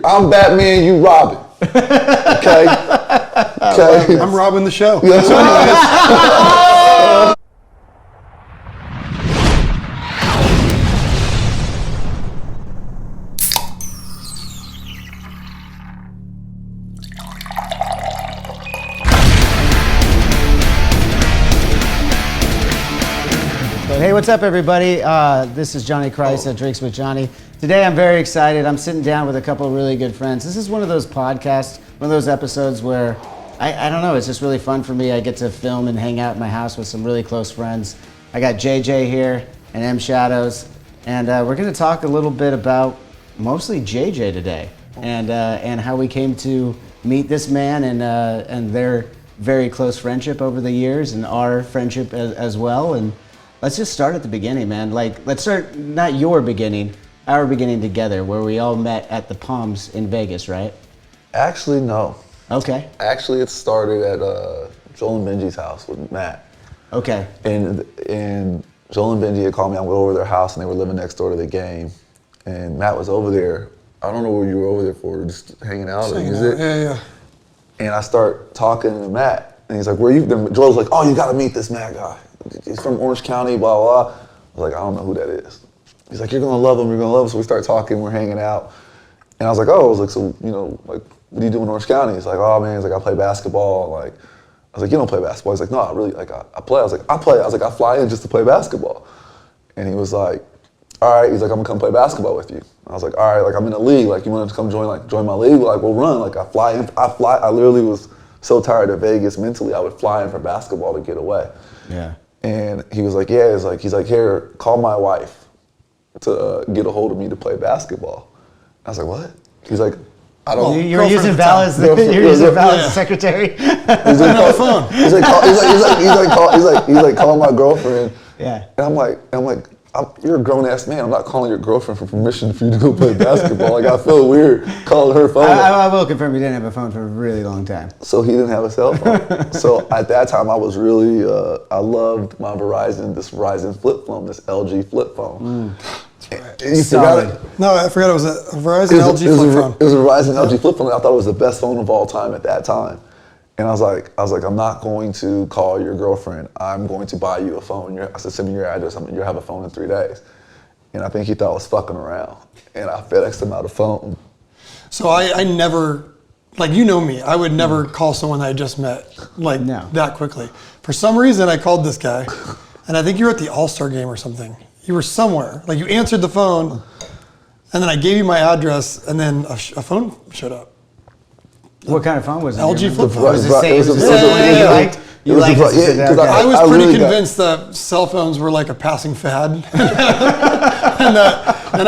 I'm Batman, you Robin. Okay? Okay. I'm robbing the show. Hey, what's up, everybody? This is Johnny Christ at Drinks with Johnny. Today, I'm very excited. I'm sitting down with a couple of really good friends. This is one of those podcasts, one of those episodes where, I don't know, it's just really fun for me. I get to film and hang out in my house with some really close friends. I got JJ here and M Shadows, and we're going to talk a little bit about mostly JJ today and how we came to meet this man and their very close friendship over the years and our friendship as well. And let's just start at the beginning, man. Like, let's start, not your beginning, our beginning together, where we all met at the Palms in Vegas, right? Actually, no. Okay. Actually, it started at Joel and Benji's house with Matt. Okay. And Joel and Benji had called me. I went over to their house, and they were living next door to the game. And Matt was over there. I don't know what you were over there for, just hanging out or music. Yeah. And I start talking to Matt, and he's like, "Where are you?" Then Joel's like, "Oh, you got to meet this Matt guy. He's from Orange County, blah, blah, blah." I was like, "I don't know who that is." He's like, "You're gonna love him, you're gonna love him." So we start talking, we're hanging out. And I was like, "So, you know, like, what do you do in Orange County?" He's like, "Oh man," he's like, "I play basketball." Like, I was like, "You don't play basketball?" He's like, "No, I really, like, I play." I was like, "I play." I was like, "I fly in just to play basketball." And he was like, "All right," he's like, "I'm gonna come play basketball with you." I was like, "All right, like, I'm in a league, like, you wanna come join my league?" Like, we'll run, like, I literally was so tired of Vegas mentally, I would fly in for basketball to get away. Yeah. And he was like, "Yeah," he's like, "Here, call my wife to get a hold of me to play basketball." I was like, "What?" He's like, "I don't." You were using Val as the secretary. He's like, "Call phone." He's like, "Call my girlfriend." Yeah. And I'm like, "You're a grown ass man. I'm not calling your girlfriend for permission for you to go play basketball." Like, I feel weird calling her phone. I will confirm he didn't have a phone for a really long time. So he didn't have a cell phone. So at that time, I was really, I loved my this Verizon flip phone, this LG flip phone. Right. And you forgot it? No, I forgot it was a Verizon LG flip phone. It was a Verizon LG flip phone, and I thought it was the best phone of all time at that time. And I was like, "I'm not going to call your girlfriend. I'm going to buy you a phone." I said, "Send me your address. You'll have a phone in 3 days." And I think he thought I was fucking around. And I FedExed him out a phone. So I never, like, you know me, I would never call someone I just met, like, that quickly. For some reason, I called this guy, and I think you were at the All-Star game or something. You were somewhere. Like, you answered the phone, and then I gave you my address, and then a phone showed up. What kind of phone was it? LG flip phone. Was it the same? You liked? I was pretty convinced that cell phones were like a passing fad, and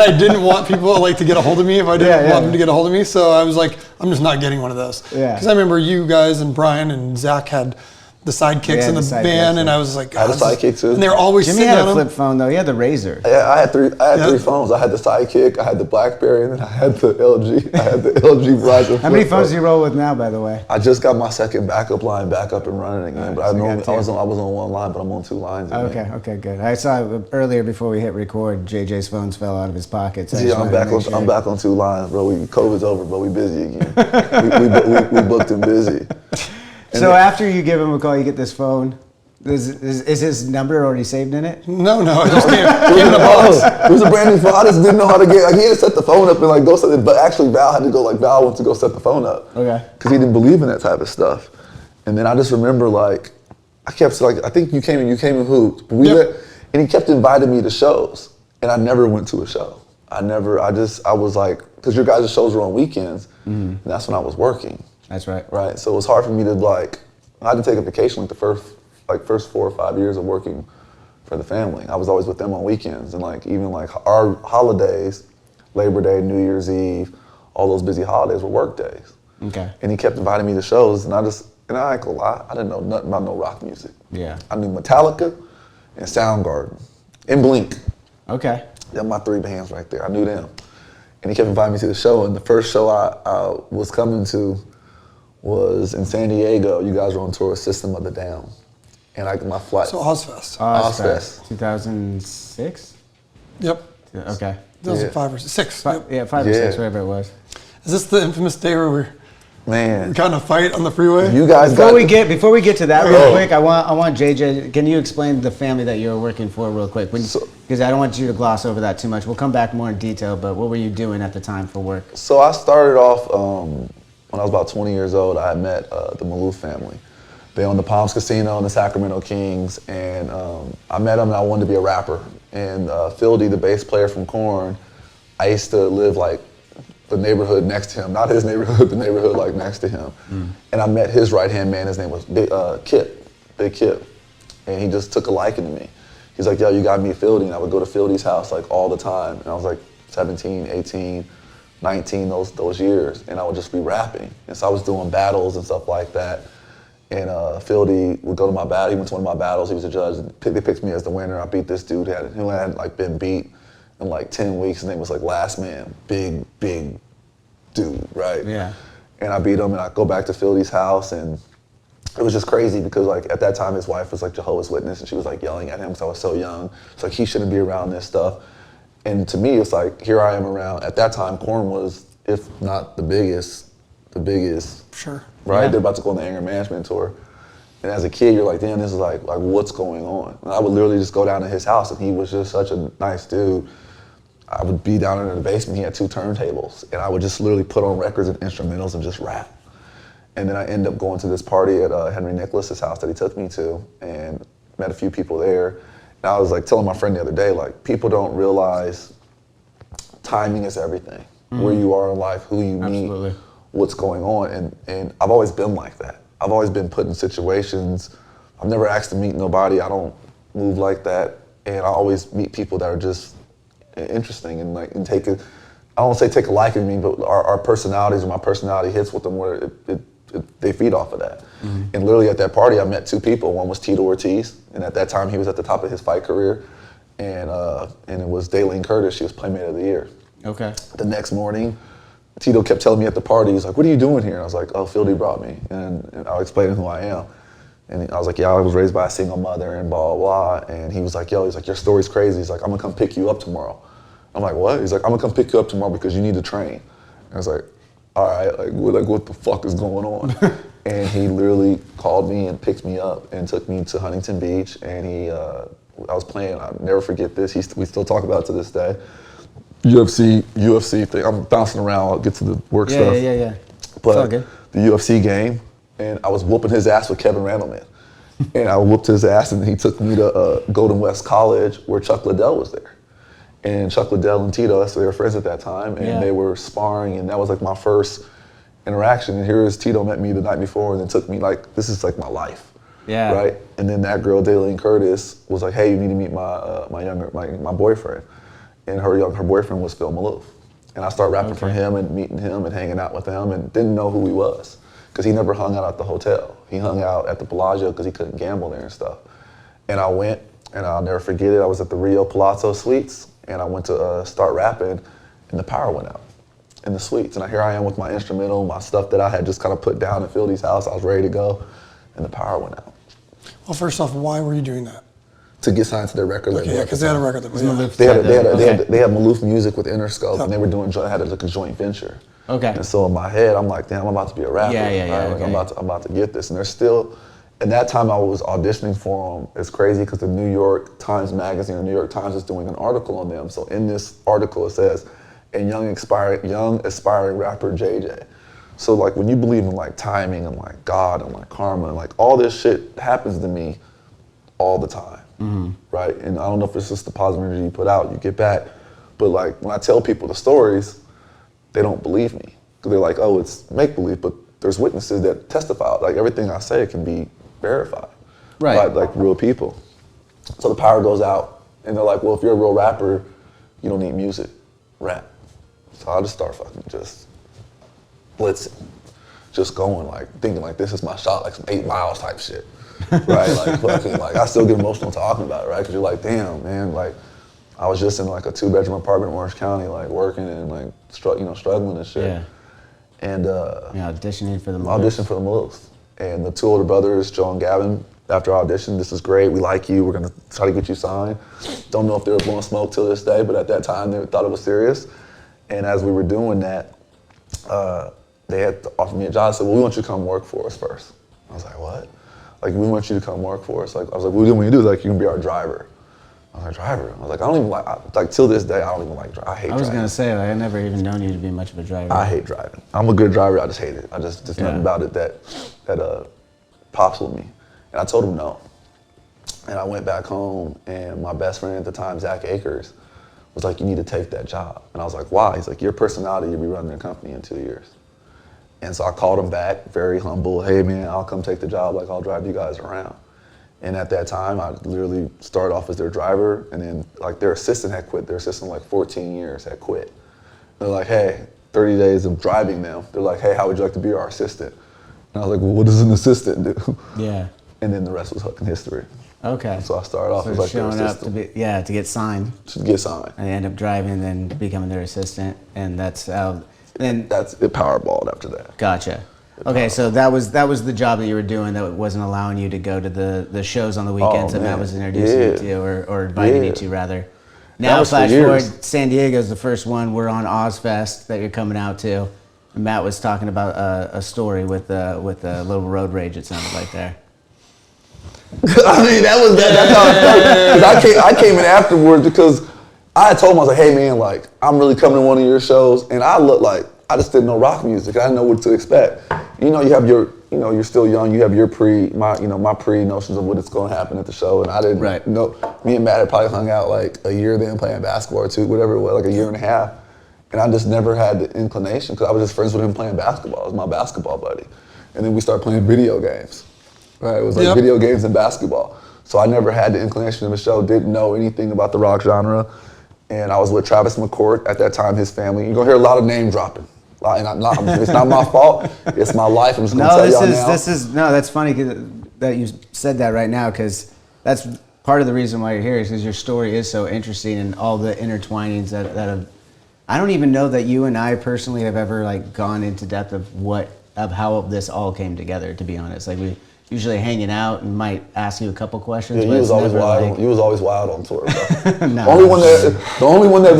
I didn't want people like to get a hold of me if I didn't want them to get a hold of me. So I was like, I'm just not getting one of those. Yeah. Because I remember you guys and Brian and Zach had the sidekicks in the band, and I was like, I had a sidekick too. And they were always Jimmy sitting had on a them. flip phone though. He had the Razor. Yeah, I had three phones. I had the Sidekick, I had the BlackBerry, and then I had the LG. I had the LG Verizon. How many phones do you roll with now, by the way? I just got my second backup line back up and running again. But I was on one line, but I'm on 2 lines again. Okay, good. I saw earlier before we hit record, JJ's phones fell out of his pockets. Yeah, I'm back on 2 lines, bro. COVID's over, but we busy again. we booked and busy. So after you give him a call, you get this phone. Is his number already saved in it? No, I just came in a box. It was a brand new phone. I just didn't know how to get. Like, he had to set the phone up and like go set it. But actually, Val had to go. Like, Val went to go set the phone up. Okay. Because he didn't believe in that type of stuff. And then I just remember like, I think you came in hoops. But and he kept inviting me to shows, and I never went to a show. I was like, because your guys' shows were on weekends, and that's when I was working. That's right. Right. So it was hard for me to like. I had to take a vacation like the first 4 or 5 years of working for the family. I was always with them on weekends, and like even like our holidays, Labor Day, New Year's Eve, all those busy holidays were work days. Okay. And he kept inviting me to shows, and I ain't gonna lie, I didn't know nothing about no rock music. Yeah. I knew Metallica and Soundgarden and Blink. Okay. They're my 3 bands right there. I knew them. And he kept inviting me to the show, and the first show I was coming to was in San Diego. You guys were on tour with System of a Down. And my flight. So Ozfest. Ozfest. 2006? Yep. Okay. 2005 or 6. Yeah, 5 or 6, whatever it was. Is this the infamous day where we're Man, kind of fight on the freeway? you guys Before we get to that real quick, I want JJ. Can you explain the family that you're working for real quick? Because I don't want you to gloss over that too much. We'll come back more in detail. But what were you doing at the time for work? So I started off when I was about 20 years old. I had met the Maloof family. They owned the Palms Casino and the Sacramento Kings, and I met them and I wanted to be a rapper. And Phildy, the bass player from Korn, I used to live like the neighborhood next to him, not his neighborhood, the neighborhood like next to him. And I met his right-hand man, his name was Big Kip. And he just took a liking to me. He's like, yo, you gotta meet Phildy. And I would go to Phildy's house like all the time. And I was like 17, 18, 19, those years. And I would just be rapping. And so I was doing battles and stuff like that. And Phildy would go to my battle. He went to one of my battles. He was a judge. They picked me as the winner. I beat this dude who had like been beat in like 10 weeks. His name was like Last Man. Big dude, right? Yeah. And I beat him, and I go back to Phildy's house, and it was just crazy because like at that time his wife was like Jehovah's Witness, and she was like yelling at him because I was so young. It's like he shouldn't be around this stuff. And to me, it's like here I am around. At that time, Korn was, if not the biggest. Sure. Right? Yeah. They're about to go on the anger management tour. And as a kid, you're like, damn, this is like what's going on? And I would literally just go down to his house, and he was just such a nice dude. I would be down in the basement. He had 2 turntables, and I would just literally put on records and instrumentals and just rap. And then I ended up going to this party at Henry Nicholas's house that he took me to, and met a few people there. And I was like telling my friend the other day, like, people don't realize timing is everything. Where you are in life, who you meet, what's going on, and I've always been like that. I've always been put in situations. I've never asked to meet nobody. I don't move like that, and I always meet people that are just interesting and like and take a, I don't say take a liking to me, but our personalities, or my personality hits with them where they feed off of that. And literally at that party, I met 2 people. One was Tito Ortiz, and at that time he was at the top of his fight career, and it was Daylene Curtis. She was Playmate of the Year. Okay. The next morning, Tito kept telling me at the party, he's like, what are you doing here? And I was like, oh, Phildy brought me. And I'll explain who I am. And I was like, yeah, I was raised by a single mother and blah, blah, blah. And he was like, yo, your story's crazy. He's like, I'm gonna come pick you up tomorrow. I'm like, what? He's like, I'm gonna come pick you up tomorrow because you need to train. And I was like, all right, what the fuck is going on? And he literally called me and picked me up and took me to Huntington Beach. And I was playing, I'll never forget this. We still talk about it to this day. UFC thing. I'm bouncing around. I'll get to the work stuff. Yeah. But the UFC game, and I was whooping his ass with Kevin Randleman. And I whooped his ass, and he took me to Golden West College where Chuck Liddell was there. And Chuck Liddell and Tito, they were friends at that time, and they were sparring, and that was like my first interaction. And here is Tito met me the night before, and then took me like, this is like my life. Yeah. Right? And then that girl, Daylene Curtis, was like, hey, you need to meet my boyfriend. And her boyfriend was Phil Maloof. And I started rapping for him and meeting him and hanging out with him, and didn't know who he was because he never hung out at the hotel. He hung out at the Bellagio because he couldn't gamble there and stuff. And I went, and I'll never forget it, I was at the Rio Palazzo Suites, and I went to start rapping, and the power went out in the suites. And here I am with my instrumental, my stuff that I had just kind of put down in Phildy's house. I was ready to go, and the power went out. Well, first off, why were you doing that? To get signed to their record label. Yeah, because they had a record label. Yeah. They had Maloof Music with Interscope, and they were had like a joint venture. Okay. And so in my head, I'm like, damn, I'm about to be a rapper. I'm about to get this. And there's still, and that time I was auditioning for them. It's crazy because the New York Times Magazine, the New York Times is doing an article on them. So in this article, it says, and young aspiring rapper JJ. So like when you believe in like timing and like God and like karma and like all this shit happens to me all the time. Right? And I don't know if it's just the positive energy you put out, you get back. But like when I tell people the stories, they don't believe me. Because they're like, oh, it's make-believe, but there's witnesses that testify. Like everything I say can be verified by like real people. So the power goes out, and they're like, well, if you're a real rapper, you don't need music, rap. So I just start fucking just blitzing, just going like, thinking like this is my shot, like some 8 miles type shit. Right, like fucking, like I still get emotional talking about it, right? Because you're like, damn, man, like I was just in like a 2-bedroom apartment in Orange County, like working and like struggling and shit. Yeah. And auditioning for the Maloofs. Audition for the Maloofs. And the 2 older brothers, Joe and Gavin, after audition, this is great, we like you, we're gonna try to get you signed. Don't know if they were blowing smoke till this day, but at that time they thought it was serious. And as we were doing that, they had offered me a job. I said, well, we want you to come work for us first. I was like, what? Like, we want you to come work for us. Like, I was like, what do you want me to do? Like, you can be our driver. I was like, driver? I was like, I don't even like till this day, I don't even like driving. I hate driving. I was going to say, like, I never even known you to be much of a driver. I hate driving. I'm a good driver, I just hate it. There's nothing about it that pops with me. And I told him no. And I went back home, and my best friend at the time, Zach Akers, was like, you need to take that job. And I was like, why? He's like, your personality, you'll be running the company in 2 years. And so I called him back, very humble. Hey man, I'll come take the job. Like, I'll drive you guys around. And at that time, I literally started off as their driver, and then like their assistant had quit. Their assistant, like 14 years, had quit. They're like, hey, 30 days of driving them. They're like, hey, how would you like to be our assistant? And I was like, well, what does an assistant do? Yeah. And then the rest was fucking history. Okay. So I started off as like their assistant. To get signed. To get signed. And they end up driving, then becoming their assistant, and that's how. Then that's it. Powerballed after that. Gotcha. Okay, so that was the job that you were doing that wasn't allowing you to go to the shows on the weekends that Matt was introducing you to, or inviting you to rather. Now flash forward, San Diego's the first one. We're on Ozfest that you're coming out to. And Matt was talking about a story with a little road rage. It sounded like there. I mean, that's how it started. Because I came in afterwards because I had told him, I was like, hey man, like, I'm really coming to one of your shows, and I look like, I just didn't know rock music. I didn't know what to expect. You know, you have your, you're still young, you have your my pre-notions of what is going to happen at the show, and I didn't know. Me and Matt had probably hung out like a year then playing basketball or two, whatever it was, like a year and a half. And I just never had the inclination, because I was just friends with him playing basketball. It was my basketball buddy. And then we started playing video games. Right? It was like video games and basketball. So I never had the inclination of a show, didn't know anything about the rock genre. And I was with Travis McCourt at that time, his family. You're gonna hear a lot of name dropping. And it's not my fault, it's my life. I'm just gonna tell y'all now. That's funny that you said that right now, because that's part of the reason why you're here, is because your story is so interesting and all the intertwinings that have, I don't even know that you and I personally have ever like gone into depth of how this all came together, to be honest. Like, we usually hanging out and might ask you a couple questions. Yeah, but you was always wild. You was always wild on tour, bro. No, the only one that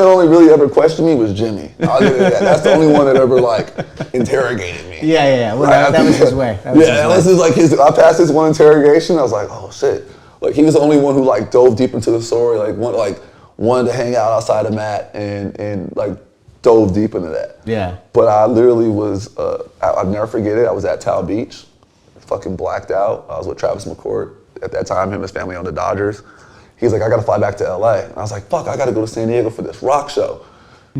only really ever questioned me was Jimmy. That's the only one that ever like interrogated me. Yeah. Well, that was his way. This is like I passed this one interrogation. I was like, oh shit. Like, he was the only one who like dove deep into the story. Like wanted to hang out outside of Matt and like dove deep into that. Yeah. But I literally was. I'll never forget it. I was at Tao Beach. Fucking blacked out. I was with Travis McCourt at that time. Him and his family owned the Dodgers. He's like, I gotta fly back to LA. And I was like, fuck, I gotta go to San Diego for this rock show.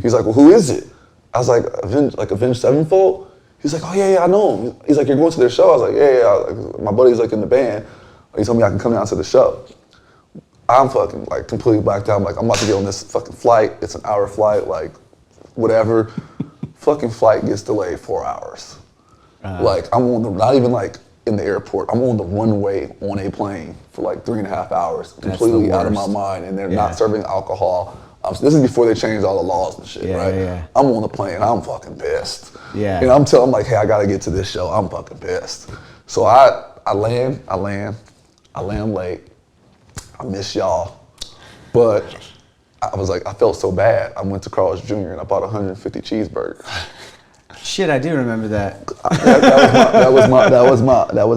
He's like, well, who is it? I was like, Avenged Sevenfold? He's like, oh yeah, I know him. He's like, you're going to their show? I was like, yeah. My buddy's like in the band. He told me I can come down to the show. I'm fucking like completely blacked out. I'm like, I'm about to get on this fucking flight. It's an hour flight, like whatever. Fucking flight gets delayed 4 hours. Like, I'm on not even like in the airport. I'm on the runway on a plane for like 3.5 hours, completely out of my mind, and they're not serving alcohol. This is before they changed all the laws and shit, right? Yeah. I'm on the plane, I'm fucking pissed. Yeah. And I'm like, hey, I gotta get to this show. I'm fucking pissed. So I land late. I miss y'all, but I was like, I felt so bad. I went to Carl's Jr. and I bought 150 cheeseburgers. Shit, I do remember that. That was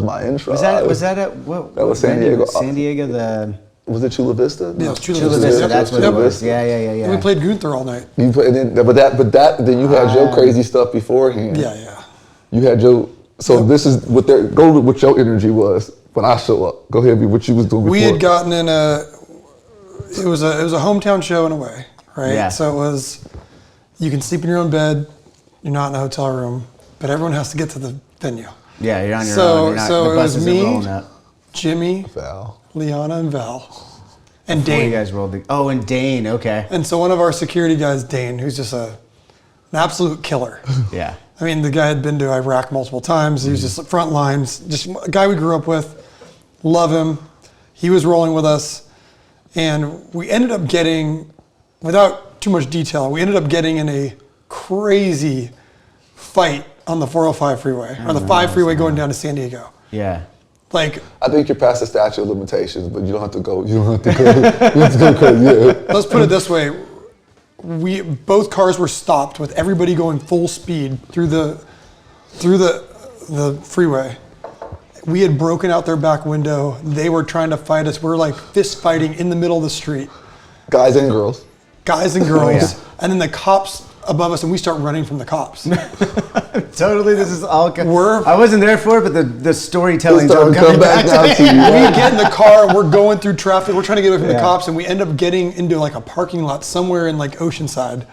my intro. Was that at what? That was San Diego. San Diego. Was it Chula Vista? Yeah, it was Chula Vista. Vista. That's what it was. Yeah. And we played Gunther all night. Then you had your crazy stuff beforehand. Yeah. You had your. So this is what what your energy was when I show up. Go ahead, what you was doing. We had gotten in it was a hometown show in a way, right? Yeah. So it was, you can sleep in your own bed. You're not in a hotel room, but everyone has to get to the venue. Yeah, you're on your own. So it was me, Jimmy, Val, Liana, and Val, and Before Dane. You guys rolled and Dane, okay. And so one of our security guys, Dane, who's just an absolute killer. Yeah. I mean, the guy had been to Iraq multiple times. He was just front lines, just a guy we grew up with. Love him. He was rolling with us, and we ended up getting, without too much detail, in a crazy fight on the 405 freeway, or the 5 freeway going down to San Diego. Yeah. Like, I think you're past the statute of limitations, but you don't have to go. You don't have to go. You have to go crazy. Yeah. Let's put it this way: both cars were stopped with everybody going full speed through the freeway. We had broken out their back window. They were trying to fight us. We're like fist fighting in the middle of the street. Guys and girls. Guys and girls. And then the cops above us, and we start running from the cops. Totally, this is all. We're- I wasn't there for it, but the storytelling Come back down to you. We get in the car, we're going through traffic, we're trying to get away from the cops, and we end up getting into like a parking lot somewhere in like Oceanside.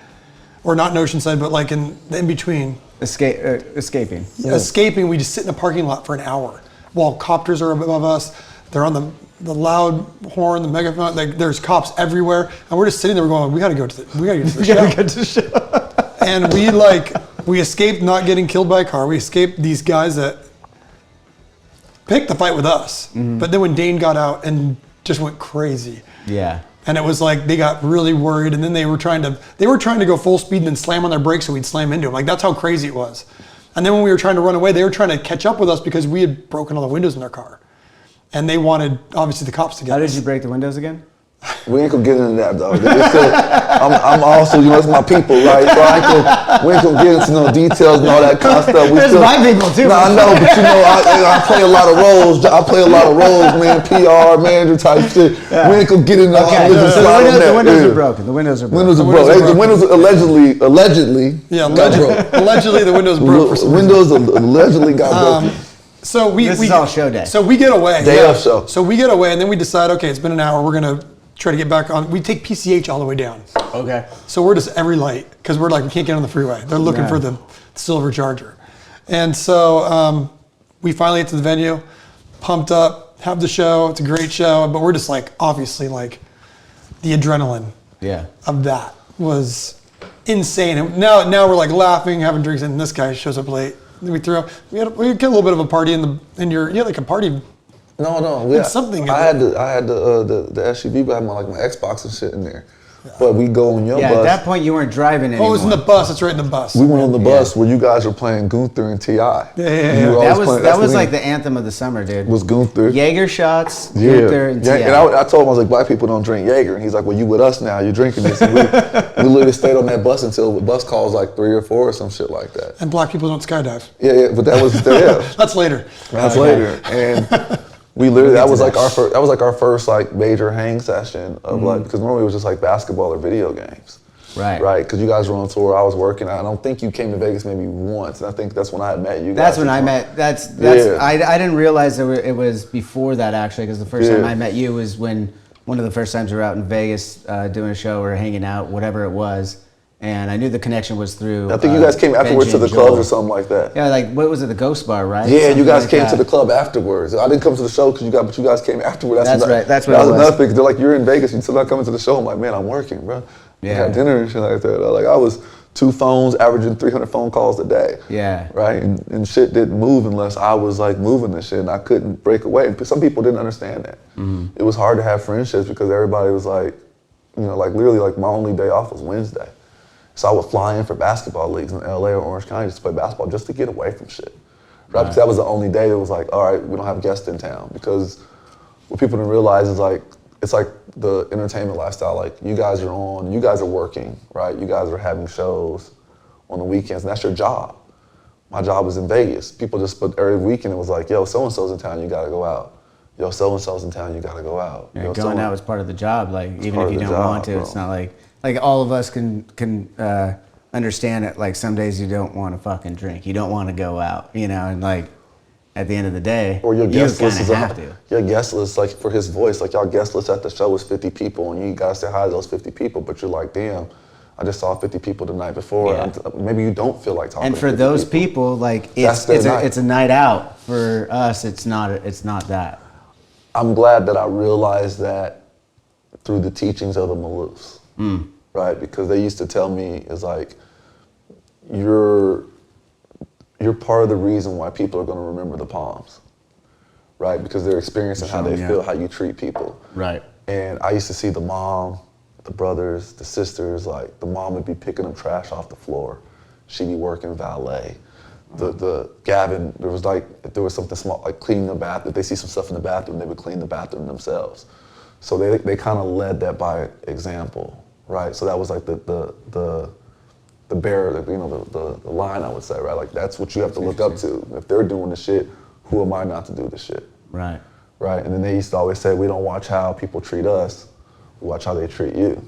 Or not in Oceanside, but like in between. Escaping. Escaping, we just sit in a parking lot for an hour while copters are above us. They're on the loud horn, the megaphone. Like, there's cops everywhere, and we're just sitting there going, we gotta get to the show. And we escaped not getting killed by a car. We escaped these guys that picked the fight with us. Mm-hmm. But then when Dane got out and just went crazy. Yeah. And it was like they got really worried, and then they were trying to go full speed and then slam on their brakes so we'd slam into them. Like, that's how crazy it was. And then when we were trying to run away, they were trying to catch up with us because we had broken all the windows in their car. And they wanted, obviously, the cops to get us. How did you break the windows again? We ain't gonna get into that, though. I'm also, it's my people, right? So we ain't gonna get into no details and all that kind of stuff. There's my people, too. No, I know, but I play a lot of roles. Man, PR, manager type shit. Yeah. We ain't gonna get into okay. The windows are broken. The windows are broken. The windows allegedly got broke. Allegedly, the windows broke for some reason. Windows allegedly got broken. So this is all show day. So we get away. Day of show. So we get away, and then we decide, okay, it's been an hour. We're gonna try to get back on. We take PCH all the way down. Okay. So we're just every light because we're like, we can't get on the freeway. They're looking for the silver Charger. And so we finally get to the venue, pumped up, have the show. It's a great show, but we're just like, obviously, like the adrenaline of that was insane. And now we're like laughing, having drinks, and this guy shows up late. Then we get a little bit of a party you had like a party. No, we had something. I had the SUV, but I had my Xbox and shit in there. Yeah. But we go on your bus. Yeah, at that point you weren't driving anymore. Oh, it was in the bus. It's right in the bus. We went on the bus where you guys were playing Gunther and T.I. Yeah. That was like the anthem of the summer, dude. Was Gunther. Jaeger shots, Gunther and T.I. And I told him, I was like, black people don't drink Jaeger. And he's like, well, you with us now. You're drinking this. And we literally stayed on that bus until the bus calls like 3 or 4 or some shit like that. And black people don't skydive. Yeah, but that was, That's later. That's later. And we literally, that was like our first like major hang session of like, because normally it was just like basketball or video games. Right, because you guys were on tour, I was working. I don't think you came to Vegas maybe once, and I think that's when I had met you guys. That's when I met. I didn't realize it was before that actually, because the first time I met you was when one of the first times we were out in Vegas doing a show or hanging out, whatever it was. And I knew the connection was through. I think you guys came afterwards to the club or something like that. Yeah, like what was it, the Ghost Bar, right? Yeah, something you guys came to the club afterwards. I didn't come to the show but you guys came afterwards. That's right. That's what that it was. Another thing. They're like, you're in Vegas, you're still not coming to the show. I'm like, man, I'm working, bro. Yeah. I got dinner and shit like that. Like I was 2 phones, averaging 300 phone calls a day. Yeah. Right, and shit didn't move unless I was like moving the shit, and I couldn't break away. And some people didn't understand that. Mm-hmm. It was hard to have friendships because everybody was like, like literally like my only day off was Wednesday. So I would fly in for basketball leagues in LA or Orange County just to play basketball, just to get away from shit. Right? Because that was the only day that was like, all right, we don't have guests in town. Because what people didn't realize is like, it's like the entertainment lifestyle. Like you guys are working, right? You guys are having shows on the weekends, and that's your job. My job was in Vegas. People just put every weekend, it was like, yo, so-and-so's in town, you gotta go out. Yo, so-and-so's in town, you gotta go out. Yeah, going out is part of the job. Like even if you don't want to, it's not like all of us can understand it. Like some days you don't want to fucking drink. You don't want to go out, and like at the end of the day, or your guest list is have to. Your guest list, like for his voice, like y'all guest list at the show was 50 people, and you gotta say hi to those 50 people. But you're like, damn, I just saw 50 people the night before. Yeah. Maybe you don't feel like talking. And for to those people, like it's a night out. For us, it's not that. I'm glad that I realized that through the teachings of the Maloofs. Right, because they used to tell me, is like, you're part of the reason why people are going to remember the Palms, right? Because they're experiencing how they feel, how you treat people. Right. And I used to see the mom, the brothers, the sisters, like the mom would be picking up trash off the floor. She'd be working valet. The Gavin, there was like, if there was something small, like cleaning the bathroom, if they see some stuff in the bathroom, they would clean the bathroom themselves. So they kind of led that by example. right? So that was like the bear, you know, the line, I would say, right? Like that's what you have to look up to. If they're doing the shit, who am I not to do the shit? Right. Right, and then they used to always say, we don't watch how people treat us, we watch how they treat you.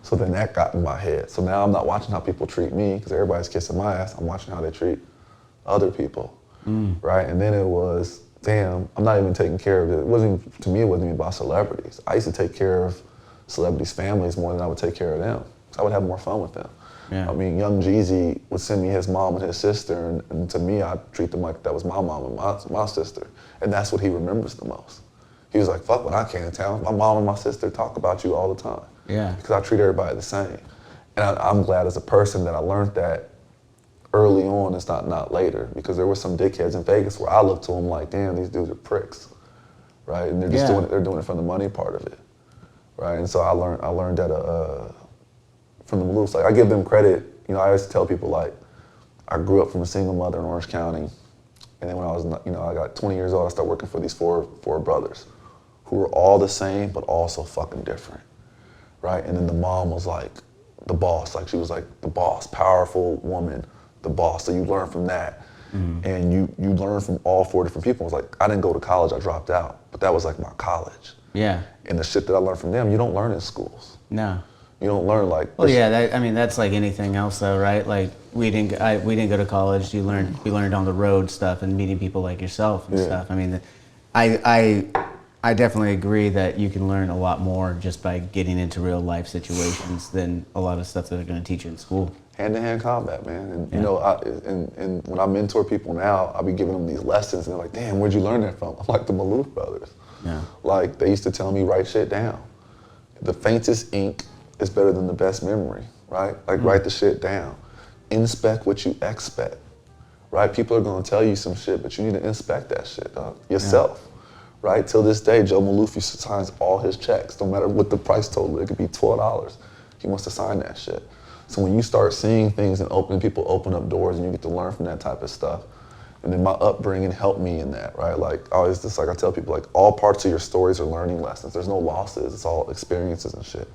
So then that got in my head. So now I'm not watching how people treat me, because everybody's kissing my ass, I'm watching how they treat other people, right? And then it was, damn, I'm not even taking care of it. It wasn't, to me, it wasn't even about celebrities. I used to take care of celebrities' families more than I would take care of them. So I would have more fun with them. Yeah. I mean, young Jeezy would send me his mom and his sister, and to me, I treat them like that was my mom and my sister. And that's what he remembers the most. He was like, fuck, when I came to town, my mom and my sister talk about you all the time. Yeah. Because I treat everybody the same. And I'm glad as a person that I learned that early on, it's not later. Because there were some dickheads in Vegas where I looked to them like, damn, these dudes are pricks, right? And they're just they're doing it from the money part of it, right? And so I learned that from the Maloofs. Like, I give them credit. You know, I always tell people, like, I grew up from a single mother in Orange County. And then when I was, you know, I got 20 years old, I started working for these four brothers who were all the same, but also fucking different, right? And then the mom was like the boss. Like, she was like the boss, powerful woman, the boss. So you learn from that. And you learn from all four different people. It was like, I didn't go to college, I dropped out. But that was like my college. Yeah. And the shit that I learned from them, you don't learn in schools. No. You don't learn like. Well, yeah. I mean, that's like anything else, though, right? Like we didn't go to college. We learned on the road stuff and meeting people like yourself and stuff. I mean, I definitely agree that you can learn a lot more just by getting into real life situations than a lot of stuff that they're going to teach you in school. Hand-to-hand combat, man. And you know, and when I mentor people now, I'll be giving them these lessons, and they're like, "Damn, where'd you learn that from?" I'm like, the Maloof brothers. Yeah. Like, they used to tell me, write shit down. The faintest ink is better than the best memory, right? Like, write the shit down. Inspect what you expect, right? People are gonna tell you some shit, but you need to inspect that shit, dog, yourself, right? Till this day, Joe Maloof signs all his checks, no matter what the price total. It could be $12. He wants to sign that shit. So when you start seeing things and people open up doors and you get to learn from that type of stuff, and then my upbringing helped me in that, right? Like, always just like I tell people, like, all parts of your stories are learning lessons. There's no losses, it's all experiences and shit.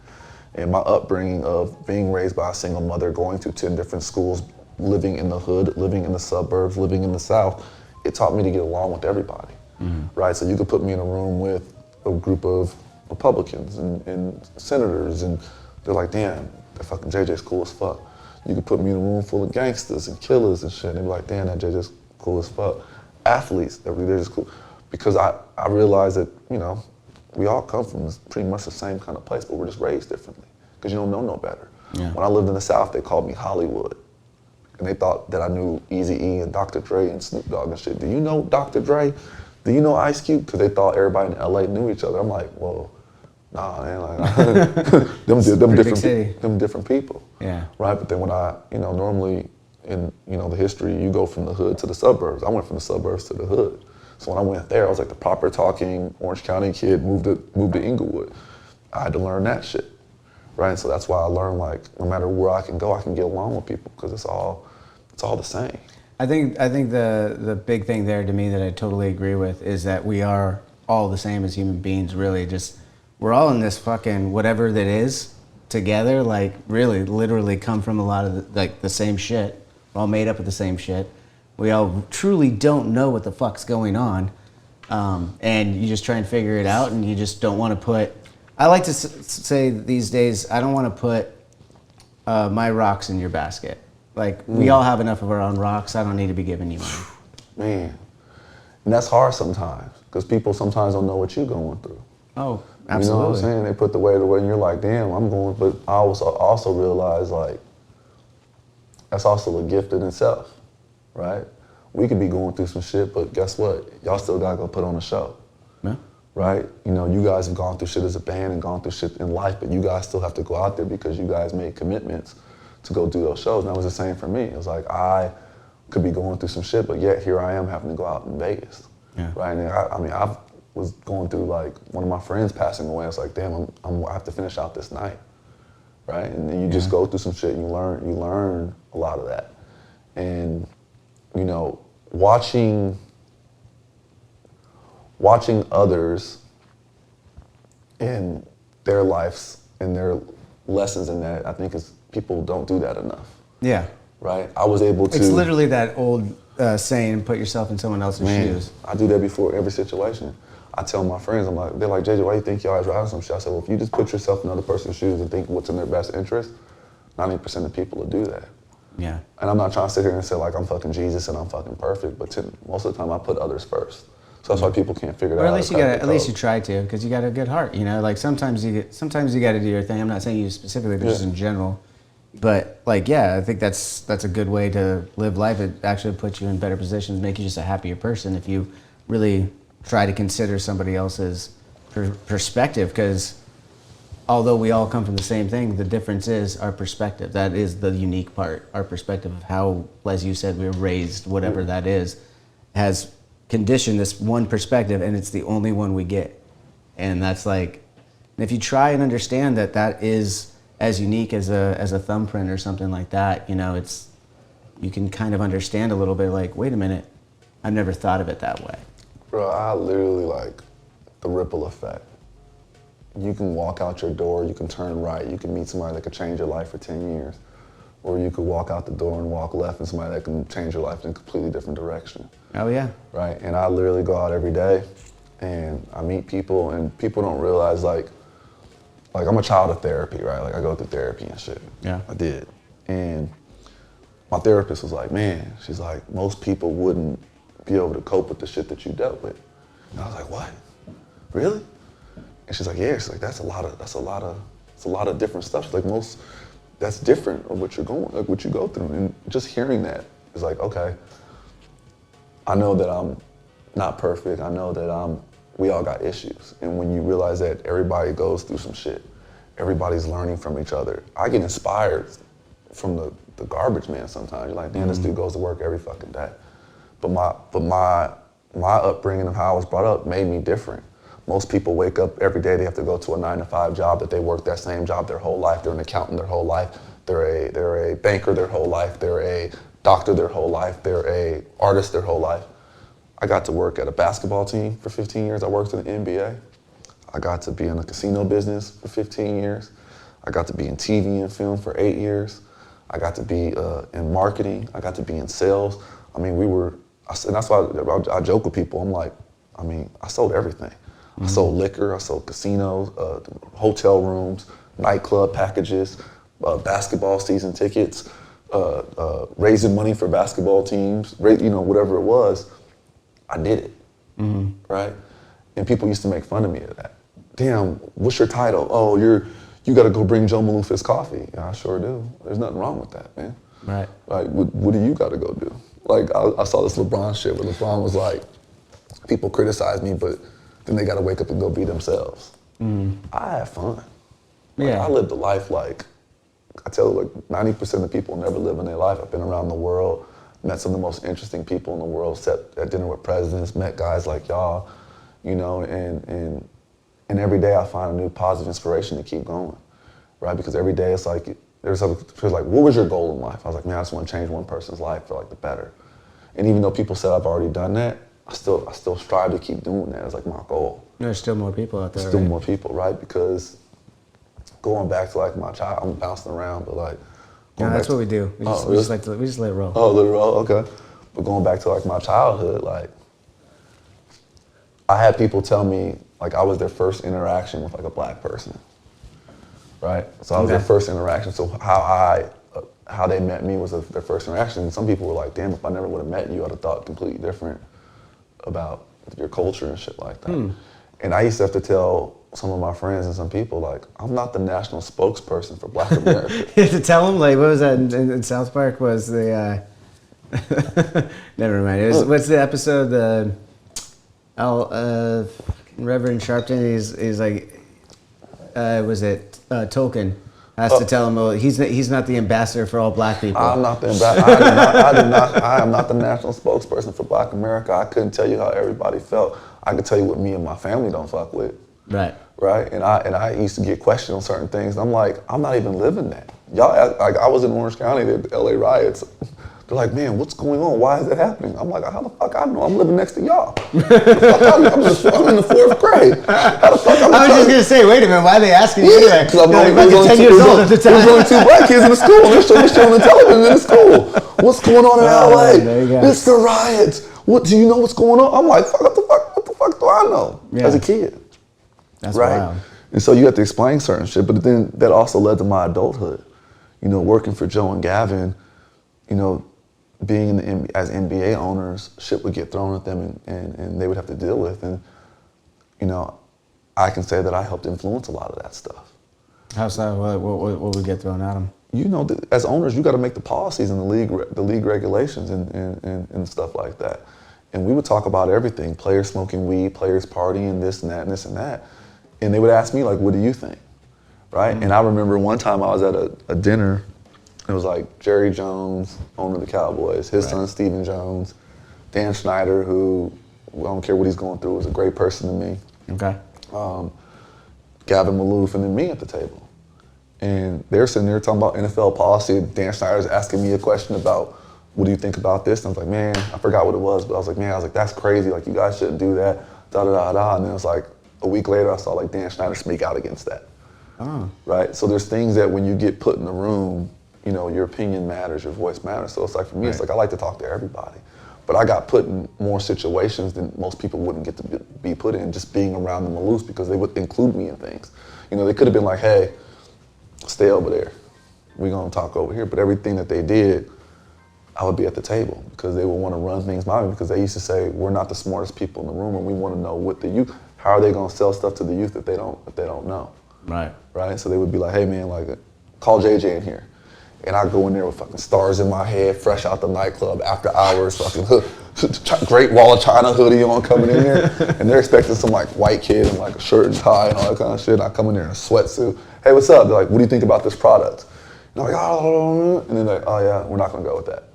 And my upbringing of being raised by a single mother, going to 10 different schools, living in the hood, living in the suburbs, living in the South, it taught me to get along with everybody, right? So you could put me in a room with a group of Republicans and senators, and they're like, damn, that fucking JJ's cool as fuck. You could put me in a room full of gangsters and killers and shit, and they'd be like, damn, that JJ's cool as fuck. Athletes, they're just cool. Because I realized that, you know, we all come from pretty much the same kind of place, but we're just raised differently, because you don't know no better. Yeah. When I lived in the South, they called me Hollywood, and they thought that I knew Eazy-E and Dr. Dre and Snoop Dogg and shit. Do you know Dr. Dre? Do you know Ice Cube? Because they thought everybody in LA knew each other. I'm like, well, nah, man, like, them different people. Yeah. Right, but then when I, you know, normally in, you know, the history, you go from the hood to the suburbs. I went from the suburbs to the hood. So when I went there, I was like the proper talking Orange County kid, moved to Inglewood. I had to learn that shit, right? So that's why I learned, like, no matter where I can go, I can get along with people, because it's all the same. I think the big thing there to me that I totally agree with is that we are all the same as human beings, really. Just, we're all in this fucking whatever that is together, like, really, literally come from a lot of the same shit. We're all made up of the same shit. We all truly don't know what the fuck's going on, and you just try and figure it out, and you just don't want to put. I like to say these days, I don't want to put my rocks in your basket. Like, we all have enough of our own rocks. I don't need to be giving you mine. Man, and that's hard sometimes, because people sometimes don't know what you're going through. Oh, absolutely. You know what I'm saying? They put the weight away, and you're like, damn, I'm going. But I also realize, like, that's also a gift in itself. Right? We could be going through some shit, but guess what? Y'all still gotta go put on a show. Yeah. Right? You know, you guys have gone through shit as a band and gone through shit in life, but you guys still have to go out there because you guys made commitments to go do those shows. And that was the same for me. It was like, I could be going through some shit, but yet here I am having to go out in Vegas. Yeah. Right? And I was going through, like, one of my friends passing away. I was like, damn, I have to finish out this night. Right? And then you just go through some shit and you learn a lot of that. And you know, watching others in their lives and their lessons in that. I think is people don't do that enough. Yeah. Right? I was able to... It's literally that old saying, put yourself in someone else's shoes. I do that before every situation. I tell my friends, they're like, JJ, why do you think you always driving some shit? I said, well, if you just put yourself in other person's shoes and think what's in their best interest, 90% of people will do that. Yeah. And I'm not trying to sit here and say like I'm fucking Jesus and I'm fucking perfect, but most of the time I put others first. So that's why people can't figure that out. At least you try to, because you got a good heart. You know, like sometimes you got to do your thing. I'm not saying you specifically, but just in general. But like, yeah, I think that's a good way to live life. It actually puts you in better positions, make you just a happier person if you really try to consider somebody else's perspective. Because although we all come from the same thing, the difference is our perspective. That is the unique part. Our perspective of how, as you said, we were raised, whatever that is, has conditioned this one perspective, and it's the only one we get. And that's like, if you try and understand that that is as unique as a thumbprint or something like that, you know, you can kind of understand a little bit like, wait a minute, I've never thought of it that way. Bro, I literally like the ripple effect. You can walk out your door, you can turn right, you can meet somebody that could change your life for 10 years. Or you could walk out the door and walk left and somebody that can change your life in a completely different direction. Oh yeah. Right, and I literally go out every day and I meet people and people don't realize like I'm a child of therapy, right? Like I go through therapy and shit. Yeah. I did. And my therapist was like, man, she's like, most people wouldn't be able to cope with the shit that you dealt with. And I was like, what? Really? And she's like, yeah. She's like, that's a lot of different stuff. She's like, that's different of what you go through. And just hearing that is like, okay, I know that I'm not perfect. I know that we all got issues. And when you realize that everybody goes through some shit, everybody's learning from each other. I get inspired from the garbage man sometimes. You're like, damn, this dude goes to work every fucking day. But my upbringing of how I was brought up made me different. Most people wake up every day, they have to go to a 9-to-5 job that they work that same job their whole life. They're an accountant their whole life. They're a banker their whole life. They're a doctor their whole life. They're a artist their whole life. I got to work at a basketball team for 15 years. I worked in the NBA. I got to be in the casino business for 15 years. I got to be in TV and film for 8 years. I got to be in marketing. I got to be in sales. I mean, and that's why I joke with people. I'm like, I sold everything. I sold liquor, I sold casinos, hotel rooms, nightclub packages, basketball season tickets, raising money for basketball teams, whatever it was. I did it, right? And people used to make fun of me of that. Damn, what's your title? Oh, you got to go bring Joe Maloof his coffee. Yeah, I sure do. There's nothing wrong with that, man. Right. Like, what do you got to go do? Like, I saw this LeBron shit where LeBron was like, people criticize me, but then they got to wake up and go be themselves. I had fun. I lived a life like, I tell you, like 90% of people never live in their life. I've been around the world, met some of the most interesting people in the world, sat at dinner with presidents, met guys like y'all, and every day I find a new positive inspiration to keep going, right? Because every day it's like, there's like, what was your goal in life? I was like, man, I just want to change one person's life for like the better. And even though people said I've already done that, I still strive to keep doing that. It's like my goal. There's still more people out there. There's still more people, right? Because going back to like my child, I'm bouncing around, but like. Yeah, that's what we do. We just let it roll. Oh, let it roll, okay. But going back to like my childhood, like I had people tell me like I was their first interaction with like a black person, right? So I was their first interaction. So how they met me was their first interaction. And some people were like, damn, if I never would have met you, I'd have thought completely different about your culture and shit like that. And I used to have to tell some of my friends and some people, like, I'm not the national spokesperson for Black America. You have to tell them, like, what was that in South Park? Was the, never mind. What's the episode? Reverend Sharpton, he's like, was it Tolkien? Has to tell him, well, he's not the ambassador for all black people. I'm not the ambassador. I am not the national spokesperson for Black America. I couldn't tell you how everybody felt. I could tell you what me and my family don't fuck with. Right. Right. And I used to get questioned on certain things. And I'm like, I'm not even living that. Y'all, like I was in Orange County, the LA riots. They're like, man, what's going on? Why is it happening? I'm like, how the fuck I know? I'm living next to y'all. I'm in the 4th grade. How the fuck I was just gonna say, wait a minute, why are they asking you that? Because I'm only 10 years old at the time. There's only 2 black kids in the school. They're showing the television in the school. What's going on in LA? It's the riots. What do you know what's going on? I'm like, what the fuck do I know as a kid? That's right. Wild. And so you have to explain certain shit, but then that also led to my adulthood. You know, working for Joe and Gavin, you know, being as NBA owners, shit would get thrown at them and they would have to deal with. And, you know, I can say that I helped influence a lot of that stuff. How so? What would get thrown at them? You know, as owners, you got to make the policies and the league regulations and stuff like that. And we would talk about everything, players smoking weed, players partying, this and that and this and that. And they would ask me, like, what do you think? Right? And I remember one time I was at a dinner. It was like Jerry Jones, owner of the Cowboys, his son Stephen Jones, Dan Snyder, who, I don't care what he's going through, was a great person to me. Okay. Gavin Maloof, and then me at the table. And they're sitting there talking about NFL policy, and Dan Snyder's asking me a question about, what do you think about this? And I was like, man, I forgot what it was, but I was like, that's crazy, like, you guys shouldn't do that, da-da-da-da. And then it was like, a week later, I saw like Dan Snyder speak out against that. Oh. Right? So there's things that when you get put in the room, you know, your opinion matters, your voice matters. So it's like, for me, it's like, I like to talk to everybody. But I got put in more situations than most people wouldn't get to be put in, just being around the Maloofs, because they would include me in things. You know, they could have been like, hey, stay over there. We're gonna talk over here. But everything that they did, I would be at the table, because they would want to run things by me, because they used to say, we're not the smartest people in the room, and we want to know what the youth, how are they gonna sell stuff to the youth that they don't know? Right. Right? So they would be like, hey man, like, call JJ in here. And I go in there with fucking stars in my head, fresh out the nightclub, after hours, fucking Great Wall of China hoodie on, coming in there. And they're expecting some like white kid in like a shirt and tie and all that kind of shit. And I come in there in a sweatsuit. Hey, what's up? They're like, what do you think about this product? And I'm like, oh, and then they're like, oh yeah, we're not gonna go with that.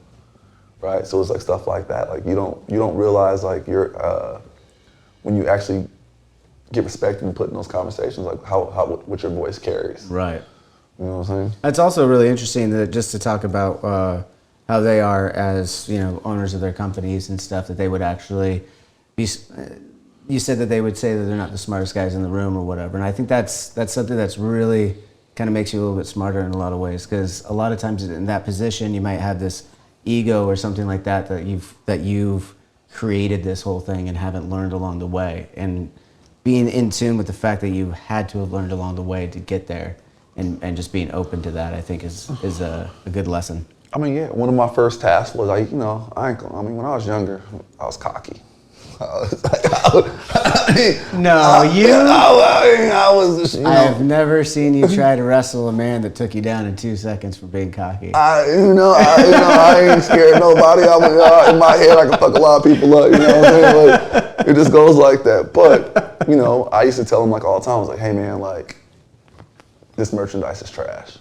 Right? So it's like stuff like that. Like you don't realize like you're, when you actually get respect and put in those conversations, like what your voice carries. Right. You know what I'm saying? It's also really interesting that just to talk about how they are as, you know, owners of their companies and stuff, that they would actually be, you said that they would say that they're not the smartest guys in the room or whatever. And I think that's something that's really kind of makes you a little bit smarter in a lot of ways, because a lot of times in that position you might have this ego or something like that you've created this whole thing and haven't learned along the way. And being in tune with the fact that you had to have learned along the way to get there. And just being open to that, I think, is a good lesson. I mean, yeah, one of my first tasks was, like, you know, when I was younger, I was cocky. I was, you know. I have never seen you try to wrestle a man that took you down in 2 seconds for being cocky. I ain't scared of nobody. In my head, I can fuck a lot of people up, you know what I'm saying? Like, it just goes like that. But, you know, I used to tell him, like, all the time, I was like, hey, man, like, this merchandise is trash.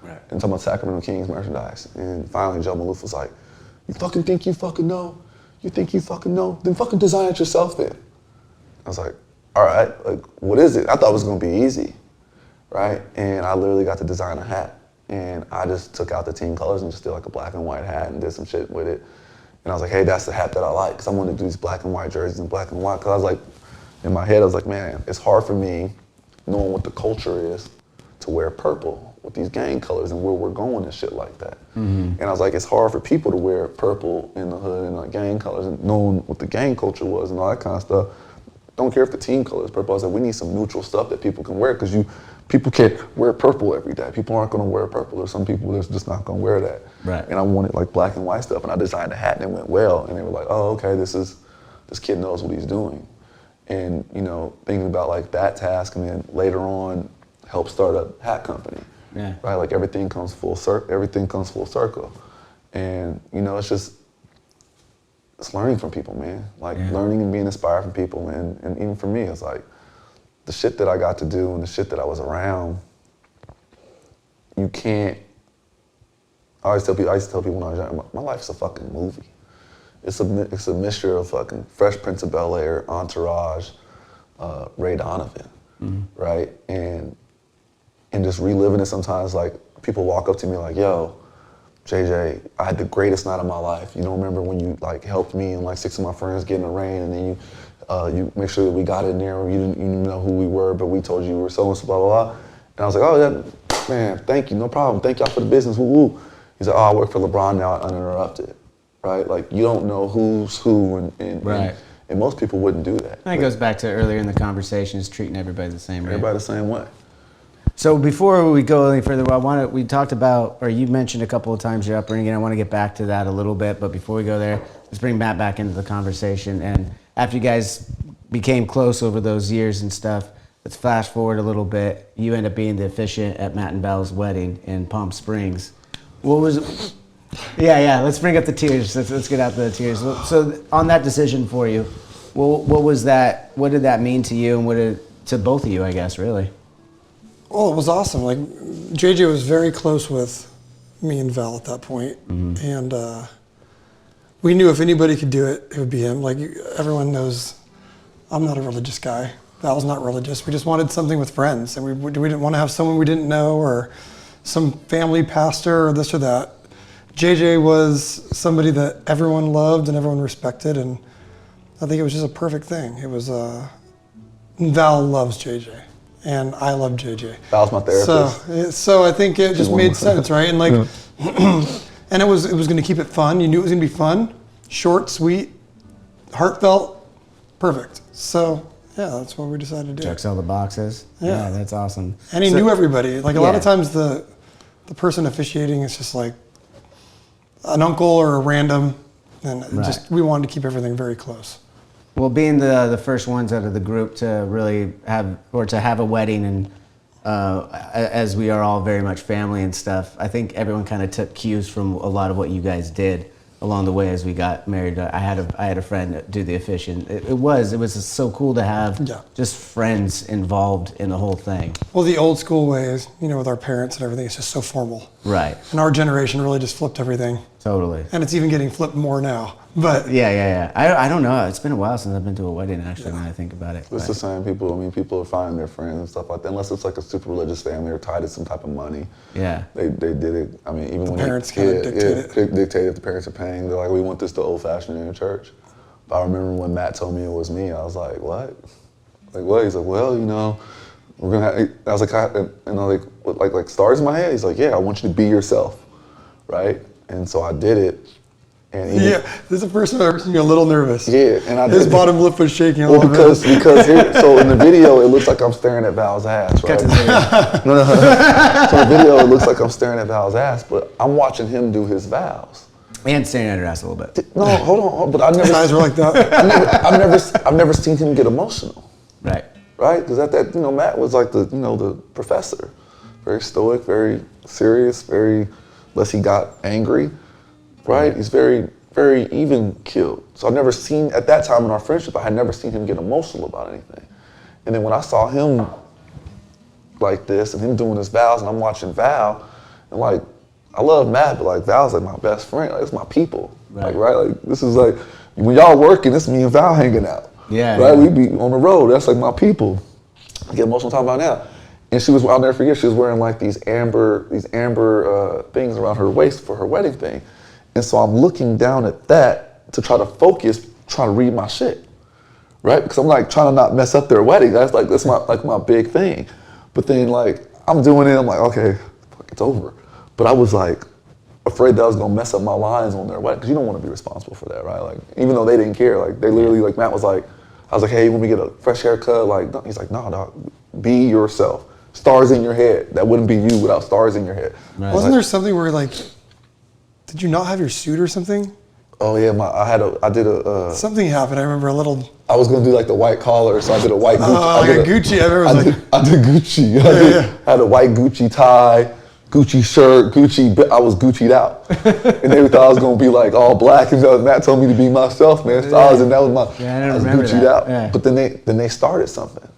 Right. And talking about Sacramento Kings merchandise. And finally Joe Maloof was like, you fucking think you fucking know? You think you fucking know? Then fucking design it yourself then. I was like, all right, like, what is it? I thought it was gonna be easy, right? And I literally got to design a hat. And I just took out the team colors and just did like a black and white hat and did some shit with it. And I was like, hey, that's the hat that I like, because I wanted to do these black and white jerseys in black and white. Because I was like, in my head, I was like, man, it's hard for me, knowing what the culture is, to wear purple with these gang colors and where we're going and shit like that. Mm-hmm. And I was like, it's hard for people to wear purple in the hood and like gang colors and knowing what the gang culture was and all that kind of stuff. Don't care if the team color is purple. I was like, we need some neutral stuff that people can wear, because people can't wear purple every day. People aren't gonna wear purple. There's some people that's just not gonna wear that. Right. And I wanted like black and white stuff, and I designed a hat and it went well. And they were like, oh, okay, this kid knows what he's doing. And, you know, thinking about like that task, and then later on, help start a hat company, right? Like everything comes full circle. And, you know, it's learning from people, man. Like learning and being inspired from people. And even for me, it's like the shit that I got to do and the shit that I was around, you can't, I used to tell people when I was young, my life's a fucking movie. It's a mixture of fucking Fresh Prince of Bel-Air, Entourage, Ray Donovan, right? And just reliving it sometimes, like, people walk up to me like, yo, JJ, I had the greatest night of my life. You don't remember when you like helped me and like 6 of my friends get in the rain, and then you make sure that we got in there. You didn't know who we were, but we told you we were so and so, blah, blah, blah. And I was like, oh, yeah, man, thank you, no problem. Thank y'all for the business, woo, woo. He's like, oh, I work for LeBron now, uninterrupted, right? Like, you don't know who's who, and most people wouldn't do that. That goes back to earlier in the conversation, is treating everybody the same way. Everybody the same way. So before we go any further, we talked about, or you mentioned a couple of times your upbringing. I want to get back to that a little bit, but before we go there, let's bring Matt back into the conversation. And after you guys became close over those years and stuff, let's flash forward a little bit. You end up being the officiant at Matt and Val's wedding in Palm Springs. What was it? Yeah, let's bring up the tears. Let's get out the tears. So on that decision for you, what was that? What did that mean to you, and what did to both of you, I guess, really? Well, it was awesome. Like, JJ was very close with me and Val at that point. And we knew if anybody could do it, it would be him. Like, everyone knows I'm not a religious guy. Val's not religious. We just wanted something with friends, and we didn't want to have someone we didn't know or some family pastor or this or that. JJ was somebody that everyone loved and everyone respected, and I think it was just a perfect thing. It was Val loves JJ. And I love JJ. Val's my therapist. So I think it just made sense, right? And like, and it was going to keep it fun. You knew it was going to be fun, short, sweet, heartfelt, perfect. So yeah, that's what we decided to do. Checks all the boxes. Yeah, that's awesome. And he knew everybody. Like a lot of times, the person officiating is just like an uncle or a random, and just we wanted to keep everything very close. Well, being the first ones out of the group to really have a wedding, and as we are all very much family and stuff, I think everyone kind of took cues from a lot of what you guys did along the way as we got married. I had a friend do the officiant. It was so cool to have just friends involved in the whole thing. Well, the old school ways, with our parents and everything, it's just so formal. Right. And our generation really just flipped everything. Totally. And it's even getting flipped more now. But yeah. I don't know. It's been a while since I've been to a wedding, actually, when I think about it. It's the same people. I mean, people are finding their friends and stuff like that, unless it's like a super religious family or tied to some type of money. Yeah. They did it. I mean, even the when parents kind of dictate it. Dictate if the parents are paying. They're like, we want this to old-fashioned in the church. But I remember when Matt told me it was me, I was like, what? Like, what? He's like, well, we're gonna have, I was like, and I was like stars in my head. He's like, yeah, I want you to be yourself, right? And so I did it. And this is the first time I've ever seen you a little nervous. Yeah, and his bottom lip was shaking a little bit. Because here, so in the video, it looks like I'm staring at Val's ass, right? No. So in the video, it looks like I'm staring at Val's ass, but I'm watching him do his vows. And staring at her ass a little bit. No, hold on, but I never. His eyes were like that. I've never seen him get emotional. Right. Right, because at that, Matt was like the professor, very stoic, very serious, very, unless he got angry. Right, he's very, very even keeled. So I've never seen, at that time in our friendship, I had never seen him get emotional about anything. And then when I saw him like this and him doing his vows, and I'm watching Val, and like, I love Matt, but like Val's like my best friend. Like, it's my people. Right. Like this is like, when y'all working, it's me and Val hanging out. Yeah. Right, we be on the road. That's like my people. I get emotional talking about now. And she was, I'll never forget, she was wearing like these amber things around her waist for her wedding thing. And so I'm looking down at that to try to focus, trying to read my shit, right? Because I'm like trying to not mess up their wedding. That's my big thing. But then like I'm doing it, I'm like, okay, fuck, it's over. But I was like afraid that I was gonna mess up my lines on their wedding, because you don't want to be responsible for that, right? Like even though they didn't care, like they literally, like Matt was like, I was like, hey, when we get a fresh haircut, like he's like, no, dog, be yourself. Stars in your head. That wouldn't be you without stars in your head. Right. Wasn't there something where like, did you not have your suit or something? Oh yeah, I did a. Something happened. I remember a little. I was gonna do like the white collar, so I did a white Gucci. Gucci. I remember. I did Gucci. I had a white Gucci tie, Gucci shirt, I was Gucci'd out, and they thought I was gonna be like all black. And Matt told me to be myself, man. So I was, and that was my. Yeah, I was Gucci'd out. Yeah. But then they started something,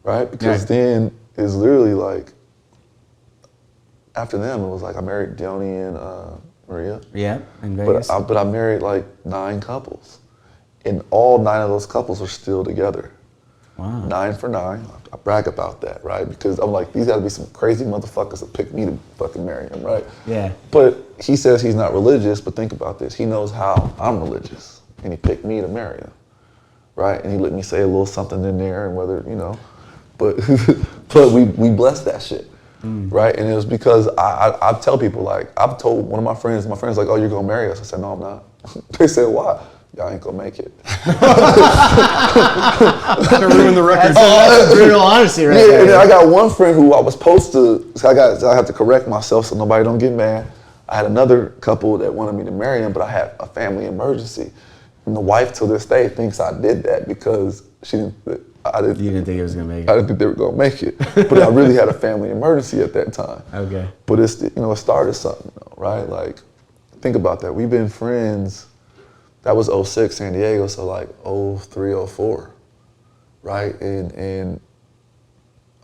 right? Because then it's literally like. After them, it was like I married Dione and Maria. Yeah, in Vegas. But I married like 9 couples, and all 9 of those couples are still together. Wow. 9 for 9. I brag about that, right? Because I'm like, these gotta be some crazy motherfuckers that pick me to fucking marry him, right? Yeah. But he says he's not religious, but think about this. He knows how I'm religious, and he picked me to marry him, right? And he let me say a little something in there, and whether, you know, but but we blessed that shit, right? And it was because I tell people, like, I've told one of my friends like, oh, you're gonna marry us? I said, no, I'm not. They said, why? Y'all ain't gonna make it. Gonna ruin the record. That's brutal honesty right there. And then I got one friend who I was supposed to, so I had to correct myself so nobody don't get mad. I had another couple that wanted me to marry him, but I had a family emergency. And the wife to this day thinks I did that because you didn't think it was gonna make it. I didn't think they were gonna make it. But I really had a family emergency at that time. Okay. But it's, you know, it started something though, right? Like, think about that. We've been friends. That was 06 San Diego, so like 03, 04, right? And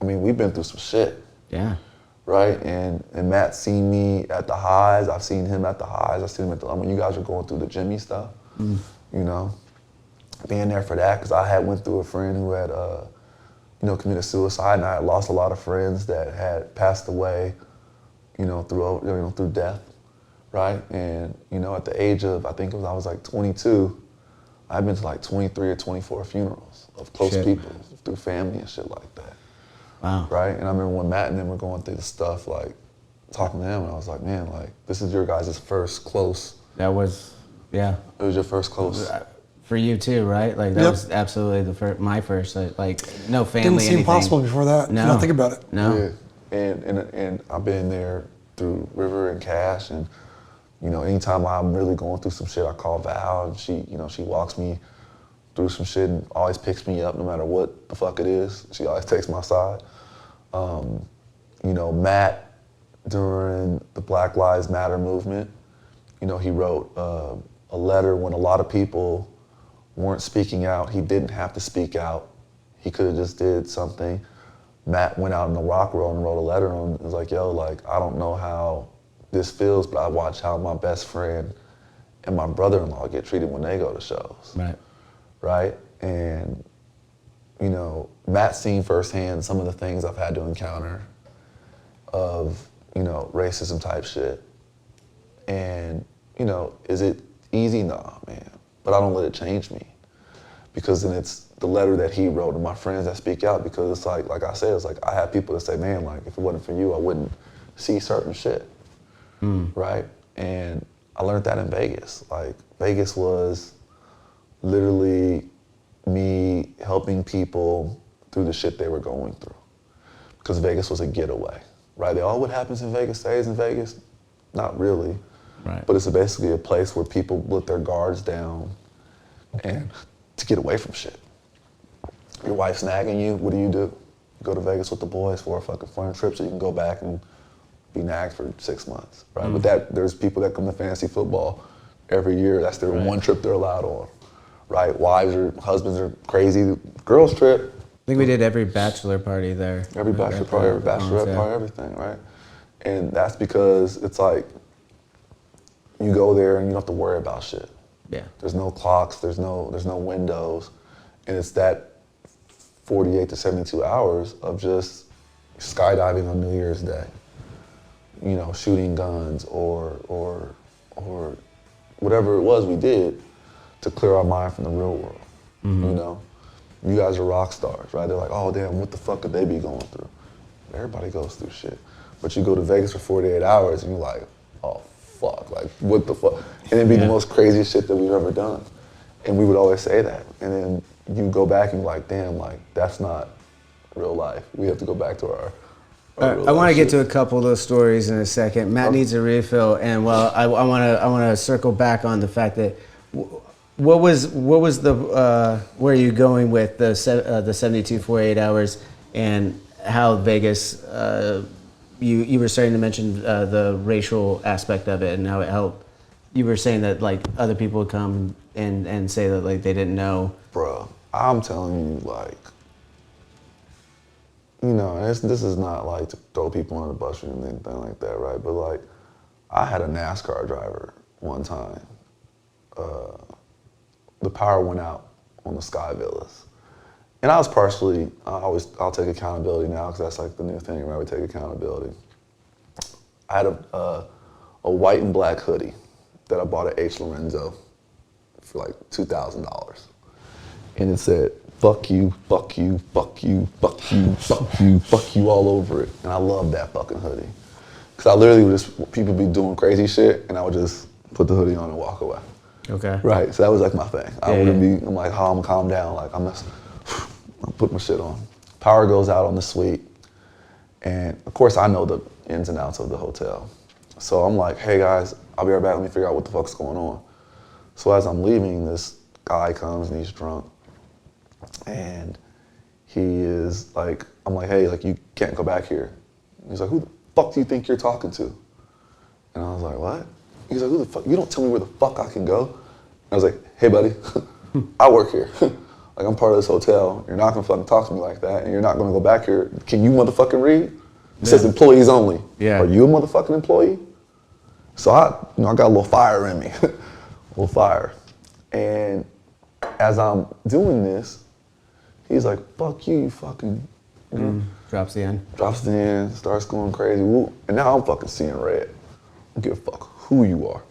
I mean, we've been through some shit. Yeah. Right? And Matt's seen me at the highs. I've seen him at the highs. I've seen him at the, I mean, you guys are going through the Jimmy stuff, you know, being there for that, because I had went through a friend who had, you know, committed suicide, and I had lost a lot of friends that had passed away, you know, through death. Right? And, you know, at the age of, I think I was like 22, I've been to like 23 or 24 funerals of close people through family and shit like that. Wow. Right? And I remember when Matt and them were going through the stuff, like, talking to them, and I was like, man, like, this is your guys' first close. That was, yeah. It was your first close. For you too, right? Like, that was absolutely my first, like, no family, Didn't seem possible before that. No. Now think about it. No. Yeah. And I've been there through River and Cash, and, you know, anytime I'm really going through some shit, I call Val, and she, you know, she walks me through some shit and always picks me up no matter what the fuck it is. She always takes my side. You know, Matt, during the Black Lives Matter movement, you know, he wrote a letter when a lot of people weren't speaking out. He didn't have to speak out. He could have just did something. Matt went out in the rock world and wrote a letter and was like, yo, like, I don't know how this feels, but I watch how my best friend and my brother-in-law get treated when they go to shows. Right. Right? And, you know, Matt's seen firsthand some of the things I've had to encounter of, you know, racism type shit. And, you know, is it easy? Nah, man. But I don't let it change me. Because then it's the letter that he wrote and my friends that speak out, because it's like I said, it's like I have people that say, man, like, if it wasn't for you, I wouldn't see certain shit. Right? And I learned that in Vegas. Like, Vegas was literally me helping people through the shit they were going through. Because Vegas was a getaway, right? What happens in Vegas stays in Vegas? Not really. Right. But it's basically a place where people let their guards down and to get away from shit. Your wife's nagging you, what do? You go to Vegas with the boys for a fucking fun trip so you can go back and be nagged for 6 months, right? But there's people that come to fantasy football every year. That's their one trip they're allowed on, right? Husbands are crazy. Girls trip. I think we did every bachelor party there. Every bachelor party, every bachelorette party, everything, right? And that's because it's like, you go there and you don't have to worry about shit. Yeah. There's no clocks, there's no windows, and it's that 48 to 72 hours of just skydiving on New Year's Day. You know, shooting guns or whatever it was we did to clear our mind from the real world. You know, you guys are rock stars, right? They're like, oh damn, what the fuck could they be going through? Everybody goes through shit. But you go to Vegas for 48 hours and you're like, oh fuck, like what the fuck? And it'd be the most craziest shit that we've ever done. And we would always say that. And then you go back and you're like, damn, like that's not real life. We have to go back to our I want to get to a couple of those stories in a second. Matt needs a refill, and well, I want to circle back on the fact that what was the where are you going with the 72 48 hours and how Vegas you were starting to mention the racial aspect of it and how it helped. You were saying that like other people would come and say that like they didn't know. Bro, I'm telling you, like, you know, this is not like to throw people on the bus or anything like that, right? But like, I had a NASCAR driver one time. The power went out on the Sky Villas. And I was partially, I'll take accountability now because that's like the new thing, right? We take accountability. I had a white and black hoodie that I bought at H. Lorenzo for like $2,000. And it said, fuck you, fuck you, fuck you, fuck you, fuck you, fuck you all over it. And I love that fucking hoodie. Because I literally would just, people be doing crazy shit and I would just put the hoodie on and walk away. Okay. Right, so that was like my thing. I'm like, I'm calm down, like I'm put my shit on. Power goes out on the suite. And of course I know the ins and outs of the hotel. So I'm like, hey guys, I'll be right back, let me figure out what the fuck's going on. So as I'm leaving, this guy comes and he's drunk. And he is like, I'm like, hey, like you can't go back here. He's like, who the fuck do you think you're talking to? And I was like, what? He's like, who the fuck? You don't tell me where the fuck I can go? And I was like, hey buddy, I work here. Like I'm part of this hotel. You're not gonna fucking talk to me like that and you're not gonna go back here. Can you motherfucking read? It says employees only. Yeah. Are you a motherfucking employee? So I got a little fire in me, a little fire. And as I'm doing this, he's like, fuck you, you fucking, you know. Drops the end. Drops the end, starts going crazy. Woo. And now I'm fucking seeing red. I don't give a fuck who you are.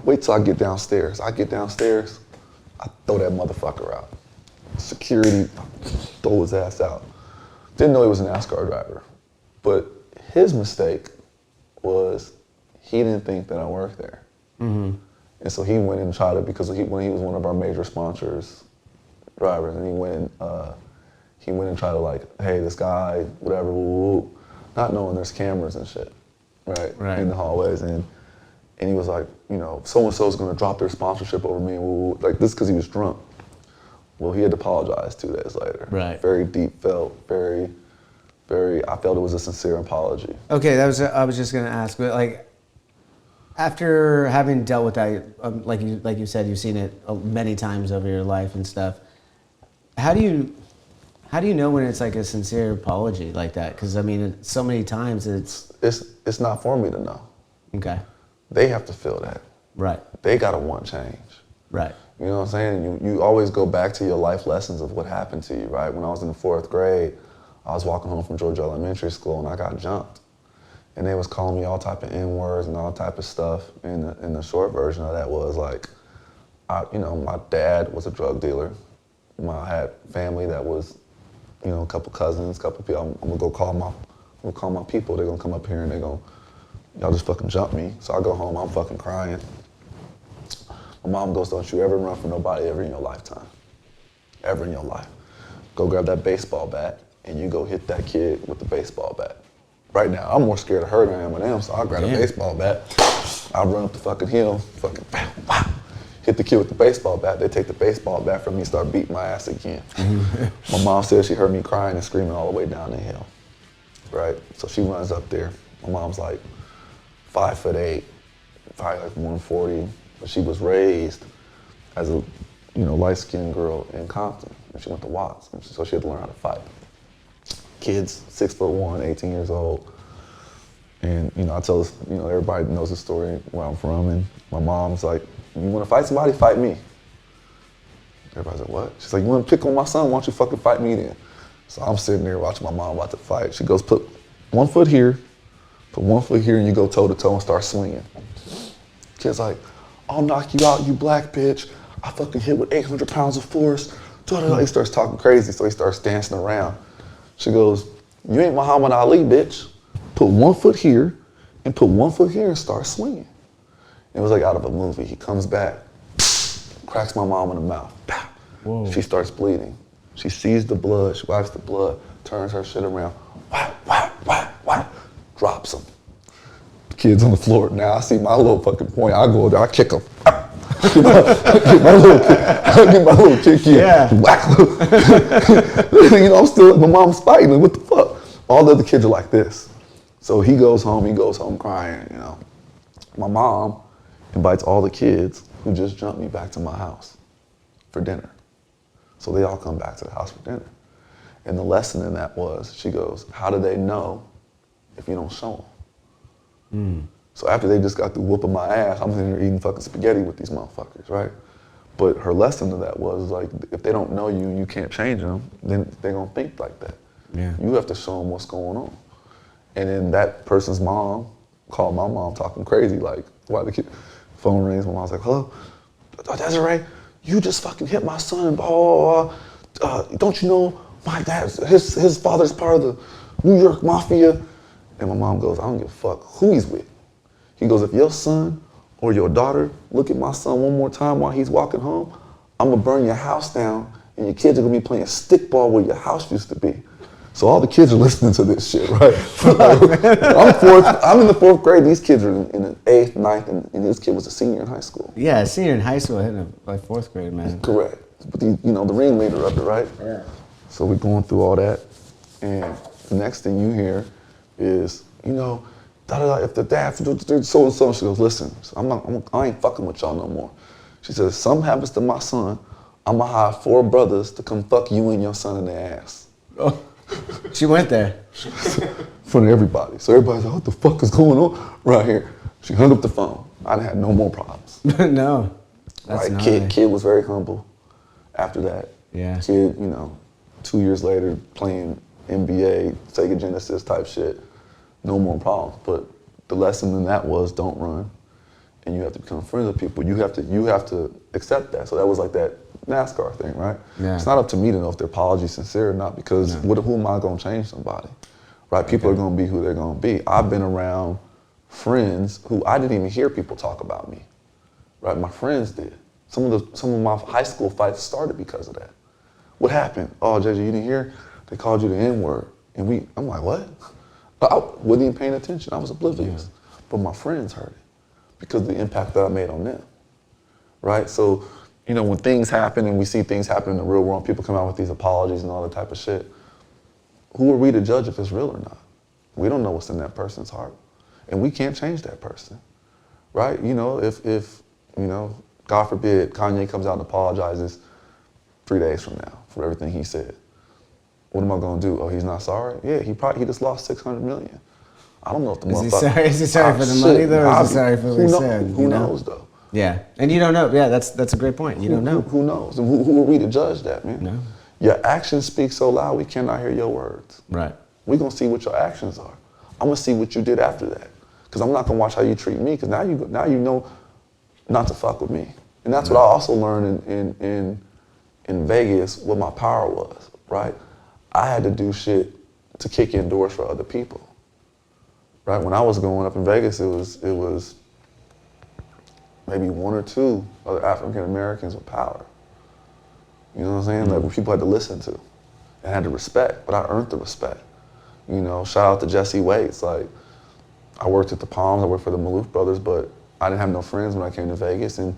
Wait till I get downstairs. I get downstairs, I throw that motherfucker out. Security, throw his ass out. Didn't know he was a NASCAR driver. But his mistake was he didn't think that I worked there. And so he went and tried to, because when he was one of our major sponsors, drivers, and he went and tried to like, hey, this guy, whatever, woo, woo, not knowing there's cameras and shit, right. In the hallways, and he was like, you know, so-and-so's gonna drop their sponsorship over me, woo, woo, like this because he was drunk. Well, he had to apologize 2 days later. Right. Very deep felt, very, I felt it was a sincere apology. Okay, I was just gonna ask, but like, after having dealt with that, like you said, you've seen it many times over your life and stuff. How do you know when it's like a sincere apology like that? Because I mean, so many times It's not for me to know. Okay. They have to feel that. Right. They gotta want change. Right. You know what I'm saying? You always go back to your life lessons of what happened to you, right? When I was in the 4th grade, I was walking home from Georgia Elementary School and I got jumped. And they was calling me all type of N-words and all type of stuff. And the short version of that was like, my dad was a drug dealer. I had family that was, you know, a couple cousins, couple people. I'm gonna go call my people. They're gonna come up here and y'all just fucking jump me. So I go home, I'm fucking crying. My mom goes, don't you ever run from nobody ever in your lifetime. Ever in your life. Go grab that baseball bat and you go hit that kid with the baseball bat. Right now, I'm more scared of her than I am of them, so I grab a baseball bat. I run up the fucking hill, fucking bam, bam, hit the kid with the baseball bat. They take the baseball bat from me, start beating my ass again. My mom said she heard me crying and screaming all the way down the hill, right? So she runs up there. My mom's like 5'8", probably like 140, but she was raised as a, light-skinned girl in Compton, and she went to Watts, and so she had to learn how to fight. Kids, 6'1", 18 years old. And, I tell this, everybody knows the story where I'm from, and my mom's like, you wanna fight somebody, fight me. Everybody's like, what? She's like, you wanna pick on my son, why don't you fucking fight me then? So I'm sitting there watching my mom about to fight. She goes, put 1 foot here, put 1 foot here, and you go toe to toe and start swinging. Kid's like, I'll knock you out, you black bitch. I fucking hit with 800 pounds of force. He starts talking crazy, so he starts dancing around. She goes, you ain't Muhammad Ali, bitch. Put 1 foot here and put 1 foot here and start swinging. It was like out of a movie. He comes back, cracks my mom in the mouth. Whoa. She starts bleeding. She sees the blood, she wipes the blood, turns her shit around, whap, whap, whap, whap, drops him. The kid's on the floor. Now I see my little fucking point. I go there, I kick him. Get my little kick in. Yeah. Whack. I'm still, my mom's fighting. Like, what the fuck? All the other kids are like this. So he goes home crying, My mom invites all the kids who just jumped me back to my house for dinner. So they all come back to the house for dinner. And the lesson in that was, she goes, how do they know if you don't show them? So after they just got through whooping my ass, I'm sitting there eating fucking spaghetti with these motherfuckers, right? But her lesson to that was like, if they don't know you and you can't change them, then they're gonna think like that. Yeah. You have to show them what's going on. And then that person's mom called my mom talking crazy, like, why the kid, phone rings, my mom's like, hello, Desiree, you just fucking hit my son and blah, blah, blah. Don't you know my dad, his father's part of the New York Mafia? And my mom goes, I don't give a fuck who he's with. He goes, if your son or your daughter look at my son one more time while he's walking home, I'm gonna burn your house down and your kids are gonna be playing stickball where your house used to be. So all the kids are listening to this shit, right? I'm in the 4th grade, these kids are in the 8th, 9th, and this kid was a senior in high school. Yeah, a senior in high school hitting by 4th grade, man. Correct. But the ringleader of it, right? Yeah. So we're going through all that, and the next thing you hear is, if the dad so and so, she goes, listen, I ain't fucking with y'all no more. She says, something happens to my son, I'm gonna hire 4 brothers to come fuck you and your son in the ass. Oh, she went there. In front of everybody. So everybody's like, what the fuck is going on right here? She hung up the phone. I didn't have no more problems. No. That's right, kid was very humble after that. Yeah. Kid, 2 years later playing NBA, Sega Genesis type shit, no more problems. But the lesson in that was don't run, and you have to become friends with people. You have to accept that. So that was like that NASCAR thing, right? Yeah. It's not up to me to know if their apology is sincere or not, because who am I going to change somebody, right? People are going to be who they're going to be. I've been around friends who I didn't even hear people talk about me, right? My friends did. Some of my high school fights started because of that. What happened? Oh, JJ, you didn't hear? They called you the N-word. And I'm like, what? I wasn't even paying attention. I was oblivious. Yeah. But my friends heard it because of the impact that I made on them, right? So, when things happen and we see things happen in the real world, people come out with these apologies and all that type of shit, who are we to judge if it's real or not? We don't know what's in that person's heart. And we can't change that person, right? If God forbid, Kanye comes out and apologizes 3 days from now for everything he said, what am I gonna do? Oh, he's not sorry? Yeah, he just lost $600 million. I don't know if the motherfucker. Is he sorry for the money though, or is he sorry for what he said? Who knows though? Yeah, and you don't know. Yeah, that's a great point. You don't know. Who knows? And who are we to judge that, man? No. Your actions speak so loud, we cannot hear your words. Right. We're gonna see what your actions are. I'm gonna see what you did after that, because I'm not gonna watch how you treat me, because now you know not to fuck with me. And that's what I also learned in Vegas, what my power was, right? I had to do shit to kick in doors for other people, right? When I was growing up in Vegas, it was maybe 1 or 2 other African Americans with power. You know what I'm saying? Like, people had to listen to and had to respect, but I earned the respect. Shout out to Jesse Waits. Like, I worked at the Palms, I worked for the Maloof brothers, but I didn't have no friends when I came to Vegas, and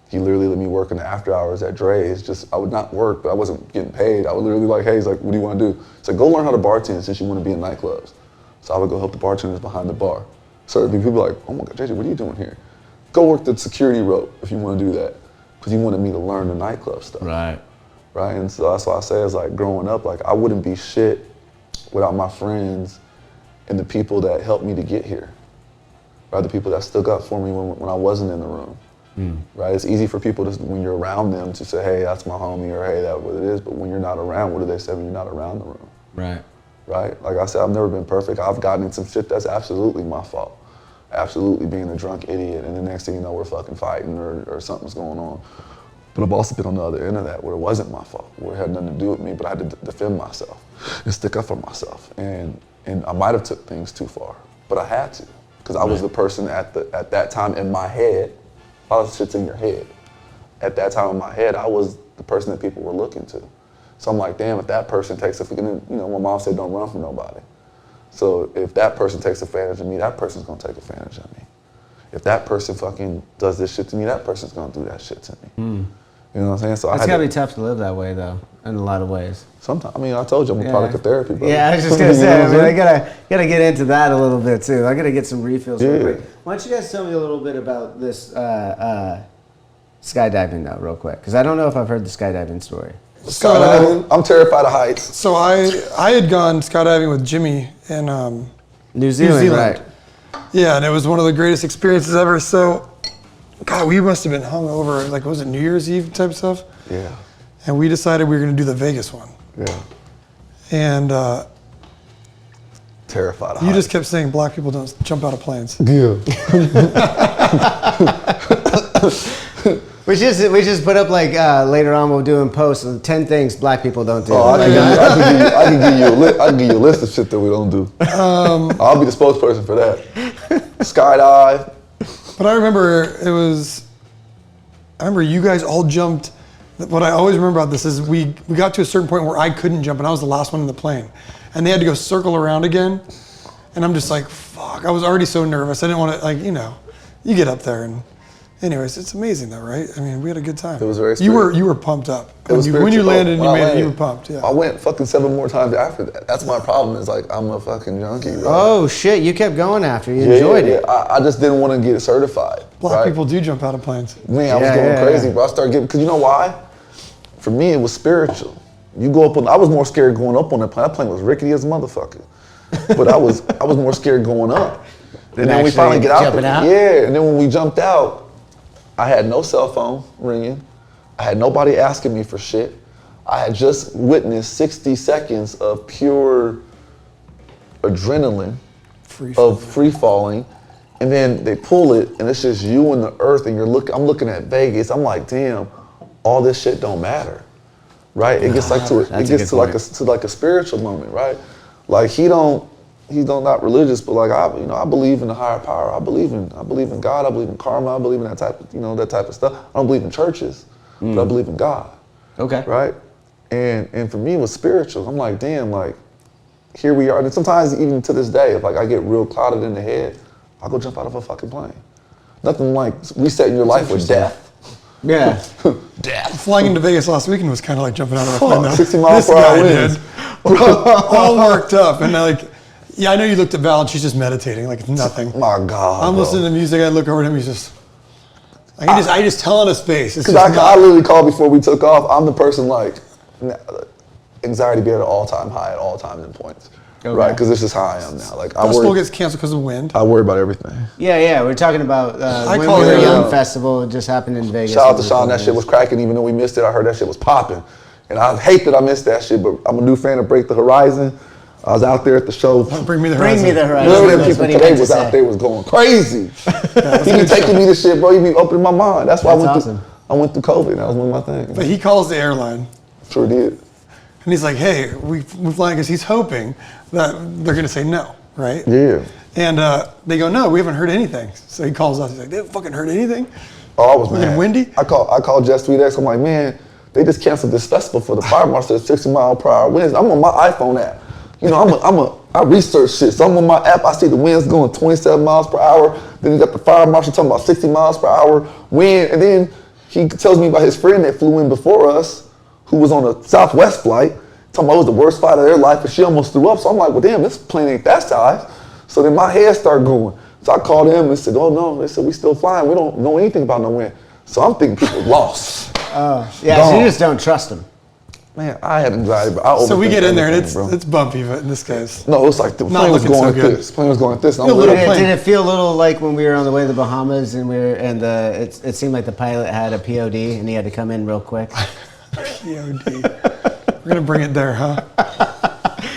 he literally let me work in the after hours at Dre's. I would not work, but I wasn't getting paid. I would literally like, hey, he's like, what do you want to do? He's like, go learn how to bartend since you want to be in nightclubs. So I would go help the bartenders behind the bar. So people were like, oh my God, JJ, what are you doing here? Go work the security rope if you want to do that. Because he wanted me to learn the nightclub stuff. Right. Right, and so that's why I say, is like, growing up, like, I wouldn't be shit without my friends and the people that helped me to get here. Right, the people that stuck up for me when I wasn't in the room. Right, it's easy for people when you're around them to say, hey, that's my homie, or hey, that's what it is. But when you're not around, what do they say when you're not around the room? Right. Right, like I said, I've never been perfect. I've gotten in some shit that's absolutely my fault. Absolutely being a drunk idiot, and the next thing you know, we're fucking fighting or something's going on. But I've also been on the other end of that where it wasn't my fault, where it had nothing to do with me, but I had to defend myself and stick up for myself. And I might have took things too far, but I had to, because I was the person at that time in my head. A lot of shit's in your head. At that time in my head, I was the person that people were looking to. So I'm like, damn, if that person takes, my mom said don't run from nobody. So if that person takes advantage of me, that person's gonna take advantage of me. If that person fucking does this shit to me, that person's gonna do that shit to me. You know what I'm saying? So it's gotta be tough to live that way though, in a lot of ways. Sometimes, I told you I'm a product of therapy, bro. Yeah, I was just gonna say, I gotta get into that a little bit too. I gotta get some refills real quick. Why don't you guys tell me a little bit about this skydiving though, real quick? Because I don't know if I've heard the skydiving story. Skydiving, I'm terrified of heights. So I had gone skydiving with Jimmy in New Zealand, right? Yeah, and it was one of the greatest experiences ever. So God, we must have been hungover. Like, was it New Year's Eve type stuff? Yeah. And we decided we were going to do the Vegas one. Yeah. And Terrified. you just kept saying black people don't jump out of planes. Yeah. We just put up like later on we'll do in post 10 things black people don't do. Oh, I can give you a list of shit that we don't do. I'll be the spokesperson for that. Skydive. But I remember you guys all jumped. What I always remember about this is we got to a certain point where I couldn't jump and I was the last one in the plane. And they had to go circle around again. And I'm just like, fuck, I was already so nervous. I didn't want to, like, you get up there and anyways, it's amazing though, right? I mean, we had a good time. It was very spiritual. You were pumped up. It was when you landed and you when I made it, you landed, were pumped, yeah. I went fucking 7 more times after that. That's my problem is like, I'm a fucking junkie, bro. Oh shit, you kept going after. You enjoyed it. I just didn't want to get certified. Black people do jump out of planes. Man, I was going crazy, bro. I started getting, because you know why? For me, it was spiritual. You go up on, I was more scared going up on that plane. That plane was rickety as a motherfucker. But I was more scared going up. And then we finally get out there. Out? Yeah, and then when we jumped out, I had no cell phone ringing. I had nobody asking me for shit. I had just witnessed 60 seconds of pure adrenaline of free falling. And then they pull it and it's just you and the earth and I'm looking at Vegas. I'm like, damn, all this shit don't matter. Right? It gets like to like a spiritual moment, right? Like he don't not religious, but like I believe in the higher power. I believe in God. I believe in karma. I believe in that type of stuff. I don't believe in churches, but I believe in God. Okay. Right? And for me it was spiritual. I'm like, damn, like here we are. And sometimes even to this day, if like I get real clouded in the head, I'll go jump out of a fucking plane. Nothing like resetting your life with death. Yeah. Death. Flying into Vegas last weekend was kind of like jumping out of a plane. 60 miles per hour winds. All worked up and like, yeah, I know you looked at Val and she's just meditating like it's nothing. My God. I'm listening to music. I look over at him. He's just. I just tell on his face. Because I literally called before we took off. I'm the person like anxiety be at an all-time high at all times and points. Okay. Right, because this is how I am now. Like I worry, gets canceled because of wind. I worry about everything. Yeah. We're talking about when we were Young Festival. It just happened in Vegas. Shout out to Sean. That shit was cracking. Even though we missed it, I heard that shit was popping. And I hate that I missed that shit, but I'm a new fan of Break the Horizon. I was out there at the show. Bring me the horizon. Bring me the horizon. None of them people today was out there was going crazy. He be taking me to shit, bro. He be opening my mind. That's why I went through COVID. That was one of my things. But he calls the airline. Sure did. And he's like, hey, we're flying because he's hoping that they're going to say no, right? Yeah. And they go, no, we haven't heard anything. So he calls us. He's like, they haven't fucking heard anything? Oh, I was mad. Windy? I called Just 3X. I'm like, man, they just canceled this festival for the fire marshal at 60 mile per hour winds. I'm on my iPhone app. You know, I research shit. So I'm on my app. I see the winds going 27 miles per hour. Then you got the fire marshal talking about 60 miles per hour wind. And then he tells me about his friend that flew in before us, who was on a Southwest flight, talking about it was the worst flight of their life, and she almost threw up. So I'm like, well, damn, this plane ain't that size. So then my head started going. So I called him and said, oh no, they said we still flying. We don't know anything about no wind. So I'm thinking people lost. Yeah, so you just don't trust them. Man, I had anxiety, but so we get in there and it's bumpy, but in this case. No, it's like the plane was going like this. The plane was going like this. Did it feel a little like when we were on the way to the Bahamas and it seemed like the pilot had a POD and he had to come in real quick? POD. We're gonna bring it there, huh?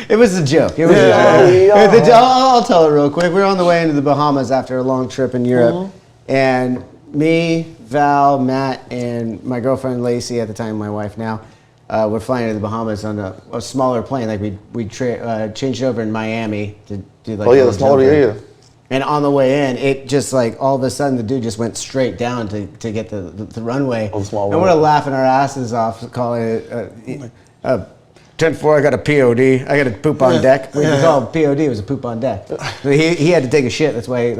It was a joke. It was a joke. I'll tell it real quick. We were on the way into the Bahamas after a long trip in Europe, and me, Val, Matt, and my girlfriend Lacey at the time, my wife now, we're flying to the Bahamas on a smaller plane. Like we changed over in Miami to do like. Oh yeah, the smaller area. And on the way in, it just like all of a sudden the dude just went straight down to get the runway. Oh, the small and we're laughing our asses off, calling it 10-4. I got a POD. I got to poop on deck. We call it POD. It was a poop on deck. So he had to take a shit. That's why he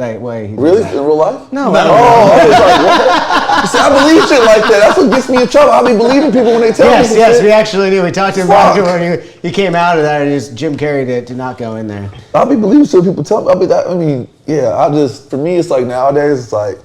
really in real life? No. I was like, what? You see, I believe shit like that. That's what gets me in trouble. I be believing people when they tell me. Yes, we actually knew. We talked to him about it when he came out of that, and just Jim carried it to not go in there. I be believing shit people tell me. For me, it's like nowadays, it's like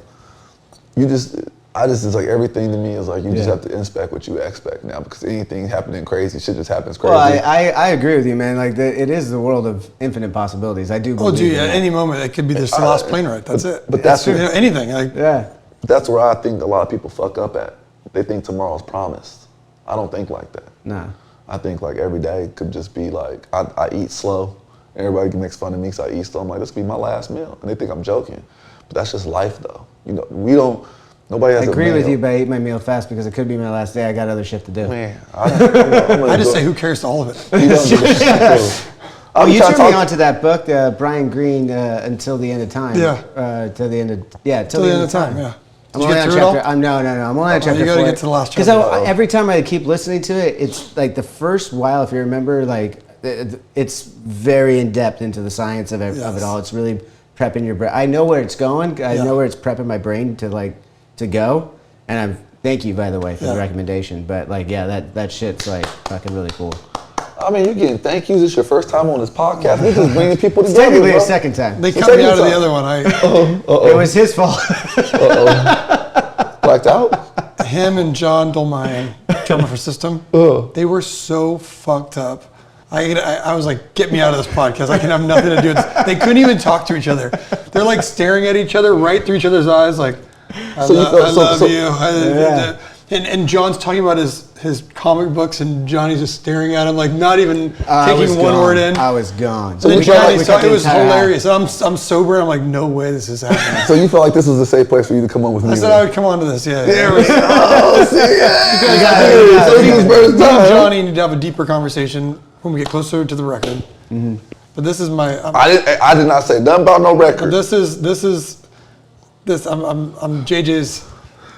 it's like everything to me is like you just have to inspect what you expect now, because anything happening crazy, shit just happens crazy. Well, I agree with you, man. Like it is the world of infinite possibilities. I do believe. Oh, dude, at any moment it could be the last plane ride. That's it. But that's anything. Like, yeah. That's where I think a lot of people fuck up at. They think tomorrow's promised. I don't think like that. Nah. I think like every day could just be like, I eat slow. Everybody makes fun of me because I eat slow. I'm like, this could be my last meal. And they think I'm joking. But that's just life though. You know, nobody has I agree a with you, but I eat my meal fast because it could be my last day. I got other shit to do. Man, I just say, who cares to all of it? Oh, you turned me on to that book, Brian Greene, Until the End of Time. Yeah. Till the end of time. Yeah. I'm Did you only get on through it all? chapter. I'm only on chapter 4. You gotta get to the last chapter. Because every time I keep listening to it, it's like the first while, if you remember, like it's very in depth into the science of it all. It's really prepping your brain. I know where it's going. I know where it's prepping my brain to go. And thank you, by the way, for the recommendation. But like, that shit's like fucking really cool. I mean, you're getting thank yous. It's your first time on this podcast. We're just bringing people It's together. technically bro. a second time. They cut me out of the other one. It was his fault. Blacked out? Him and John Dolmayan, drummer for System, they were so fucked up. I was like, get me out of this podcast. I can have nothing to do with this. They couldn't even talk to each other. They're like staring at each other right through each other's eyes like, I love you. And John's talking about his comic books, and Johnny's just staring at him, like not even taking one word in. I was gone. So then Johnny thought it was hilarious. I'm sober. I'm like, no way this is happening. So you felt like this was a safe place for you to come on with me? I said I would come on to this. Yeah. There we go. See, yeah. So this is first me and time. Johnny need to have a deeper conversation when we get closer to the record. Mm-hmm. But this is my. I did not say nothing about no record. This. I'm JJ's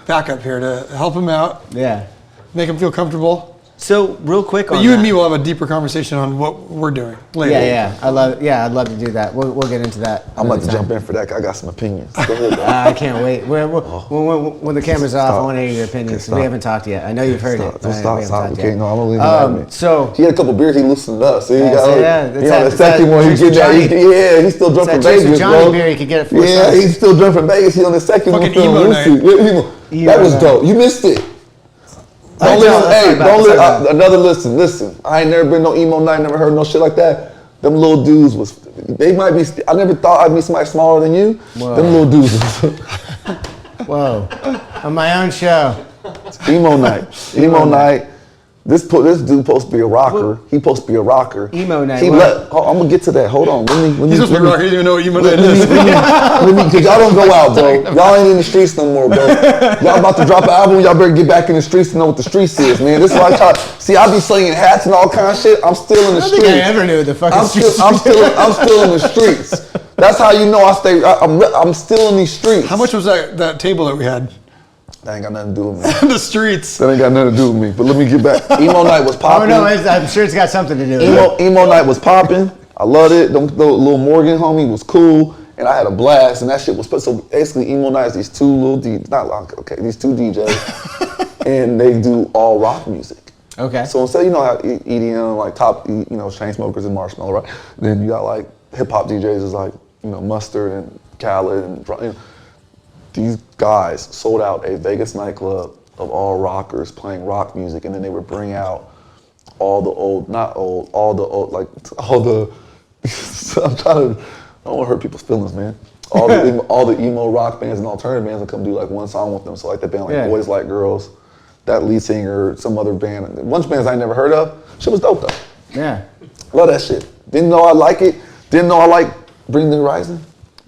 backup here to help him out. Yeah. Make him feel comfortable. So real quick on But you that. and me will have a deeper conversation on what we're doing later. Yeah. I'd love to do that. We'll get into that. I'm about to jump in for that. 'Cause I got some opinions. Go ahead, bro. I can't wait. When the camera's off, I want to hear your opinions. We haven't talked yet. I know you've heard it. Stop. Okay, no, I'm gonna leave it at me. So he had a couple beers. He loosened up. See, the second one, he get that. He's still drunk from Vegas, Johnny bro. beer, he could get it for Yeah, he's still drunk from Vegas. He on the second one. Fucking Emo Night. That was dope. You missed it. Don't listen. Another listen. Listen. I ain't never been no emo night. Never heard no shit like that. Them little dudes was. They might be. I never thought I'd be somebody smaller than you. Whoa. Them little dudes. Whoa. On my own show. Emo night. Emo night. This dude supposed to be a rocker. He supposed to be a rocker. Emo night. I'm gonna get to that. Hold on. He's supposed to be a rocker. He doesn't even know what Emo Night is. Cause y'all don't go out, bro. Y'all ain't in the streets no more, bro. Y'all about to drop an album. Y'all better get back in the streets to know what the streets is, man. This is why I try. See, I be slinging hats and all kind of shit. I'm still in the streets. I don't think I ever knew the fucking streets. I'm still in the streets. That's how you know I stay. I'm still in these streets. How much was that table that we had? That ain't got nothing to do with me. The streets. That ain't got nothing to do with me. But let me get back. Emo night was popping. Oh no, I'm sure it's got something to do with it. Emo night was popping. I loved it. The little Morgan homie was cool, and I had a blast. And that shit was so basically emo night is these two little these two DJs, and they do all rock music. Okay. So instead, you know how EDM like top, Chainsmokers and Marshmello, right? Then you got like hip hop DJs is like Mustard and Khaled and. These guys sold out a Vegas nightclub of all rockers playing rock music, and then they would bring out all the I'm trying to, I don't want to hurt people's feelings, man. All the emo rock bands and alternative bands would come do like one song with them. So like the band like Boys Like Girls, that lead singer, some other band, a bunch of bands I never heard of. Shit was dope though. Yeah. Love that shit. Didn't know I like it. Didn't know I like Bring Me the Horizon.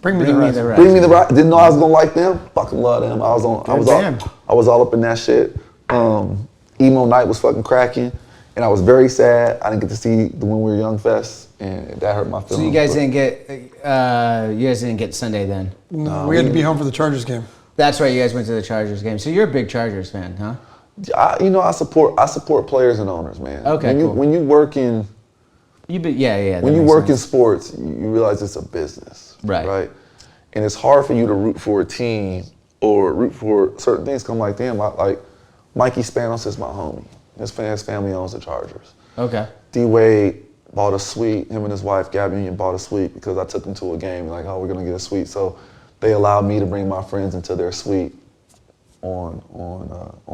Bring Me the Horizon. Bring Me the Horizon. Didn't know I was gonna like them. Fucking love them. I was all up in that shit. Emo Night was fucking cracking, and I was very sad. I didn't get to see the When We Were Young Fest, and that hurt my feelings. So you guys didn't get Sunday then? No, we had to be home for the Chargers game. That's right. You guys went to the Chargers game. So you're a big Chargers fan, huh? I support players and owners, man. Okay, cool. When you work in when you work in sports, you realize it's a business, right? And it's hard for you to root for a team or root for certain things. Come like, damn, like Mikey Spanos is my homie. His family owns the Chargers. Okay. D Wade bought a suite. Him and his wife Gabby Union bought a suite because I took them to a game. Like, oh, we're gonna get a suite. So they allowed me to bring my friends into their suite on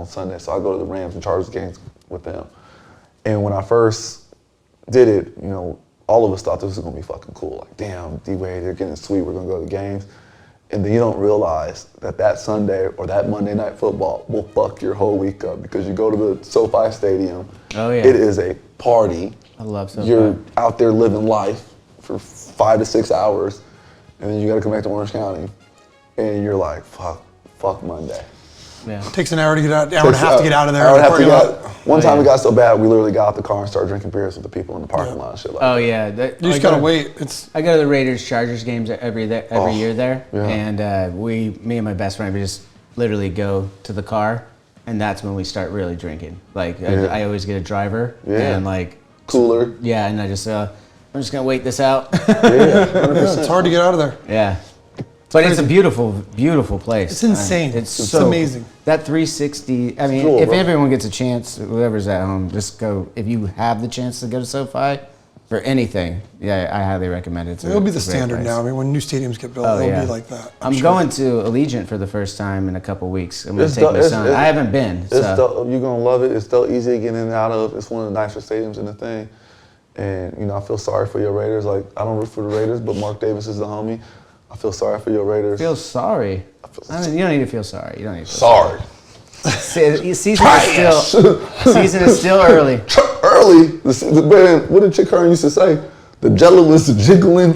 Sunday. So I go to the Rams and Chargers games with them. And when I first did it, all of us thought this was gonna be fucking cool. Like, damn, D-Wade, they're getting sweet, we're gonna go to games. And then you don't realize that Sunday or that Monday night football will fuck your whole week up because you go to the SoFi Stadium. Oh, yeah. It is a party. I love SoFi. You're out there living life for 5 to 6 hours, and then you got to come back to Orange County, and you're like, fuck Monday. Yeah. It takes an hour to get out, hour and a half to get out of there. One time it got so bad, we literally got out the car and started drinking beers with the people in the parking lot and shit like that. Oh, yeah. You just got to wait. I go to the Raiders-Chargers games every year there, and me and my best friend, we just literally go to the car, and that's when we start really drinking. Like, I always get a driver, and like... Cooler. Yeah, and I'm just going to wait this out. It's hard to get out of there. Yeah. But it's a beautiful, beautiful place. It's insane. It's amazing. That 360, I mean, if everyone gets a chance, whoever's at home, just go. If you have the chance to go to SoFi for anything, I highly recommend it. It'll be the standard now. I mean, when new stadiums get built, it'll be like that. I'm going to Allegiant for the first time in a couple weeks. I'm going to take my son. I haven't been. You're going to love it. It's still easy to get in and out of. It's one of the nicer stadiums in the thing. And, I feel sorry for your Raiders. Like, I don't root for the Raiders, but Mark Davis is the homie. I feel sorry for your Raiders. Feel sorry? I mean, you don't need to feel sorry. You don't need to feel sorry. Season is still early. Early? Man, what did Chick Hearn used to say? The jello is jiggling,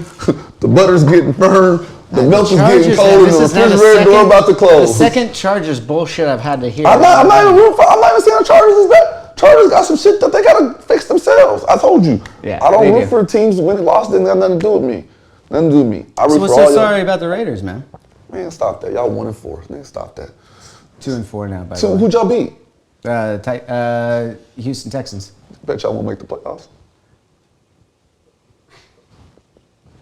the butter's getting firm, the milk is getting cold, and the refrigerator door about to close. The second Chargers bullshit I've had to hear. I'm not even saying the Chargers is bad. Chargers got some shit that they got to fix themselves. I told you. Yeah, I don't root for teams winning, lost, didn't have nothing to do with me. Nothing to do with me. So what's so sorry about the Raiders, man? Man, stop that. Y'all 1-4. Man, stop that. 2-4 now, by the way. Who'd y'all beat? Houston Texans. Bet y'all won't make the playoffs.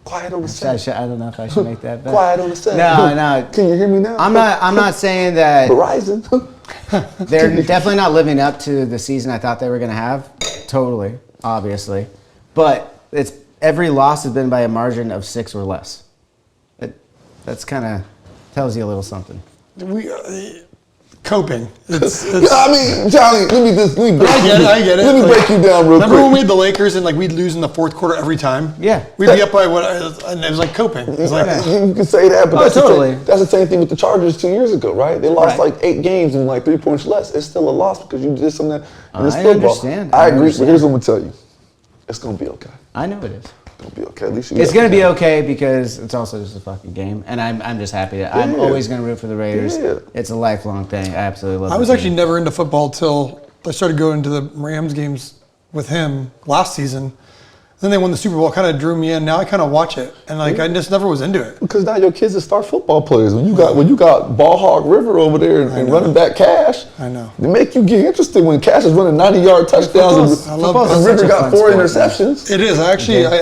Quiet on the set. I don't know if I should make that bet. Quiet on the set. No. Can you hear me now? I'm not saying that. Verizon. They're definitely not living up to the season I thought they were going to have. Totally, obviously. But every loss has been by a margin of 6 or less. That's kind of tells you a little something. Coping. I mean, Johnny, let me I get it. Let me break you down real quick. Remember when we had the Lakers and like we'd lose in the fourth quarter every time? Yeah. We'd be up by and it was like coping. It was like, you can say that, but that's the same thing with the Chargers 2 years ago, right? They lost like 8 games and like 3 points less. It's still a loss because you did something in this football. Understand. I agree, but here's what I'm gonna tell you. It's gonna be okay. I know it is. It's gonna be okay. At least it's gonna be okay because it's also just a fucking game, and I'm just happy that I'm always gonna root for the Raiders. Yeah. It's a lifelong thing. I absolutely love it. I was actually never into football till I started going to the Rams games with him last season. Then they won the Super Bowl, kind of drew me in. Now I kind of watch it, and like I just never was into it. Because now your kids are star football players. When you got Ball Hog River over there and running back Cash, I know they make you get interested when Cash is running 90-yard touchdowns and River got 4 interceptions. It is. I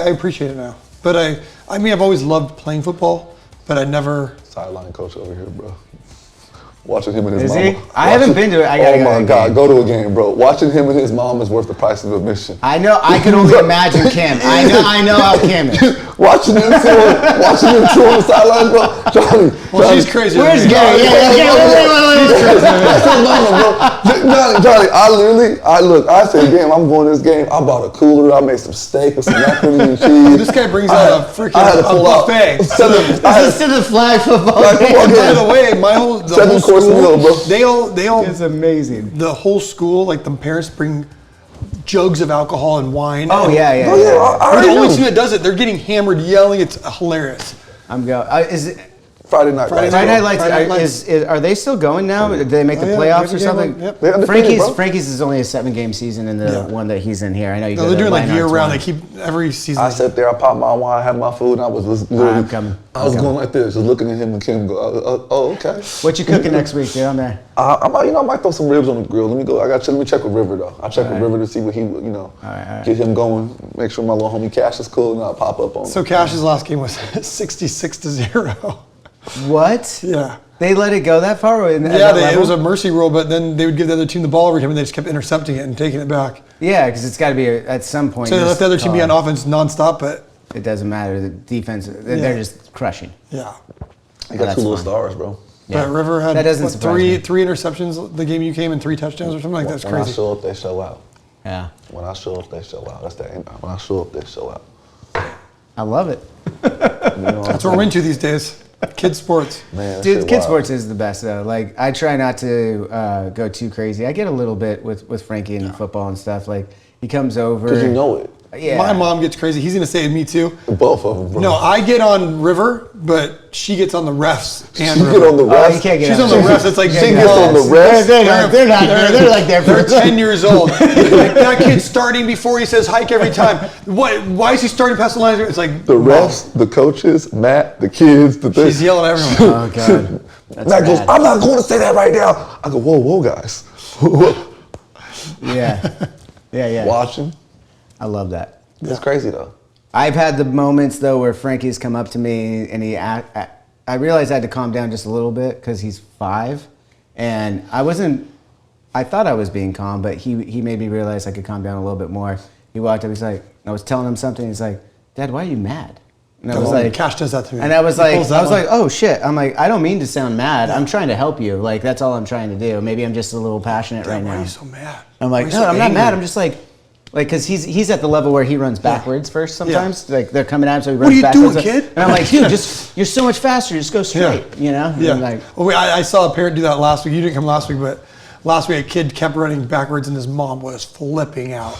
appreciate it now. But I mean, I've always loved playing football, but I never. Sideline coach over here, bro. Watching him and his mom. I haven't been to it. Oh my God, go to a game, bro. Watching him and his mom is worth the price of admission. I know. I can only imagine Kim. I know how Kim is. watching them two on the sideline, bro. Johnny, she's crazy. Where's Gary? Johnny, I said, damn, I'm going to this game. I bought a cooler. I made some steak and some macaroni and cheese. This guy brings out a freaking buffet. This is the flag football game. By the way, my whole 7-course meal, bro. They all. It's amazing. The whole school, like the parents bring jugs of alcohol and wine. Oh yeah. We're the only team that does it. They're getting hammered, yelling. It's hilarious. I'm going. Is it? Friday Night Lights. Are they still going now? Did they make the playoffs or something? Yep. Frankie's is only a 7-game season in the one that he's in here. I know you. They're doing like year round. They keep every season. I sat there, I popped my wine, had my food, and I was literally. I was going like this, just looking at him and Kim. Go, oh, okay. What you cooking next week, dude? I'm there. I might throw some ribs on the grill. Let me check with River though. I check with River to see what he, get him going. Make sure my little homie Cash is cool, and I'll pop up on. So Cash's last game was 66-0. What? Yeah. They let it go that far? It was a mercy rule, but then they would give the other team the ball every time, and they just kept intercepting it and taking it back. Yeah, because it's got to be at some point. So they let the other team be on offense nonstop, but it doesn't matter. The defense, they're just crushing. Yeah. You got 2 little stars, bro. Yeah. But River had three interceptions the game you came and 3 touchdowns or something like that. That's crazy. When I show up, they show out. Yeah. When I show up, they show out. That's that. When I show up, they show out. I love it. That's what we're into these days. Kids sports. Man, Dude, kid sports is the best though. Like I try not to go too crazy. I get a little bit with Frankie and football and stuff. Like he comes over. Because you know it. Yeah. My mom gets crazy. He's gonna say me too. Both of them, bro. No, I get on River, but she gets on the refs. And You River. get on the refs. You can't get She's on the refs. It's like She big gets on the balls. refs. They're not. They're like they're They're 10 years old. Like, that kid's starting before he says hike every time. What? Why is he starting past the line? It's like The refs, the coaches, Matt, the kids, the thing. she's yelling at everyone. Oh god. That's Matt goes, bad. I'm not going to say that right now. I go, whoa, guys. Yeah. Watching. I love that. It's crazy though. I've had the moments though where Frankie's come up to me and I realized I had to calm down just a little bit because he's 5, and I thought I was being calm, but he made me realize I could calm down a little bit more. He walked up, he's like, I was telling him something, he's like, Dad, why are you mad? And I was like, Cash does that to me. and I was He pulls that one. like, oh shit. I'm like, I don't mean to sound mad. I'm trying to help you. Like that's all I'm trying to do. Maybe I'm just a little passionate right Why now. are you so mad? I'm Why are like, you no, so I'm not angry? mad. I'm just like, cause he's at the level where he runs backwards first sometimes. Like they're coming at him, so he runs What are you backwards. doing, kid? And I'm like, dude, you're so much faster. Just go straight, you know? Yeah. And like, Well, I saw a parent do that last week. You didn't come last week, but last week a kid kept running backwards and his mom was flipping out.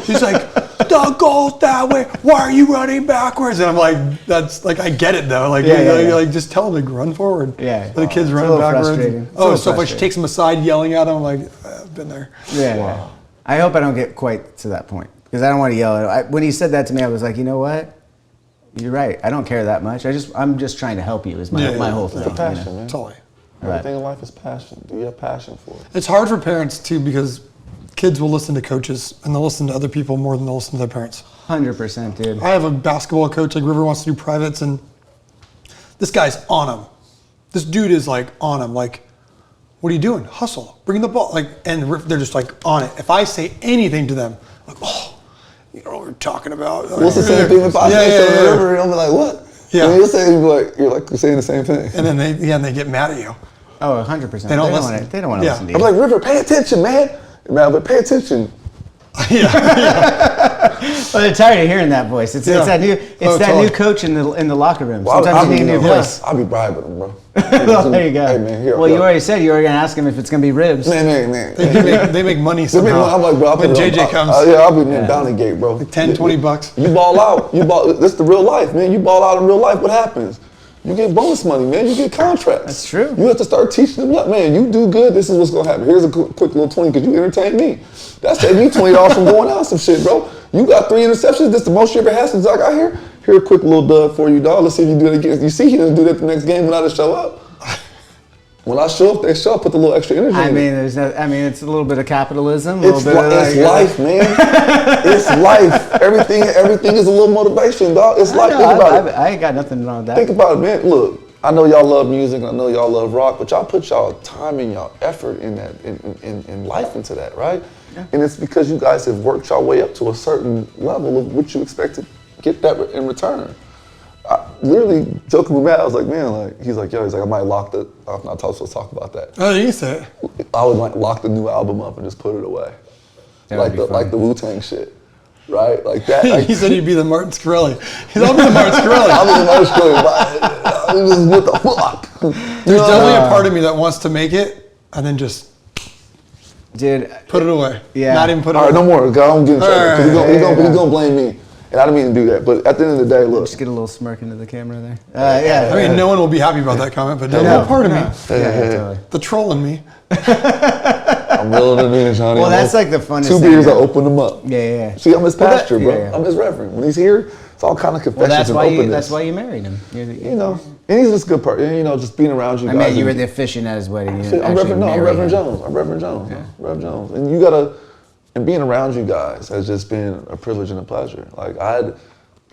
She's like, the goal's that way. Why are you running backwards? And I'm like, that's like, I get it though. Like, like just tell him to run forward. Yeah. But the kid's It's a running little backwards. frustrating. It's a Oh, little it's so funny. She frustrating. takes him aside yelling at him. I'm like, I've been there. yeah. I hope I don't get quite to that point because I don't want to yell at him. When he said that to me, I was like, you know what? You're right. I don't care that much. I'm just trying to help you. Is my whole thing. It's a passion, you know? man. Totally. Everything in life is passion. Do you have passion for it? It's hard for parents too because kids will listen to coaches and they'll listen to other people more than they'll listen to their parents. 100%, dude. I have a basketball coach, like River wants to do privates, and this guy's on him. This dude is like on him, like, what are you doing? Hustle, bring the ball. Like, and they're just like on it. If I say anything to them, like, oh, you know what we're talking about. What's the same thing if I say something to River and I'm like, what? Yeah. And you'll say, you're like saying the same thing. And then they get mad at you. Oh, 100%. They don't listen. They don't want to Yeah. listen to I'm you. like, River, pay attention, man. Man, but pay attention. Well, they're tired of hearing that voice. It's that new Totally. new coach in the locker room. Well, Sometimes you need a new voice. I'll be bribing him, bro. Well, there you go. Hey, man, here. Well, you already said you were going to ask him if it's going to be ribs. Man. They make money somehow. I'm like, bro, when JJ comes, I'll be in Bounty Gate, bro. 10, 20 bucks. You ball out. This the real life, man. You ball out in real life, what happens? You get bonus money, man. You get contracts. That's true. You have to start teaching them, like, man, you do good, this is what's going to happen. Here's a quick little 20 because you entertain me. That saved me $20 from going out some shit, bro. You got 3 interceptions. This the most you ever had since I got here. Here a quick little dub for you, dog. Let's see if you do it again. You see he doesn't do that the next game when I just show up. When I show up, they show up, put the little extra energy in it. It's a little bit of capitalism. It's life, man. It's life. Everything is a little motivation, dog. It's life. Think about it. I ain't got nothing wrong with that. Think about it, man. Look, I know y'all love music. I know y'all love rock, but y'all put y'all time and y'all effort in that, in life into that, right? Yeah. And it's because you guys have worked your way up to a certain level of what you expect to get that in return. I literally joking with Matt, I was like, man, he's like, I might lock the. I'm not supposed to talk about that. Oh, you said it. I would lock the new album up and just put it away, like the Wu-Tang shit, right? Like that. He said he'd be the Martin Scarelli. I'll be the Martin Scarelli. I'll be the Martin Scarelli. What the fuck? There's definitely a part of me that wants to make it and then just put it away. Yeah. Not even put it away. All right, away. no more. God, don't get in trouble. Right. He's gonna blame me. And I didn't mean to do that. But at the end of the day, look. Just get a little smirk into the camera there. I mean, no one will be happy about that comment, but there's a little part of me. Totally. The troll in me. I'm reeling it in, Johnny. Well, that's like the funnest 2 thing. beers, I open them up. Yeah. See, I'm his pastor, bro. yeah. I'm his reverend. When he's here, it's all kind of confessions and openness. That's why you married him. You know, and he's just a good person. You know, just being around you guys. I mean, you were the officiant at his wedding. I'm Reverend Jones. Reverend Jones. And you gotta, and being around you guys has just been a privilege and a pleasure. Like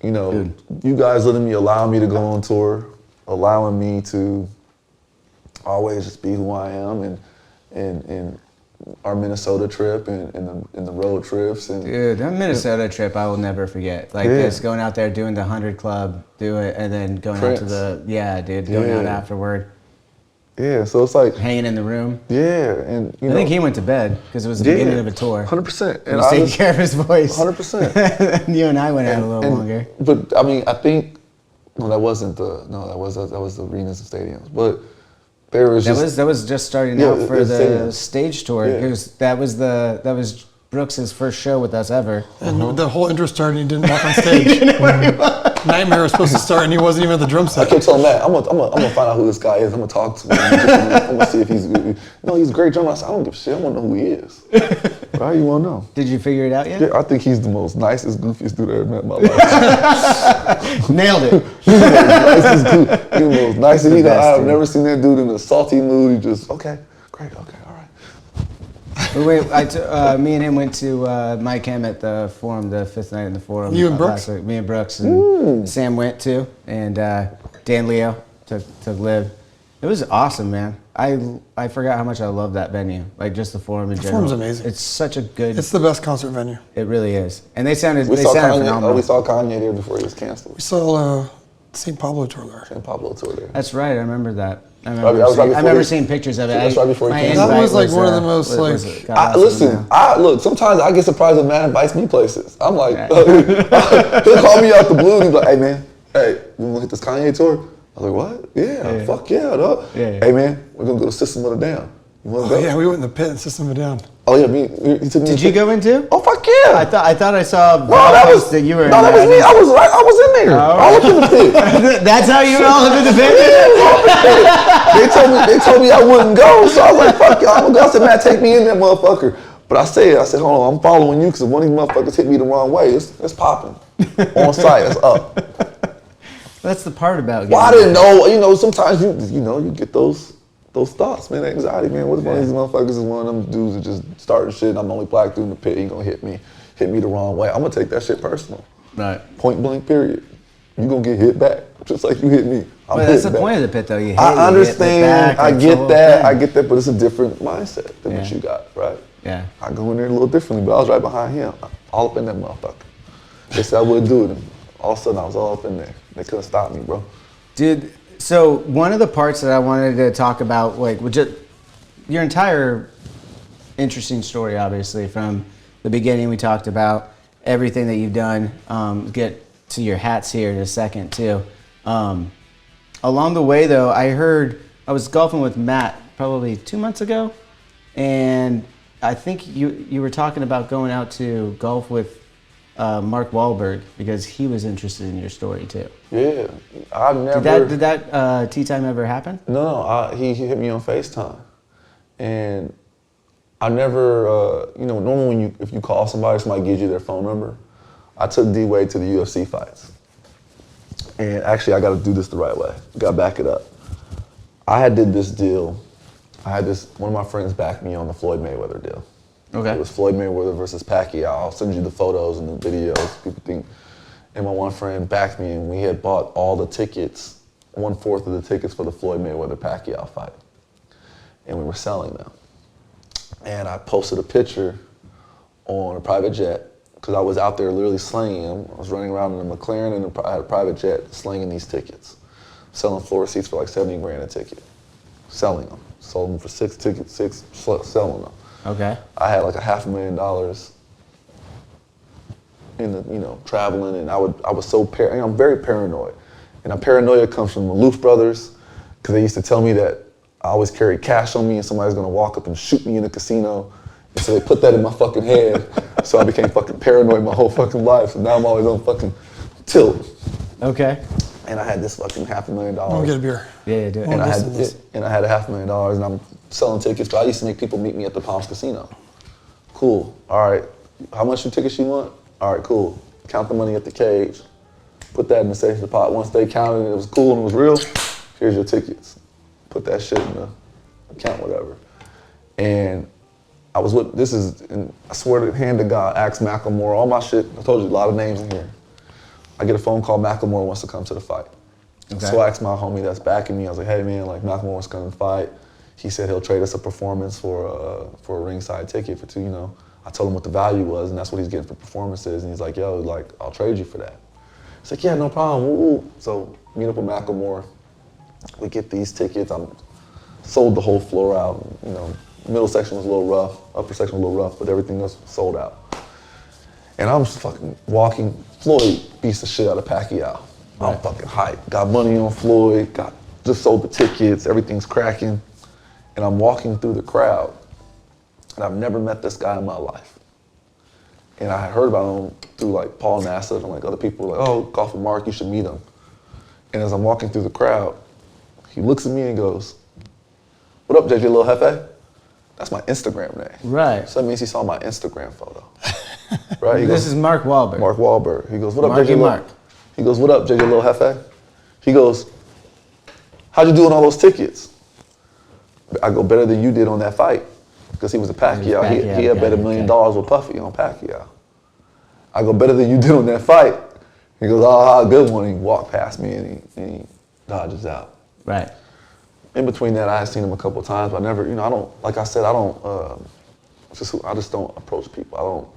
you guys allow me to go on tour, allowing me to always just be who I am, and our Minnesota trip and the road trips. And dude, that Minnesota trip I will never forget. Like this, going out there doing the 100 Club, and then going out to going out afterward. Yeah, so it's like hanging in the room. Yeah, and I think he went to bed because it was the beginning of a tour. 100%. And he was taking care of his voice. 100%. And you and I went out a little longer. But I mean, I think No, that wasn't the. No, that was the arenas and stadiums. But there was that was just starting out for the stage tour. Yeah. That was Brooks's first show with us ever. And the whole intro started and he didn't walk on stage. Nightmare was supposed to start and he wasn't even at the drum set. I kept telling Matt, I'm gonna find out who this guy is. I'm gonna talk to him. I'm gonna see if he's good. No, he's a great drummer. I said, I don't give a shit. I want to know who he is. Right? You want to know? Did you figure it out yet? Yeah, I think he's the most nicest, goofiest dude I ever met in my life. Nailed it. He's the nicest dude. He's the most nicest. I've never seen that dude in a salty mood. He just, okay, great, okay, all right. Me and him went to Mike Hem at the Forum, the fifth night in the Forum. You and Brooks? Me and Brooks and Sam went too, and Dan Leo took Liv. It was awesome, man. I forgot how much I love that venue, like just the Forum in general. Forum's amazing. It's such a good. It's the best concert venue. It really is, and they sounded We saw phenomenal. we saw Kanye there before he was canceled. We saw St. Pablo tour there. St. Pablo tour there. That's right. I remember that. I Right remember seeing pictures of it. That's right before he came. That was like one of the most Look, sometimes I get surprised when Matt invites me places. I'm like, he'll call me out the blue and he's like, hey man, you wanna hit this Kanye tour? I was like, what? Yeah. Fuck yeah, dog. Yeah. Hey man, we're gonna go to System of a Down. You wanna go? Yeah, we went in the pit and System of a Down. Oh yeah, he took me. Did you go into? Oh fuck yeah! I thought I saw. No, that was that you were. No, that was me. I was in there. All up in the pit. That's how you were all up in the pit. They told me I wouldn't go, so I was like, fuck y'all, I'm gonna go. I said, Matt, take me in that motherfucker. But I said, hold on, I'm following you because if one of these motherfuckers hit me the wrong way, it's popping. On site, it's up. That's the part about. Well, I didn't know. You know, sometimes you get those thoughts, man, anxiety, man. What if one of these motherfuckers is one of them dudes that just starting shit and I'm the only black dude in the pit, he gonna hit me the wrong way. I'm gonna take that shit personal. Right. Point blank, period. You gonna get hit back, just like you hit me. But that's the point of the pit, though. You hit, I understand. I get that. Thing. I get that, but it's a different mindset than what you got, right? Yeah. I go in there a little differently, but I was right behind him, all up in that motherfucker. They said I wouldn't do it, and all of a sudden I was all up in there. They couldn't stop me, bro. Dude, so one of the parts that I wanted to talk about, like, your entire interesting story, obviously, from the beginning we talked about everything that you've done. Get to your hats here in a second, too. Along the way, though, I was golfing with Matt probably 2 months ago, and I think you were talking about going out to golf with Mark Wahlberg because he was interested in your story too. Yeah, I've never. Did that tee time ever happen? No, he hit me on FaceTime, and I never. Normally if you call somebody gives you their phone number. I took D-Wade to the UFC fights, and actually I got to do this the right way. Got to back it up. I did this deal. One of my friends backed me on the Floyd Mayweather deal. Okay. It was Floyd Mayweather versus Pacquiao. I'll send you the photos and the videos. People think. And my one friend backed me, and we had bought all the tickets, 1/4 of the tickets for the Floyd Mayweather Pacquiao fight, and we were selling them. And I posted a picture on a private jet because I was out there literally slinging them. I was running around in a McLaren and I had a private jet slinging these tickets, selling floor seats for like 70 grand a ticket, selling them. Sold them for 6 tickets, selling them. Okay. I had like $500,000 in the, traveling, and I was so I'm very paranoid. And paranoia comes from the Maloof brothers, because they used to tell me that I always carry cash on me and somebody's gonna walk up and shoot me in a casino. And so they put that in my fucking head. So I became fucking paranoid my whole fucking life. So now I'm always on fucking tilt. Okay. And I had this fucking $500,000. I'll get a beer. Yeah, do it. And I had $500,000, and I'm selling tickets. But I used to make people meet me at the Palms Casino. Cool. All right. How much your tickets you want? All right, cool. Count the money at the cage. Put that in the safe deposit. Once they counted and it was cool and it was real, here's your tickets. Put that shit in the account, whatever. And I was with, and I swear to hand to God, ask Macklemore, all my shit. I told you a lot of names in here. I get a phone call, Macklemore wants to come to the fight. Okay. So I asked my homie that's backing me, I was like, hey man, like Macklemore wants to come to the fight. He said he'll trade us a performance for a ringside ticket for 2, I told him what the value was, and that's what he's getting for performances. And he's like, yo, like, I'll trade you for that. He's like, yeah, no problem, woo-woo. So meet up with Macklemore. We get these tickets. I sold the whole floor out, middle section was a little rough, upper section was a little rough, but everything else was sold out. And I'm just fucking walking. Floyd beats the shit out of Pacquiao. I'm fucking hyped. Got money on Floyd, just sold the tickets, everything's cracking. And I'm walking through the crowd, and I've never met this guy in my life. And I had heard about him through like Paul Nassif and like other people were like, oh, golf with Mark, you should meet him. And as I'm walking through the crowd, he looks at me and goes, what up, JJ Lil Hefe? That's my Instagram name. Right. So that means he saw my Instagram photo. Right? He This goes, is Mark Wahlberg. Mark Wahlberg. He goes, what up, Marky JJ Lil? Mark. He goes, what up, JJ Lil Hefe? He goes, how'd you do on all those tickets? I go, better than you did on that fight. Because he was a Pacquiao. He had bet $1 million with Puffy on Pacquiao. I go, better than you did on that fight. He goes, oh, good one. He walked past me and he dodges out. Right. In between that, I had seen him a couple of times, but I never, I don't, like I said, I just don't approach people.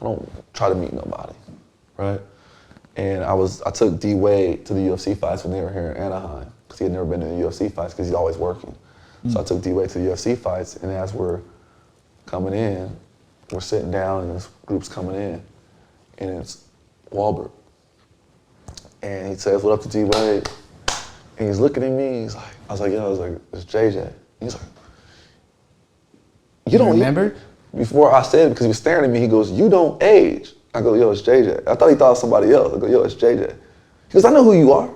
I don't try to meet nobody, right? And I took D Wade to the UFC fights when they were here in Anaheim, because he had never been to the UFC fights because he's always working. So I took D Wade to the UFC fights, and as we're coming in, we're sitting down, and this group's coming in, and it's Wahlberg. And he says, what up to D Wade? And he's looking at me, I was like, it's JJ. He's like, you don't remember? Before I said it, because he was staring at me, he goes, you don't age. I go, yo, it's JJ. I thought he thought it was somebody else. I go, yo, it's JJ. He goes, I know who you are.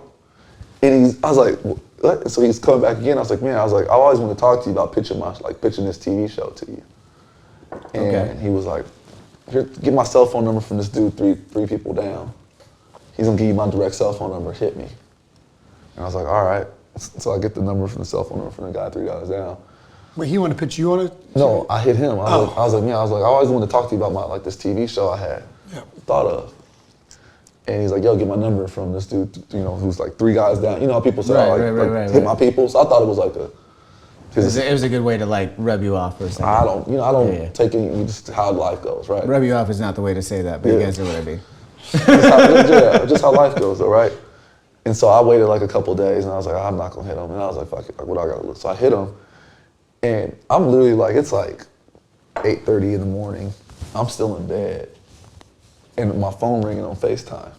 And I was like, what? So he's coming back again. I was like, I always want to talk to you about pitching this TV show to you. And he was like, here, get my cell phone number from this dude three people down. He's gonna give you my direct cell phone number, hit me. And I was like, all right. So I get the number from the cell phone number from the guy $3 down. Wait, he wanted to pitch you on it? No, I hit him. I was like, I always wanted to talk to you about this TV show I had thought of. And he's like, yo, get my number from this dude, who's like 3 guys down. You know how people say, hit my people? So I thought it was like it was a good way to like rub you off for a second. I don't take any, just how life goes, right? Rub you off is not the way to say that, but you guys know what I mean. just how life goes though, right? And so I waited like a couple of days and I was like, I'm not gonna hit him. And I was like, fuck it, like what I gotta look. So I hit him and I'm literally like, it's like 8:30 in the morning. I'm still in bed. And my phone ringing on FaceTime.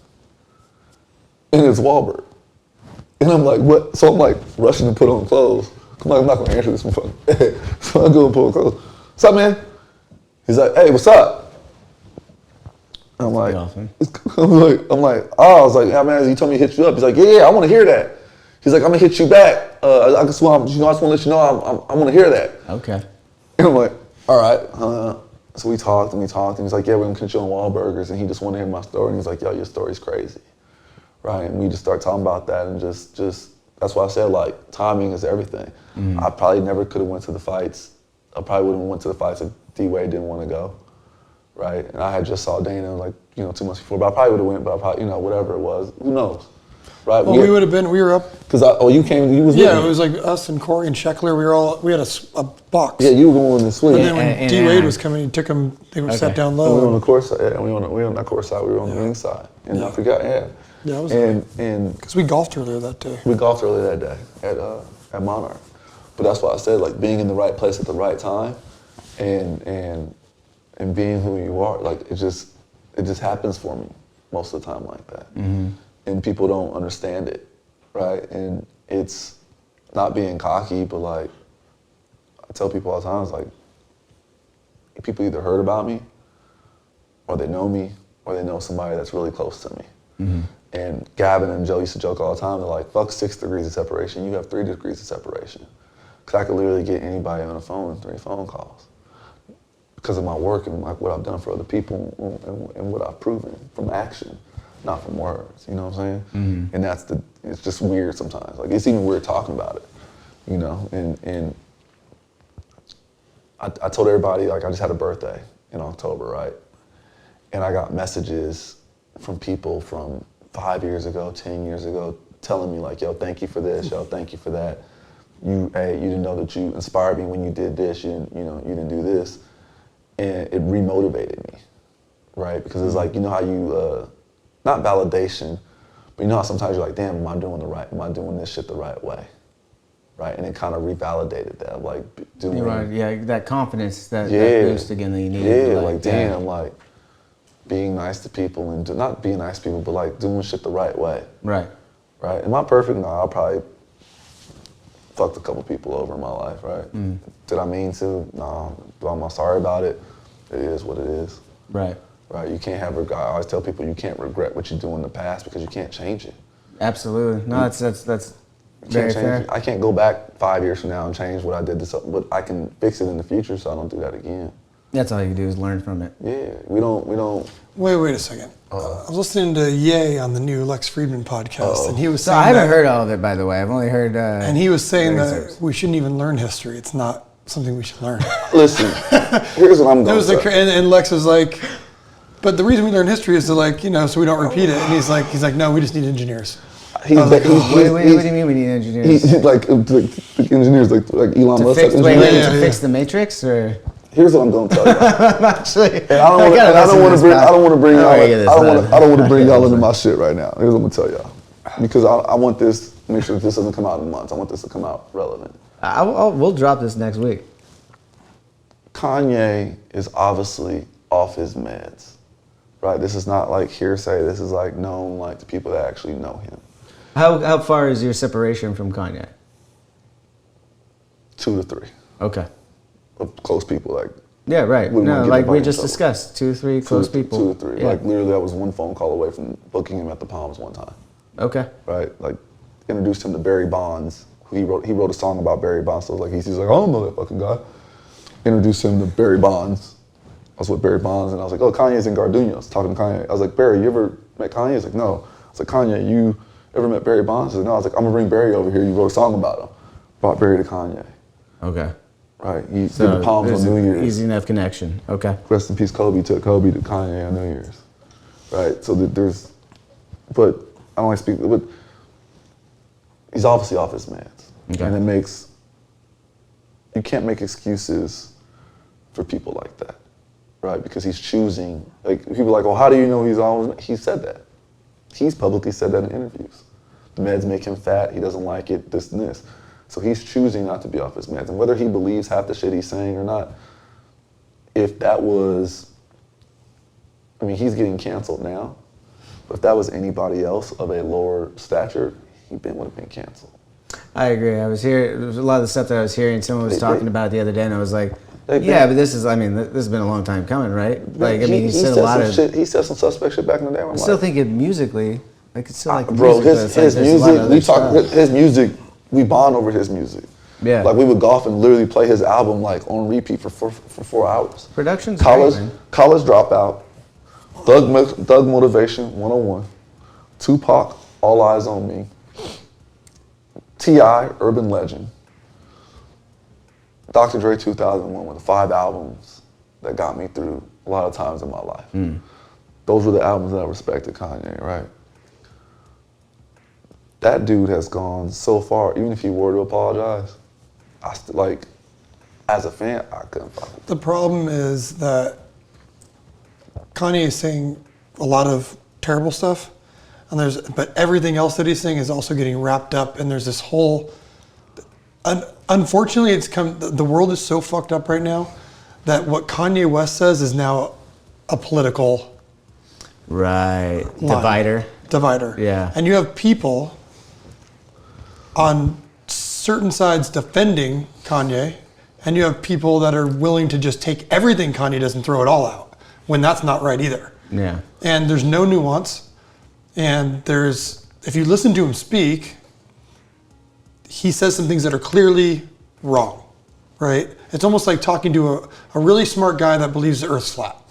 And it's Wahlberg. And I'm like, what? So I'm like rushing to put on clothes. I'm like, I'm not gonna answer this phone. So I go and put on clothes. What's up, man? He's like, hey, what's up? I'm like, I'm like, oh, I was like, yeah, man, he told me to hit you up. He's like, yeah, I want to hear that. He's like, I'm gonna hit you back. I just want to let you know I want to hear that. Okay. And I'm like, all right. So we talked and he's like, yeah, we're gonna catch you on Wahlburgers, and he just wanted to hear my story, and he's like, yo, your story's crazy, right? And we just started talking about that, and just that's why I said like timing is everything. Mm-hmm. I probably never could have went to the fights. I probably wouldn't have went to the fights if D Wade didn't want to go. Right, and I had just saw Dana like 2 months before, but I probably would have went, but I probably whatever it was, who knows, right? Well, we were up. Because you came, you was with me. It was like us and Corey and Sheckler. We had a box. Yeah, you were going in the suite. And then when D Wade was coming, he took him. They were sat down low. And we were on the course side. Yeah, we were on that course side. We were on the ring side. And I forgot. Yeah. Yeah, it was and because we golfed earlier that day. We golfed earlier that day at Monarch, but that's why I said like being in the right place at the right time, and being who you are, like it just happens for me most of the time like that. Mm-hmm. And people don't understand it, right? And it's not being cocky, but like I tell people all the time, it's like people either heard about me, or they know me, or they know somebody that's really close to me. Mm-hmm. And Gavin and Joe used to joke all the time, they're like, fuck 6 degrees of separation, you have 3 degrees of separation. Because I could literally get anybody on the phone in 3 phone calls. Because of my work and like what I've done for other people and what I've proven from action, not from words, you know what I'm saying? Mm-hmm. And it's just weird sometimes. Like it's even weird talking about it, and I told everybody, like I just had a birthday in October, right? And I got messages from people from 5 years ago, 10 years ago, telling me like, yo, thank you for this, yo, thank you for that. You didn't know that you inspired me when you did this, you didn't do this. And it remotivated me, right? Because it's like, how you, not validation, but how sometimes you're like, damn, am I doing this shit the right way? Right? And it kind of revalidated that, like doing. Right, that confidence, that boost again that you need. Yeah, like damn, like being nice to people and not being nice to people, but like doing shit the right way. Right. Right? Am I perfect? No, I'll probably fucked a couple people over in my life, right? Did I mean to? No. Am I sorry about it? It is what it is. Right. Right? You can't have I always tell people you can't regret what you do in the past because you can't change it. Absolutely. No, that's very fair. I can't go back 5 years from now and change what I did to something, but I can fix it in the future so I don't do that again. That's all you do is learn from it. Yeah, we don't. Wait a second. I was listening to Ye on the new Lex Friedman podcast, and he was So saying I haven't heard all of it, by the way. I've only heard. and he was saying that we shouldn't even learn history. It's not something we should learn. Listen, here's what I'm going to say. And Lex was like, but the reason we learn history is to so we don't repeat it. And he's like, no, we just need engineers. What do you mean we need engineers? He's like engineers, like Elon Musk. To fix the Matrix, or? Here's what I'm going to tell you. Actually, and I don't want to bring y'all into my shit right now. Here's what I'm going to tell y'all. Because I want this, make sure that this doesn't come out in months. I want this to come out relevant. We'll drop this next week. Kanye is obviously off his meds, right? This is not like hearsay. This is like known, like the people that actually know him. How far is your separation from Kanye? 2 to 3. Okay. Of close people, like. Yeah, right. No, like we just discussed, 2 to 3 close people. 2 to 3. Yeah. Like literally, I was one phone call away from booking him at the Palms one time. Okay. Right, like introduced him to Barry Bonds. He wrote a song about Barry Bonds. So like he's like, I don't know that fucking guy. Introduced him to Barry Bonds. I was with Barry Bonds, and I was like, oh, Kanye's in Gardena. I was talking to Kanye. I was like, Barry, you ever met Kanye? He's like, no. I was like, Kanye, you ever met Barry Bonds? He said, no. I was like, I'm gonna bring Barry over here. You wrote a song about him. Brought Barry to Kanye. Okay. Right. He did the Palms on New Year's. Easy enough connection. Okay. Rest in peace, Kobe. Took Kobe to Kanye on New Year's. Right. So there's, but I don't want to speak, but he's obviously off his meds. Okay. And it makes, you can't make excuses for people like that. Right. Because he's choosing, like people are like, well, how do you know he's always, he said that. He's publicly said that in interviews. The meds make him fat. He doesn't like it, this and this. So he's choosing not to be off his meds. And whether he believes half the shit he's saying or not, if that was, I mean, he's getting canceled now. But if that was anybody else of a lower stature, he would have been canceled. I agree. There was a lot of the stuff that I was hearing, someone was talking about the other day, and I was like, yeah, but this has been a long time coming, right? Like, he said a lot of shit. He said some suspect shit back in the day. I still think it musically, like, it's still like bro, his music, we bond over his music. Yeah. Like we would golf and literally play his album like on repeat for 4 hours. Production's college great, Dropout, Thug Motivation 101, Tupac, All Eyes on Me, T.I., Urban Legend, Dr. Dre 2001 with 5 albums that got me through a lot of times in my life. Those were the albums that I respected Kanye, right? That dude has gone so far, even if he were to apologize, I still, like, as a fan, I couldn't fuck with it. The problem is that Kanye is saying a lot of terrible stuff, but everything else that he's saying is also getting wrapped up, and there's this whole, unfortunately, the world is so fucked up right now that what Kanye West says is now a political line. Divider. Yeah. And you have people on certain sides defending Kanye, and you have people that are willing to just take everything Kanye does and throw it all out, when that's not right either. Yeah. And there's no nuance, and if you listen to him speak, he says some things that are clearly wrong, right? It's almost like talking to a really smart guy that believes the Earth's flat.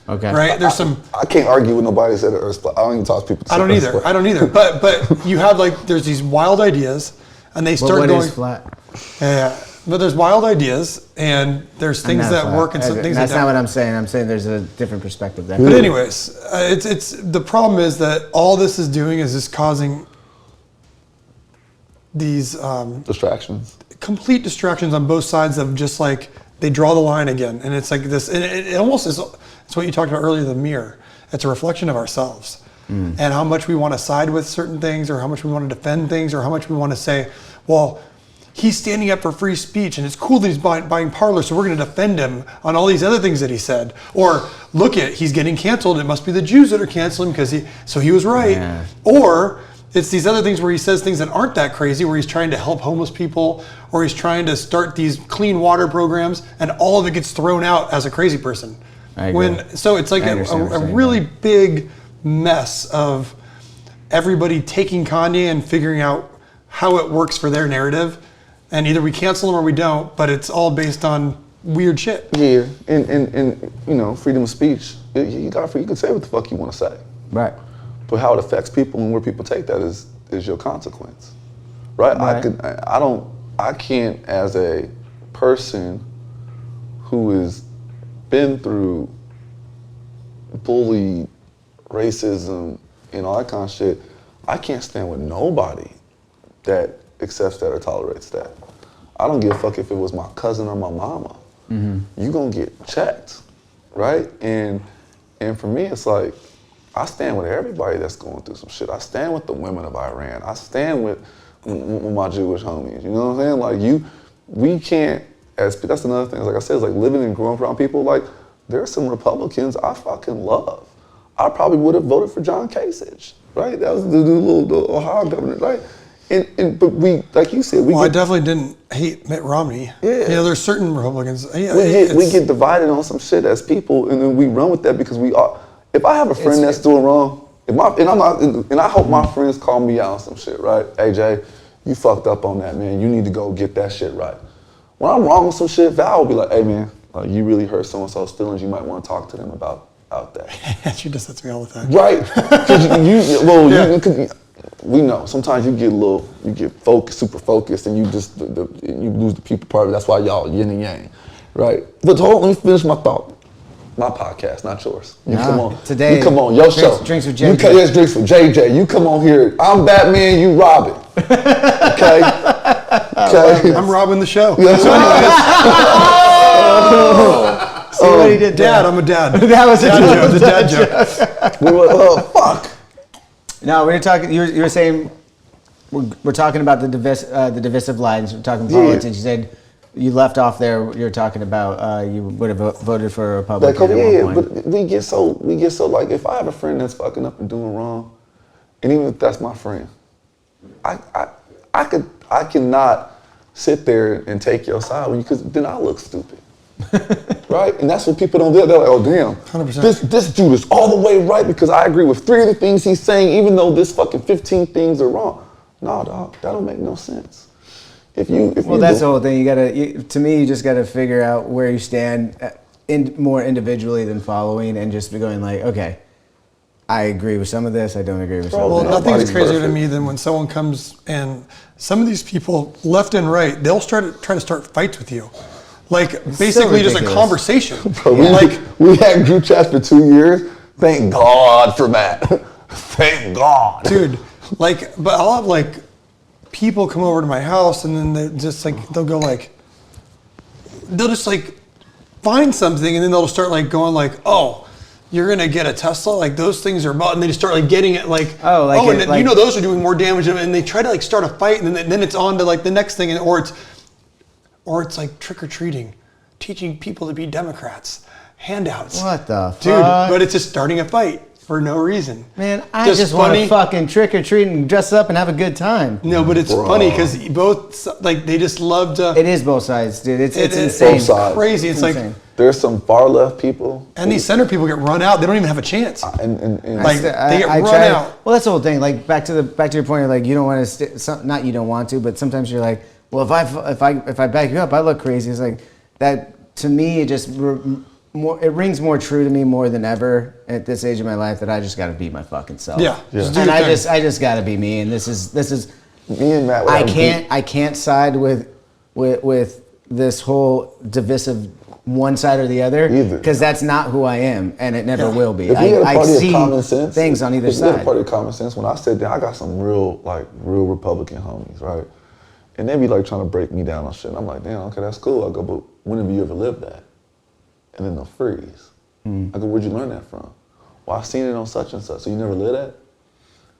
Okay. Right? I can't argue with nobody that said the Earth's flat. I don't even talk to people. I don't either. But you have there's these wild ideas, and they start going. What is flat? Yeah. But there's wild ideas, and there's things that work and some things that don't. That's not what I'm saying. I'm saying there's a different perspective there. But anyways, it's the problem is that all this is doing is just causing these distractions, complete distractions on both sides of just like they draw the line again, and it's like this. And it almost is. It's what you talked about earlier, the mirror. It's a reflection of ourselves, and how much we want to side with certain things, or how much we want to defend things, or how much we want to say, well, he's standing up for free speech, and it's cool that he's buying Parler, so we're going to defend him on all these other things that he said. Or look he's getting canceled. It must be the Jews that are canceling because he was right. Yeah. Or It's these other things where he says things that aren't that crazy, where he's trying to help homeless people, or he's trying to start these clean water programs, and all of it gets thrown out as a crazy person. I agree. So it's like a really big mess of everybody taking Kanye and figuring out how it works for their narrative, and either we cancel them or we don't, but it's all based on weird shit. Yeah, and you know, freedom of speech, you can say what the fuck you want to say. Right. But how it affects people and where people take that is your consequence, right? I can't, as a person who has been through bully, racism, and all that kind of shit, I can't stand with nobody that accepts that or tolerates that. I don't give a fuck if it was my cousin or my mama. You gonna get checked, right? And for me, it's like, I stand with everybody that's going through some shit. I stand with the women of Iran. I stand with my Jewish homies. You know what I'm saying? Like we can't, that's another thing. Like I said, it's like living and growing around people. Like there are some Republicans I fucking love. I probably would have voted for John Kasich, right? That was the little Ohio governor, right? But we, like you said, I definitely didn't hate Mitt Romney. Yeah. You know, there's certain Republicans. Yeah, we get divided on some shit as people, and then we run with that because we are. If I have a friend that's doing wrong, and I hope my friends call me out on some shit, right? Hey Jay, you fucked up on that, man. You need to go get that shit right. When I'm wrong with some shit, Val will be like, hey man, you really hurt so-and-so's feelings. You might want to talk to them about that. She does that to me all the time. Right? We know sometimes you get focused, super focused, and you lose the people part of it. That's why y'all yin and yang, right? But let me finish my thought. My podcast, not yours. Come on today. You come on, your show. Drinks with JJ. Yes, drinks with JJ. You come on here. I'm Batman. You Robin. Okay. I'm robbing the show. See what he did, Dad. I'm a dad. That was a dad joke. We were, fuck. No, we were talking. You were saying we're talking about the divisive lines. We're talking politics. You said you left off there. You were talking about you would have voted for a Republican at one point. But we get so like, if I have a friend that's fucking up and doing wrong, and even if that's my friend, I cannot sit there and take your side because then I look stupid. Right? And that's what people don't do. They're like, oh damn, 100%. This dude is all the way right because I agree with 3 of the things he's saying, even though this fucking 15 things are wrong. No, dog, that don't make no sense. That's the whole thing. To me, you just gotta figure out where you stand more individually than following, and just be going like, okay, I agree with some of this, I don't agree with some of Well, this. nothing's crazier to me than when someone comes and some of these people, left and right, they'll try to start fights with you. Like, basically just a conversation. Bro, we had group chats for 2 years. Thank God for Matt. Thank God. Dude, but I'll have people come over to my house and then they'll just find something and then they'll start going oh, you're gonna get a Tesla? Those things are about, and they just start getting it those are doing more damage, and they try to start a fight, and then it's on to the next thing, or it's like trick-or-treating, teaching people to be Democrats, handouts. What the fuck? Dude, but it's just starting a fight for no reason. Man, I just want to fucking trick-or-treat and dress up and have a good time. No, but it's funny because both, they just love to... It is both sides, dude. It's insane. Both sides. Crazy. It's insane. There's some far-left people. And these center people get run out. They don't even have a chance. They get run out. Well, that's the whole thing. Back to your point, you don't want to... Not you don't want to, but sometimes you're like, well, if I back you up, I look crazy. It's like that. To me, it just it rings more true to me more than ever at this age of my life that I just got to be my fucking self. Yeah. And I just got to be me. And this is me and Matt. I can't side with this whole divisive one side or the other because that's not who I am, and it never will be. I see things on either side. If part of common sense, when I sit down, I got some real Republican homies, right? And they be trying to break me down on shit. And I'm like, damn, okay, that's cool. I go, but when have you ever lived that? And then they'll freeze. I go, where'd you learn that from? Well, I seen it on such and such. So you never lived that?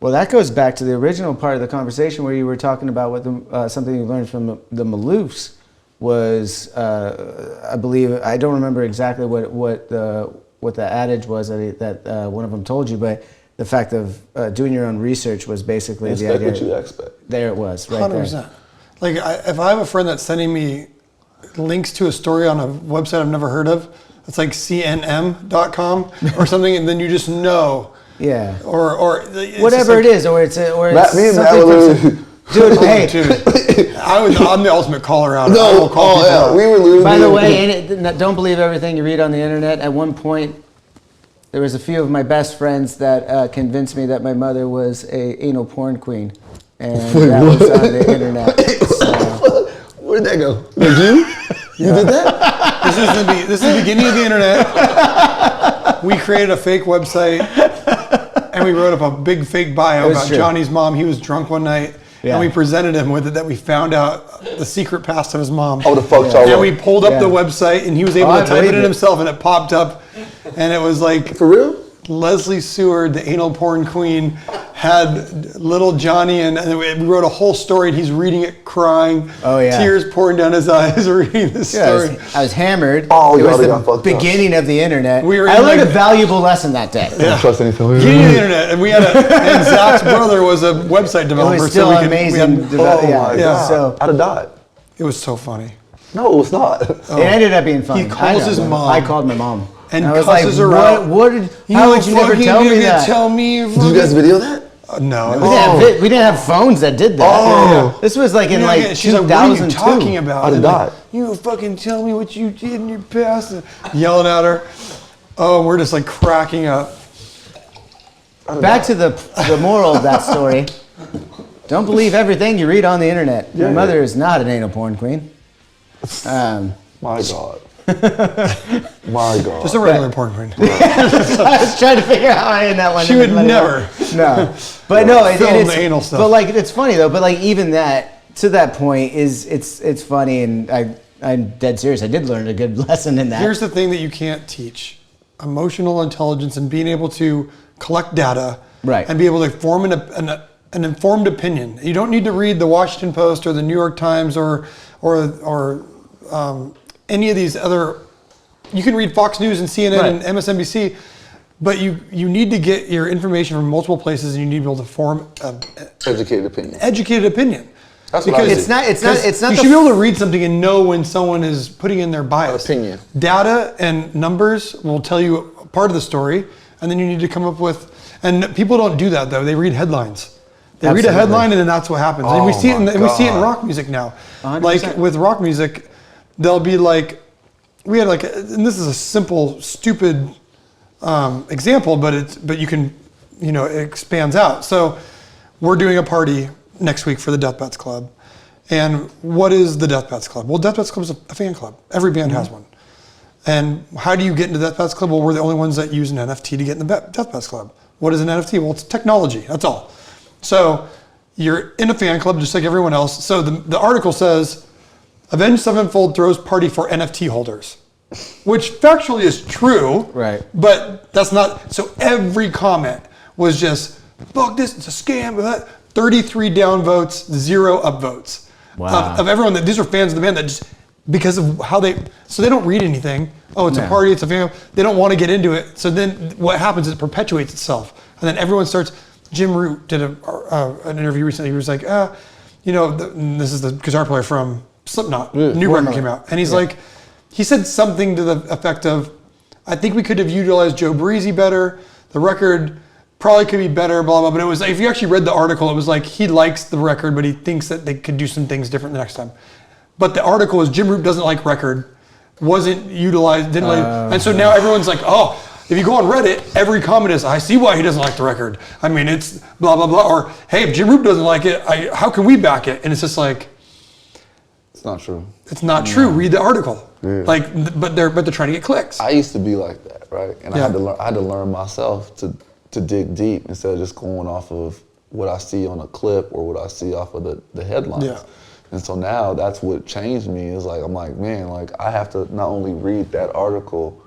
Well, that goes back to the original part of the conversation where you were talking about what something you learned from the Maloofs was, I believe, I don't remember exactly what the adage was that one of them told you, but the fact of doing your own research was basically the idea. Expect what you expect. There it was, right 100%. there. Like, if I have a friend that's sending me links to a story on a website I've never heard of, it's like cnm.com or something, and then you just know. Yeah. Or whatever it is, or it's Me and Matt something. Dude, hey. Dude, I'm the ultimate caller out. I will call people out. We were literally. By the way, don't believe everything you read on the internet. At one point, there was a few of my best friends that convinced me that my mother was a anal porn queen, and that was on the internet. So. Where'd that go? Did you? You did that? This is the beginning of the internet. We created a fake website, and we wrote up a big fake bio about Johnny's mom. He was drunk one night. Yeah. And we presented him with it that we found out the secret past of his mom. Oh, the fuck y'all. And we pulled up the website, and he was able to type it in himself, and it popped up, and it was like, for real? Leslie Seward, the anal porn queen, had little Johnny, and we wrote a whole story, and he's reading it, crying, tears pouring down his eyes, reading the story. I was hammered. Oh, it was the beginning of the internet. I learned a valuable lesson that day. I don't trust anything. Beginning of the internet, and and Zach's brother was a website developer. It was still amazing. My God. So I'd have died. It was so funny. No, it was not. It ended up being funny. He calls his mom. I called my mom. And I was cusses like, her out. How would you never tell me that? Tell me. Did you guys video that? No. We didn't have phones that did that. Oh. This was like in like 2002. She's like, what are you talking about? I'd have died. You fucking tell me what you did in your past. And yelling at her. Oh, we're just like cracking up. Back to the moral of that story. Don't believe everything you read on the internet. My mother is not an anal porn queen. My God. My God. Just a regular porn queen. I was trying to figure out how I in that one. She would never. No. But no, film the anal stuff. But like it's funny though, but like even that to that point is it's funny, and I'm dead serious. I did learn a good lesson in that. Here's the thing that you can't teach. Emotional intelligence and being able to collect data and be able to form an informed opinion. You don't need to read the Washington Post or the New York Times or any of these other. You can read Fox News and CNN and MSNBC, but you need to get your information from multiple places, and you need to be able to form an educated opinion. That's because it's not. You should be able to read something and know when someone is putting in their bias. Opinion. Data and numbers will tell you part of the story, and then you need to come up with. And people don't do that though. They read headlines. They read a headline, and then that's what happens. And we see it. We see it in rock music now. 100%. Like with rock music, they'll be like, we had like, and this is a simple, stupid example, but you can, it expands out. So we're doing a party next week for the Death Bats Club. And what is the Death Bats Club? Well, Death Bats Club is a fan club. Every band has one. And how do you get into Death Bats Club? Well, we're the only ones that use an NFT to get in the Death Bats Club. What is an NFT? Well, it's technology. That's all. So you're in a fan club just like everyone else. So the article says, Avenged Sevenfold throws party for NFT holders, which factually is true. Right. But that's not. So every comment was just, fuck this, it's a scam. 33 down votes, 0 up votes. Wow. Of everyone these are fans of the band that just, because of how they don't read anything. Oh, it's a party, it's a fan. They don't want to get into it. So then what happens is it perpetuates itself. And then everyone starts. Jim Root did an interview recently. He was like, this is the guitar player from Slipknot. New record came out. And he's like, he said something to the effect of, I think we could have utilized Joe Breezy better. The record probably could be better, blah, blah. But it was like, if you actually read the article, it was like, he likes the record, but he thinks that they could do some things different the next time. But the article is Jim Root doesn't like record, wasn't utilized, didn't like, and so now everyone's like, oh, if you go on Reddit, every comment is, I see why he doesn't like the record. I mean, it's blah, blah, blah. Or, hey, if Jim Root doesn't like it, how can we back it? And it's just like, it's not true. It's not true. Read the article. Yeah. Like, but they're trying to get clicks. I used to be like that, right? And I had to learn myself to dig deep instead of just going off of what I see on a clip or what I see off of the headlines. Yeah. And so now that's what changed me is like, I'm like, man, like I have to not only read that article,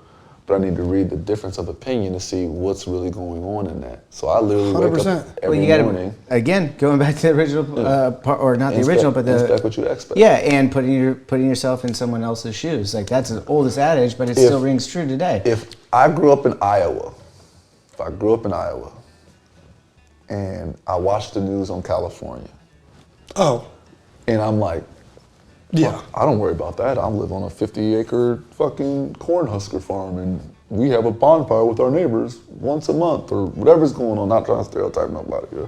but I need to read the difference of opinion to see what's really going on in that. So I literally 100%. Wake up every morning. Again, going back to the original part, or not the original, but the expect what you expect. Yeah, and putting yourself in someone else's shoes. Like that's the oldest adage, but it still rings true today. If I grew up in Iowa, and I watched the news on California. Oh. And I'm like, yeah, I don't worry about that. I live on a 50-acre fucking corn husker farm, and we have a bonfire with our neighbors once a month or whatever's going on. Not trying to stereotype nobody. Yeah.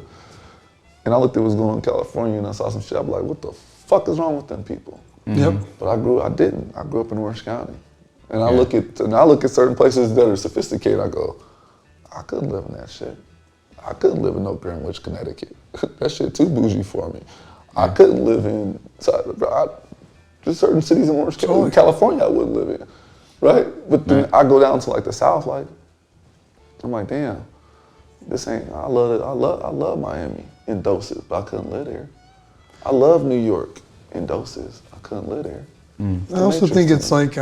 And I looked at what's going on in California, and I saw some shit. I'm like, what the fuck is wrong with them people? Yep. But I grew up in Orange County, and I look at certain places that are sophisticated. I go, I couldn't live in that shit. I couldn't live in no Greenwich, Connecticut. That shit too bougie for me. I couldn't live in just certain cities in Orange County, California. I wouldn't live in, right? But then I go down to like the South, like I'm like, damn, this ain't. I love Miami in doses, but I couldn't live there. I love New York in doses. I couldn't live there. I also think it's like.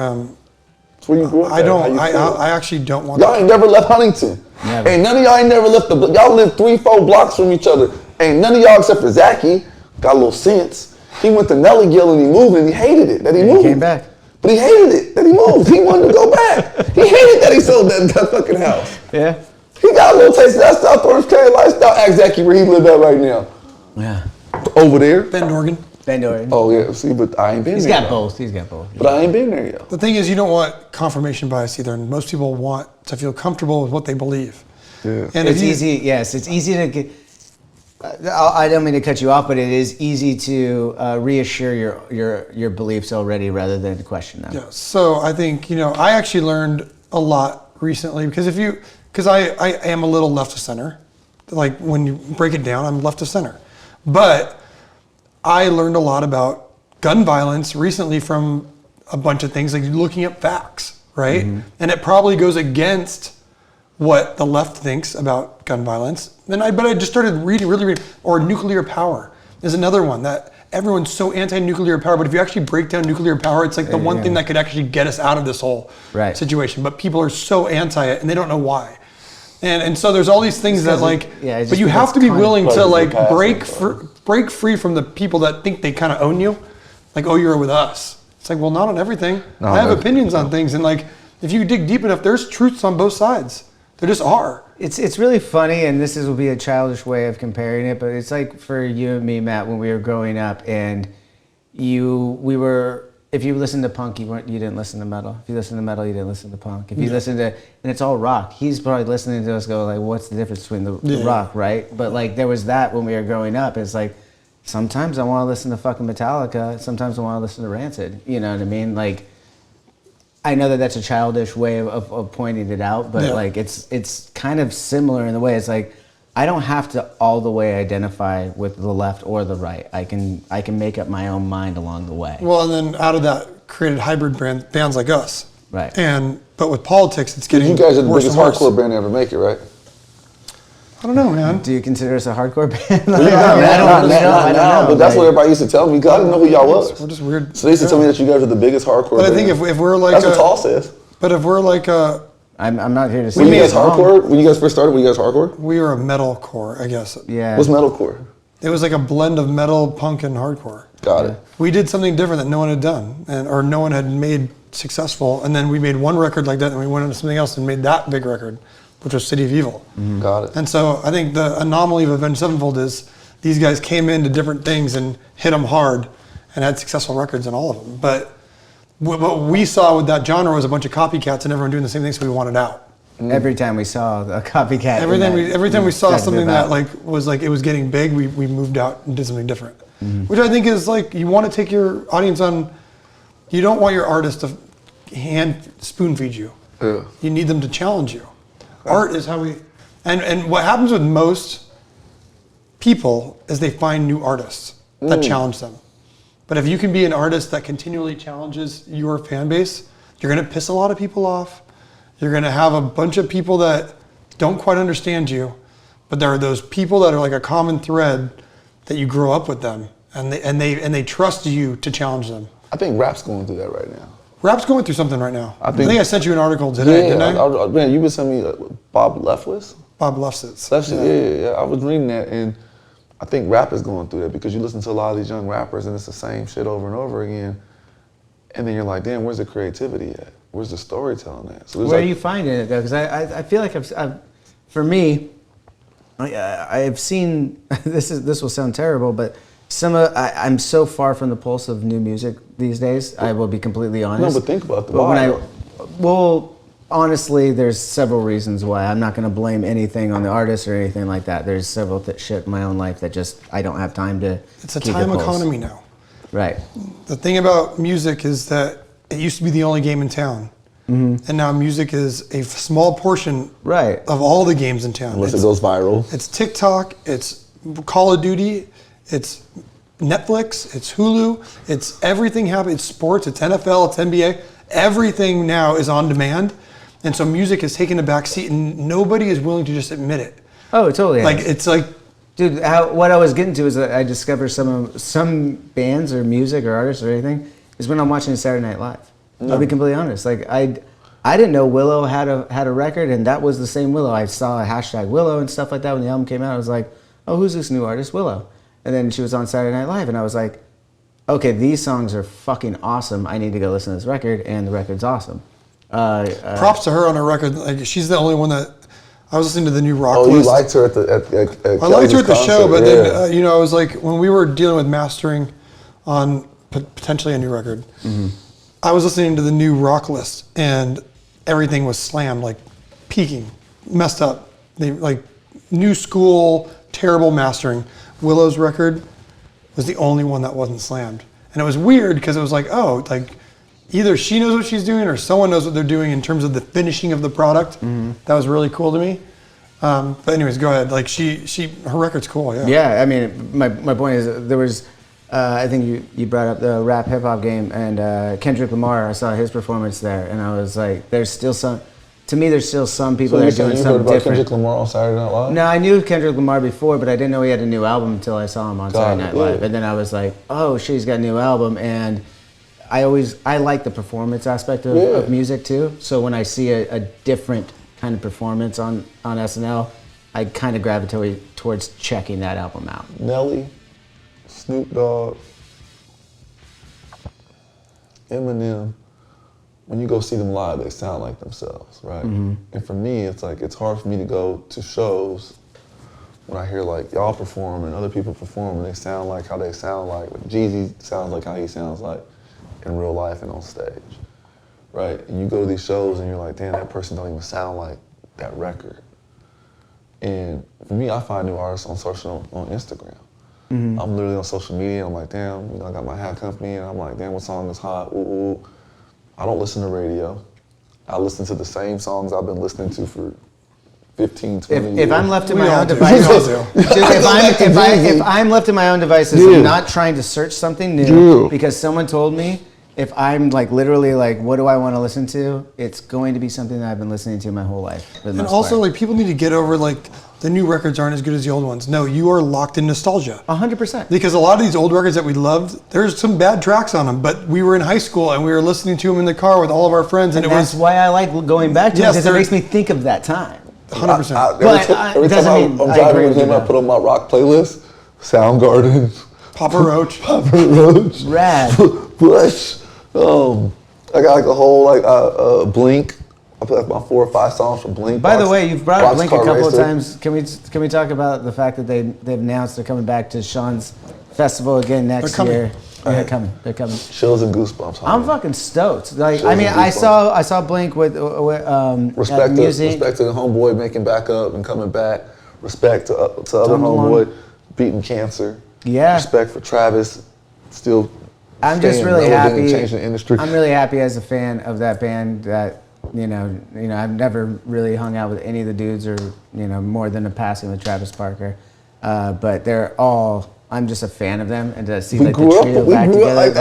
It's where you grew up. I actually don't want. Y'all ain't never left Huntington. Never. Ain't none of y'all ain't never left y'all live 3-4 blocks from each other. Ain't none of y'all except for Zachy got a little sense. He went to Nelly Gill and he moved and he hated it that he moved. He came back. But he hated it that he moved. He wanted to go back. He hated that he sold that fucking house. Yeah. He got a little taste of that South Orange County lifestyle. Ask Zachy where he lived at right now. Yeah. Over there. Bend, Oregon. Oh yeah, see, but I ain't been He's there. got both. He's got both. But I ain't been there yet. The thing is, you don't want confirmation bias either, and most people want to feel comfortable with what they believe. Yeah. And It's easy. Yes, it's easy to get. I don't mean to cut you off, but it is easy to reassure your beliefs already rather than to question them. Yeah. So I think I actually learned a lot recently because I am a little left of center. Like when you break it down, I'm left of center, but I learned a lot about gun violence recently from a bunch of things, like looking up facts, right? Mm-hmm. And it probably goes against what the left thinks about gun violence. But I just started reading. Or nuclear power is another one that everyone's so anti-nuclear power, but if you actually break down nuclear power, it's like the one thing that could actually get us out of this whole situation. But people are so anti it and they don't know why. And so there's all these things that but you have to be willing to break free from the people that think they kind of own you. Like, oh, you're with us. It's like, well, not on everything. I have opinions on things. And like, if you dig deep enough, there's truths on both sides. There just are. It's really funny, and will be a childish way of comparing it, but it's like for you and me, Matt, when we were growing up, and if you listened to punk, you didn't listen to metal. If you listened to metal, you didn't listen to punk. If you listened to, and it's all rock, he's probably listening to us go like, what's the difference between the rock, right? But like there was that when we were growing up. It's like, sometimes I want to listen to fucking Metallica. Sometimes I want to listen to Rancid. You know what I mean? Like, I know that that's a childish way of pointing it out, but like it's kind of similar in the way. It's like, I don't have to all the way identify with the left or the right. I can make up my own mind along the way. Well, and then out of that created hybrid bands like us. Right. But with politics, it's getting You guys are the worse biggest and worse. hardcore band to ever make it, right? I don't know, man. Do you consider us a hardcore band? I don't know. But that's what everybody used to tell me. I didn't know who y'all was. We're just weird. So they used to tell me that you guys are the biggest hardcore But band. I think if we're like that's what Tall says. But if we're like I'm not here to say When you guys hardcore? When you guys first started, were you guys hardcore? we were a metalcore, I guess. Yeah. What's metalcore? It was like a blend of metal, punk, and hardcore. Got it. We did something different that no one had done, or no one had made successful. And then we made one record like that, and we went into something else and made that big record, which was City of Evil. Mm-hmm. Got it. And so I think the anomaly of Avenged Sevenfold is these guys came into different things and hit them hard and had successful records in all of them. But what we saw with that genre was a bunch of copycats and everyone doing the same thing, so we wanted out. Every time we saw a copycat. Every time we saw something that was it was getting big, we moved out and did something different. Mm-hmm. Which I think is like, you want to take your audience on, you don't want your artist to spoon feed you. Yeah. You need them to challenge you. Art is how we, and what happens with most people is they find new artists that challenge them. But if you can be an artist that continually challenges your fan base, you're going to piss a lot of people off. You're going to have a bunch of people that don't quite understand you, but there are those people that are like a common thread that you grow up with them, and they trust you to challenge them. I think rap's going through that right now. Rap's going through something right now. I think I sent you an article today, didn't I? Man, you been sending me Bob Lefwitz? Bob Lefwitz. Yeah. I was reading that, and I think rap is going through that because you listen to a lot of these young rappers, and it's the same shit over and over again. And then you're like, damn, where's the creativity at? Where's the storytelling at? So where are you finding it though? Because I feel like for me, I've seen this will sound terrible, but I'm so far from the pulse of new music these days. I will be completely honest. No, but think about honestly, there's several reasons why. I'm not going to blame anything on the artist or anything like that. There's several shit in my own life that just I don't have time to. It's a time economy now. Right. The thing about music is that it used to be the only game in town. And now music is a small portion of all the games in town. Unless it goes viral. It's TikTok, it's Call of Duty, it's Netflix, it's Hulu, it's everything happening. It's sports, it's NFL, it's NBA. Everything now is on demand. And so music has taken a back seat and nobody is willing to just admit it. Oh, totally. Like, it's like... Dude, what I was getting to is that I discovered some bands or music or artists or anything is when I'm watching Saturday Night Live. I'll be completely honest. Like I didn't know Willow had a record, and that was the same Willow. I saw a hashtag Willow and stuff like that when the album came out. I was like, oh, who's this new artist, Willow? And then she was on Saturday Night Live, and I was like, okay, these songs are fucking awesome. I need to go listen to this record, and the record's awesome. Props to her on her record. Like she's the only one that I was listening to the new rock. Oh, list. you liked her at I liked her at the show, but then I was like, when we were dealing with mastering on potentially a new record. I was listening to the new rock list and everything was slammed, like peaking, messed up. They like new school, terrible mastering. Willow's record was the only one that wasn't slammed. And it was weird because it was like, oh, like either she knows what she's doing or someone knows what they're doing in terms of the finishing of the product. That was really cool to me. But anyways, go ahead. Like her record's cool, yeah. Yeah, I mean, my point is there was, I think you brought up the rap hip hop game and Kendrick Lamar. I saw his performance there, and I was like, there's still some people that are doing something different. You heard about Kendrick Lamar on Saturday Night Live? No, I knew Kendrick Lamar before, but I didn't know he had a new album until I saw him on Saturday Night Live. And then I was like, oh shit, he's got a new album. And I like the performance aspect of music too. So when I see a different kind of performance on SNL, I kind of gravitate towards checking that album out. Nelly, Snoop Dogg, Eminem, when you go see them live, they sound like themselves, right? And for me, it's like, it's hard for me to go to shows when I hear like y'all perform and other people perform and they sound like how they sound like. Jeezy sounds like how he sounds like in real life and on stage, right? And you go to these shows and you're like, damn, that person don't even sound like that record. And for me, I find new artists on Instagram. I'm literally on social media and I'm like, damn, I got my hat company and I'm like, damn, what song is hot? Ooh, ooh. I don't listen to radio. I listen to the same songs I've been listening to for 15, 20 years. If I'm left to my own devices, if I'm left to my own devices and not trying to search something new because someone told me, if I'm like literally like, what do I want to listen to? It's going to be something that I've been listening to my whole life. And also like people need to get over like the new records aren't as good as the old ones. No, you are locked in nostalgia. 100%. Because a lot of these old records that we loved, there's some bad tracks on them, but we were in high school and we were listening to them in the car with all of our friends. And that's why I like going back to it because it makes me think of that time. 100%. Every time I'm driving with him, I put on my rock playlist, Soundgarden, Papa Roach, Rad, Bush. I got like a whole Blink. I put like about 4 or 5 songs from Blink. By the way, you've brought up Blink a couple of times. Can we talk about the fact that they've announced they're coming back to Sean's festival again next year? They're coming. Chills and goosebumps. I'm fucking stoked. Like I saw Blink with respect music. Respect to the homeboy making back up and coming back. Respect to other homeboy beating cancer. Yeah. Respect for Travis still. I'm just really happy. Changing the industry. I'm really happy as a fan of that band that you know I've never really hung out with any of the dudes or more than a passing with Travis Barker, but they're all. I'm just a fan of them, and to see like the trio back together.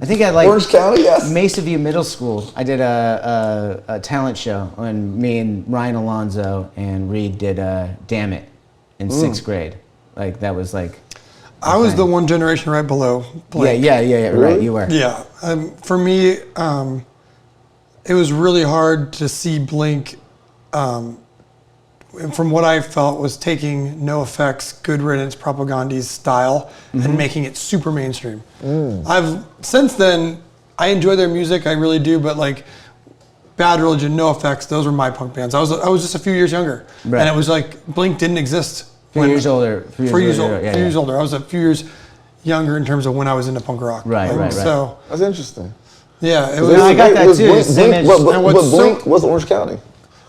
I think at like Orange County, yes. Mesa View Middle School, I did a talent show when me and Ryan Alonzo and Reed did Damn It in 6th grade. Like that was like. I was the one generation right below Blink. Yeah, right, you were. Yeah, for me, it was really hard to see Blink, from what I felt was taking NoFX, Good Riddance, Propagandi's style and making it super mainstream. Since then, I enjoy their music, I really do, but like Bad Religion, No Effects, those were my punk bands. I was just a few years younger, Right. and it was like Blink didn't exist. Few years older. Few years older. I was a few years younger in terms of when I was into punk rock. Right. So That's interesting. yeah, it Was was. I got that too. Blink, Same age. but And what's Blink was Orange County.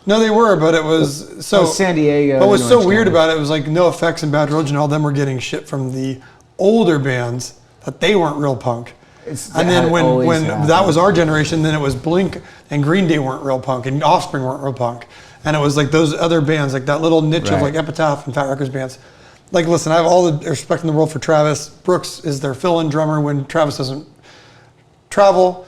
No, they were, but it was so. San Diego. But what's and so Orange weird County. about it was like No Effects and Bad Religion, all them were getting shit from the older bands that they weren't real punk. And then when that was our generation, then it was Blink and Green Day weren't real punk, and Offspring weren't real punk, and it was like those other bands, like that little niche of Right. like Epitaph and Fat Wreckers bands. Like, listen, I have all the respect in the world for Travis. Brooks is their fill-in drummer when Travis doesn't travel.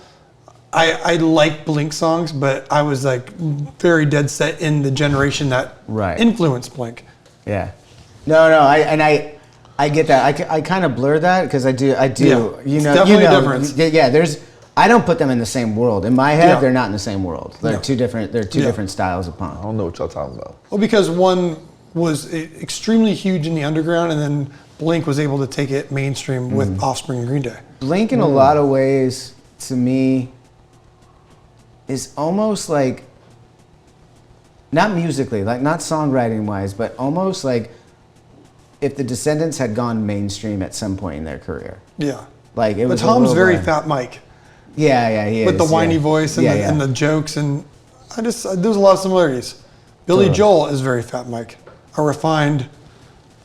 I like Blink songs, but I was like very dead set in the generation that Right. influenced Blink. Yeah. No, I get that. I kind of blur that because I do. Yeah. You It's know, definitely a difference. Yeah, there's. I don't put them in the same world. In my head, Yeah. they're not in the same world. They're No. two different. They're two Yeah. different styles of punk. I don't know what y'all talking about. Well, because one was extremely huge in the underground, and then Blink was able to take it mainstream with Offspring and Green Day. Blink, in a lot of ways, to me, is almost like, not musically, like not songwriting wise, but almost like if the Descendants had gone mainstream at some point in their career. Yeah. Like it But was. a Tom's little very bit- Fat Mike Yeah, he is. with the whiny yeah. voice and, Yeah, and the jokes, and there's a lot of similarities. Billy Totally. Joel is very Fat Mike, a refined.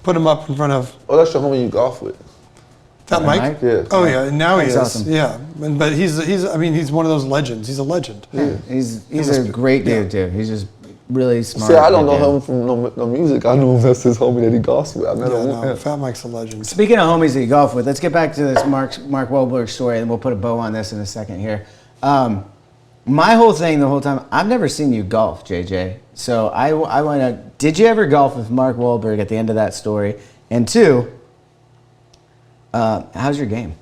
Put him up in front of Oh, that's your homie you golf with. Fat Fat Mike. Mike? Yeah. Oh yeah, and now he He's is. awesome. Yeah, but he's one of those legends. He's a legend. He's a great dude too. He's just really smart. See, I don't good know dude. him from no music. I know him that's his homie that he golfs with. I met Yeah, him. no, Fat Mike's a legend. Speaking of homies that you golf with, let's get back to this Mark Wahlberg story, and we'll put a bow on this in a second here. My whole thing the whole time, I've never seen you golf, JJ. So I want to. Did you ever golf with Mark Wahlberg at the end of that story? And two, how's your game?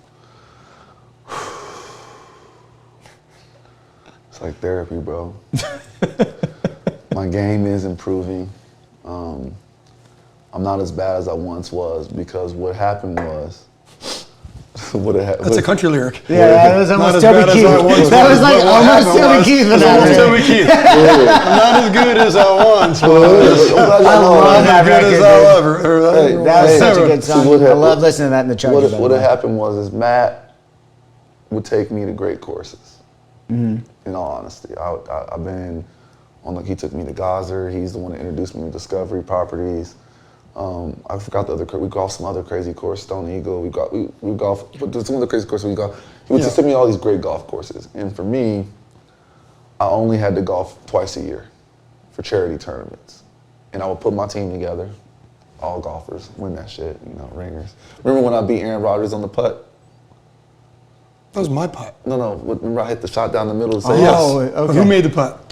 It's like therapy, bro. My game is improving. I'm not as bad as I once was because what happened was. That's a country lyric. Yeah, that was Not almost as Toby bad as Keith. I once That was was, like but what almost happened Toby was- Keith. It's almost Toby Keith. I'm not as good as I once was. I love that As good record. as dude. I'll ever. That was Hey, such a hey, good see song. what I happened- love listening to that in the charger. by the What way. had happened was Matt would take me to great courses. In all honesty, I've been on. Like he took me to Gazer. He's the one that introduced me to Discovery Properties. I forgot the other. We golfed some other crazy course, Stone Eagle. We golfed. But some of the crazy courses we golfed. He would just take me to all these great golf courses. And for me, I only had to golf twice a year for charity tournaments. And I would put my team together, all golfers, win that shit, ringers. Remember when I beat Aaron Rodgers on the putt? That was my putt. No. Remember I hit the shot down the middle to say Oh, yes? okay. Who made the putt?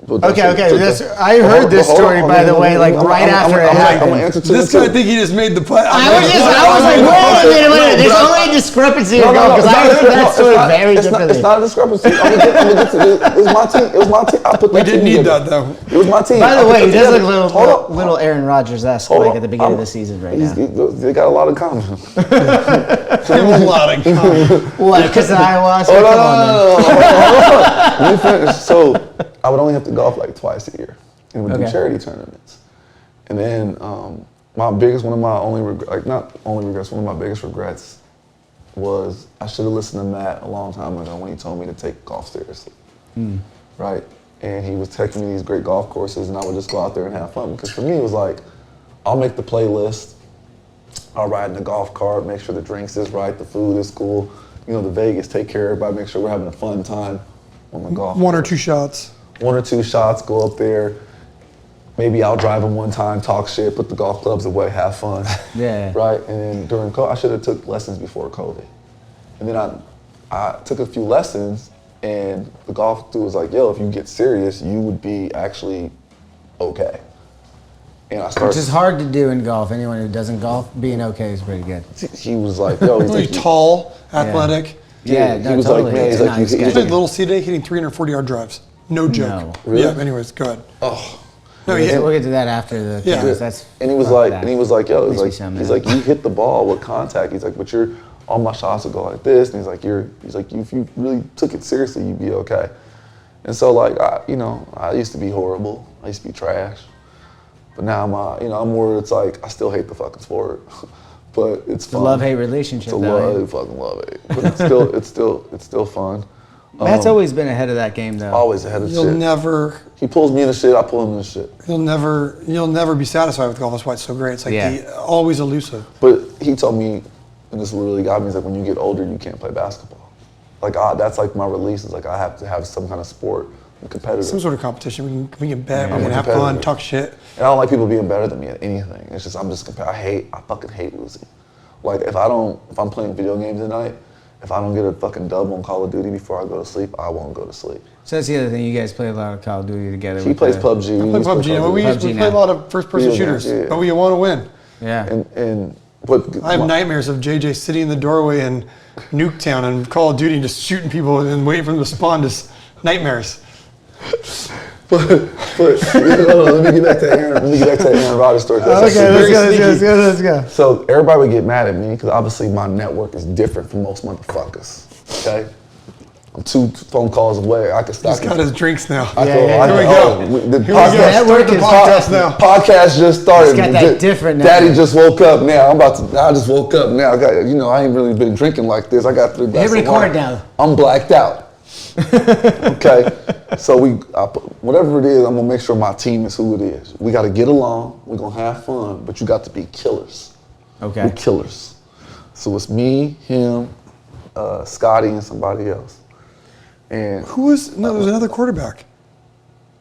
But that's Okay. it. I heard this story, by the way, like right after it I'm happened. gonna answer to This you guy too. think he just made the putt. I was like, wait a minute. There's only a discrepancy in golf because I heard that story very differently. It's not a discrepancy. I'm gonna get to it. It was my team. It was my team. I put We that didn't team need together. that though. It was my team. By I the put way, that he does together. look Hold on. little Aaron Rodgers-esque Hold like on. at the beginning of the season right now. They got a lot of common. Give him a lot of confidence. What? Because of ayahuasca? Oh, Come on, man. Let me finish. So I would only have to golf like twice a year, and would do Okay. charity tournaments. And then one of my biggest regrets was I should have listened to Matt a long time ago when he told me to take golf seriously, right? And he was taking me these great golf courses, and I would just go out there and have fun. Because for me, it was like, I'll make the playlist, I'll ride in the golf cart, make sure the drinks is right, the food is cool. The Vegas, take care of everybody, make sure we're having a fun time on the golf. One or two shots. One or two shots, go up there. Maybe I'll drive them one time, talk shit, put the golf clubs away, have fun. Yeah. Right? And then during COVID, I should have took lessons before COVID. And then I took a few lessons, and the golf dude was like, yo, if you get serious, you would be actually okay. And I started. Which is hard to do in golf. Anyone who doesn't golf, being okay is pretty good. He was like, yo, he's Really like, tall, athletic. Yeah, he was like, man, he's like, He played Little C today, hitting 340-yard drives. No joke. No. Really? Yeah. Anyways, go ahead. oh. No, We'll get to that after the Yeah. cameras. That's And he was fuck like, that. yo, Makes me sound he's mad. like, you hit the ball with contact. He's like, but all my shots will go like this. And he's like, if you really took it seriously, you'd be okay. And so like, I used to be horrible. I used to be trash. But now I'm more, it's like, I still hate the fucking sport. But it's fun. A love-hate relationship, it's a fucking love-hate. But it's still fun. Matt's always been ahead of that game, though. Always ahead of shit. You'll never. He pulls me into shit, I pull him into shit. You'll never be satisfied with golf. That's why it's so great. It's like always elusive. But he told me, and this really got me, is like when you get older, you can't play basketball. Like that's like my release. Is like I have to have some kind of sport. I'm competitive. Some sort of competition. We can bet. We can have fun. Talk shit. And I don't like people being better than me at anything. It's just I fucking hate losing. Like if I'm playing video games tonight, if I don't get a fucking dub on Call of Duty before I go to sleep, I won't go to sleep. So that's the other thing. You guys play a lot of Call of Duty together. He plays PUBG. I play PUBG. We play a lot of first-person shooters, but we want to win. Yeah. But I have nightmares of JJ sitting in the doorway in Nuketown and Call of Duty and just shooting people and waiting for them to spawn. Just nightmares. But let me get back to Aaron Rodgers story. Okay, let's go. So everybody would get mad at me because obviously my network is different from most motherfuckers. Okay, I'm 2 phone calls away. I can stop. He's got his drinks now. Here we go. The podcast now. Podcast just started. He's got that different network. Daddy just woke up now. I just woke up now. I ain't really been drinking like this. I got 3 glasses of wine. Hit record now. I'm blacked out. Okay, so whatever it is, I'm gonna make sure my team is who it is. We gotta get along, we're gonna have fun, but you got to be killers. Okay. We're killers. So it's me, him, Scotty, and somebody else. And there was another quarterback.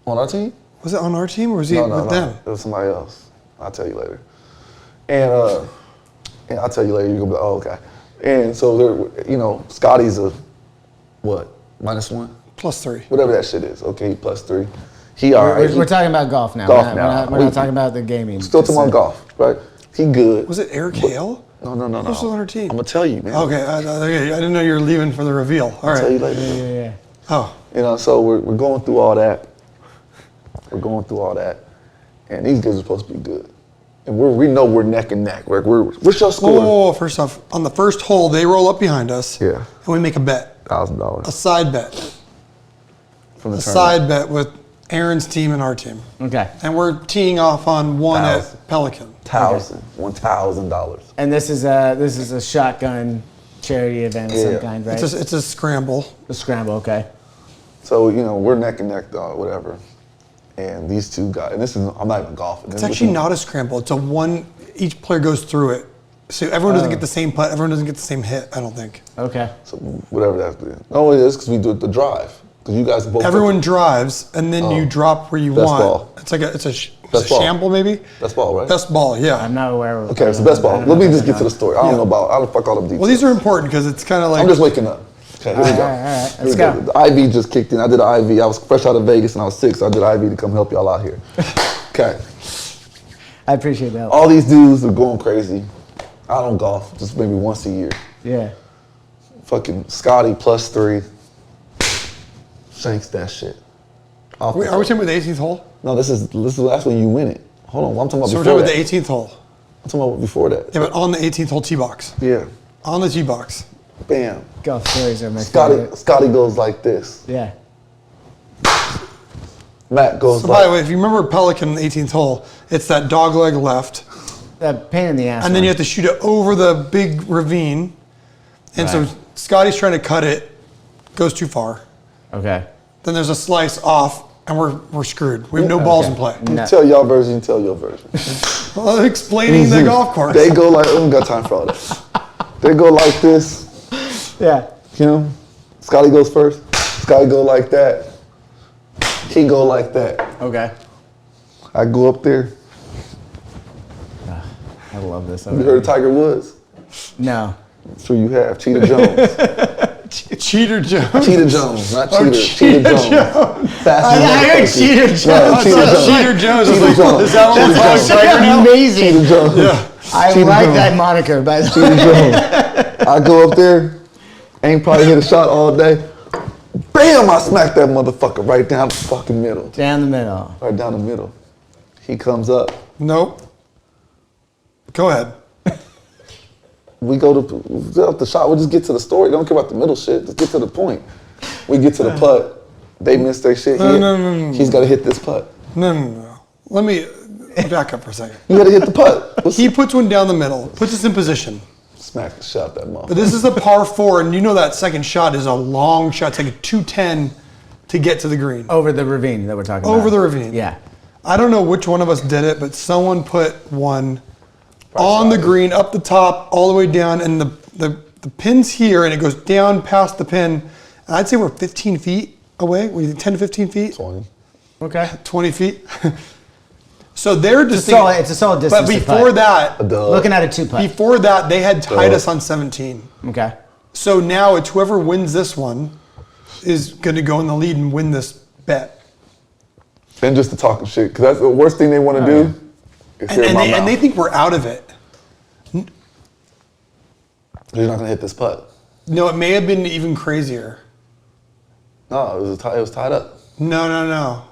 on our team? Was it on our team or was he with them? It was somebody else. I'll tell you later. And I'll tell you later, you're gonna be like, oh, okay. And so Scotty's a what? -1? +3. Whatever that shit is. Okay, +3. We're talking about golf now. We're not talking about the gaming. Still talking about golf, right? He good. Was it Eric Hale? No. Who's on our team? I'm gonna tell you, man. Okay, I didn't know you were leaving for the reveal. All right. I'll tell you later. Yeah. Oh. So we're going through all that. And these guys are supposed to be good. And we know we're neck and neck. What's your score? Oh, first off, on the first hole, they roll up behind us. Yeah. And we make a bet. $1,000. A side bet. From the a side bet with Aaron's team and our team. Okay. And we're teeing off on one at Pelican. $1,000. And this is a shotgun charity event of some kind, right? It's a scramble. A scramble, okay. So, we're neck and neck, whatever. And these 2 guys, and I'm not even golfing. It's actually not a scramble. It's each player goes through it. So everyone doesn't get the same putt, everyone doesn't get the same hit, I don't think. Okay. So whatever that's been. No, it is because we do it the drive. Because you guys both. Everyone drives, and then you drop where you best want. Ball. It's like it's a best ball. shamble, maybe? Best ball, right? Best ball, yeah. I'm not aware of. Okay, it's the best ball. Let me just get to the story. I don't fuck all the details. Well, these are important because it's kind of like. I'm just waking up. Okay, here we go. All right. Let's go. The IV just kicked in. I did an IV. I was fresh out of Vegas and I was sick, so I did IV to come help y'all out here. Okay. I appreciate that. All these dudes are going crazy. I don't golf, just maybe once a year. Yeah. Fucking Scotty +3. Shanks that shit. Wait, are we talking about the 18th hole? No, that's when you win it. Hold on, I'm talking about so before we're that. talking about the 18th hole. I'm talking about before that. Yeah, but on the 18th hole tee box. Yeah. On the tee box. Bam. Golf stories are my favorite. Scotty goes like this. Yeah. Matt goes so like. by the way, if you remember Pelican, the 18th hole, it's that dog leg left. That pain in the ass. And then you have to shoot it over the big ravine. And so Scotty's trying to cut it, goes too far. Okay. Then there's a slice off, and we're screwed. We have no balls in play. You tell y'all version, you tell your version. Well, explaining the golf course. They go like, I don't got time for all that. They go like this. Yeah. Scotty goes first. Scotty go like that. He go like that. Okay. I go up there. I love this. You heard of Tiger Woods? No. Sure you have. Cheetah Jones. Cheater Jones. Cheetah Jones, not Oh, Cheetah. Cheetah Jones. I heard Cheater Jones. No, Cheater Jones. Cheetah Jones. Is that what we're calling Tiger now? Amazing. Cheetah Jones. Yeah. I Cheetah like Jones. that moniker, by the way. Cheetah Jones. I go up there, ain't probably hit a shot all day. Bam! I smack that motherfucker right down the fucking middle. Down the middle. Right down the middle. He comes up. Nope. Go ahead. We go to the shot. We'll just get to the story. Don't care about the middle shit. Just get to the point. We get to the putt. They missed their shit. No. He's got to hit this putt. No. Let me back up for a second. You got to hit the putt. He puts one down the middle, puts us in position. Smack the shot that motherfucker. But this is a par 4, and you know that second shot is a long shot. It's like a 210 to get to the green. Over the ravine that we're talking about. Over the ravine. Yeah. I don't know which one of us did it, but someone put one on the green, up the top, all the way down, and the pin's here, and it goes down past the pin. And I'd say we're 15 feet away. What do you think, 10 to 15 feet? 20. Okay. 20 feet. So they're just it's a solid distance. But before that, looking at a 2 putt. Before that, they had tied us on 17. Okay. So now it's whoever wins this one is going to go in the lead and win this bet. And just to talk shit, because that's the worst thing they want to do. Is hear my mouth. And they think we're out of it. You're not gonna hit this putt. No, it may have been even crazier. No, it was tied up. No.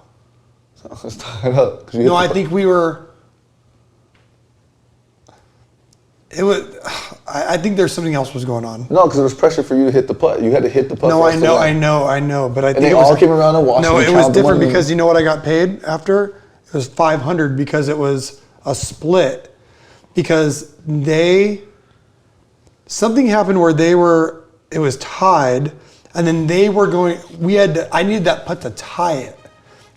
It was tied up. No, I think we were. It was. I think there's something else was going on. No, because there was pressure for you to hit the putt. You had to hit the putt. No, I know. But I think they it was all came around and watched. No, me it was count the different money. because you know what I got paid after? It was $500 because it was a split. Because something happened where it was tied, and then they were going. I needed that putt to tie it,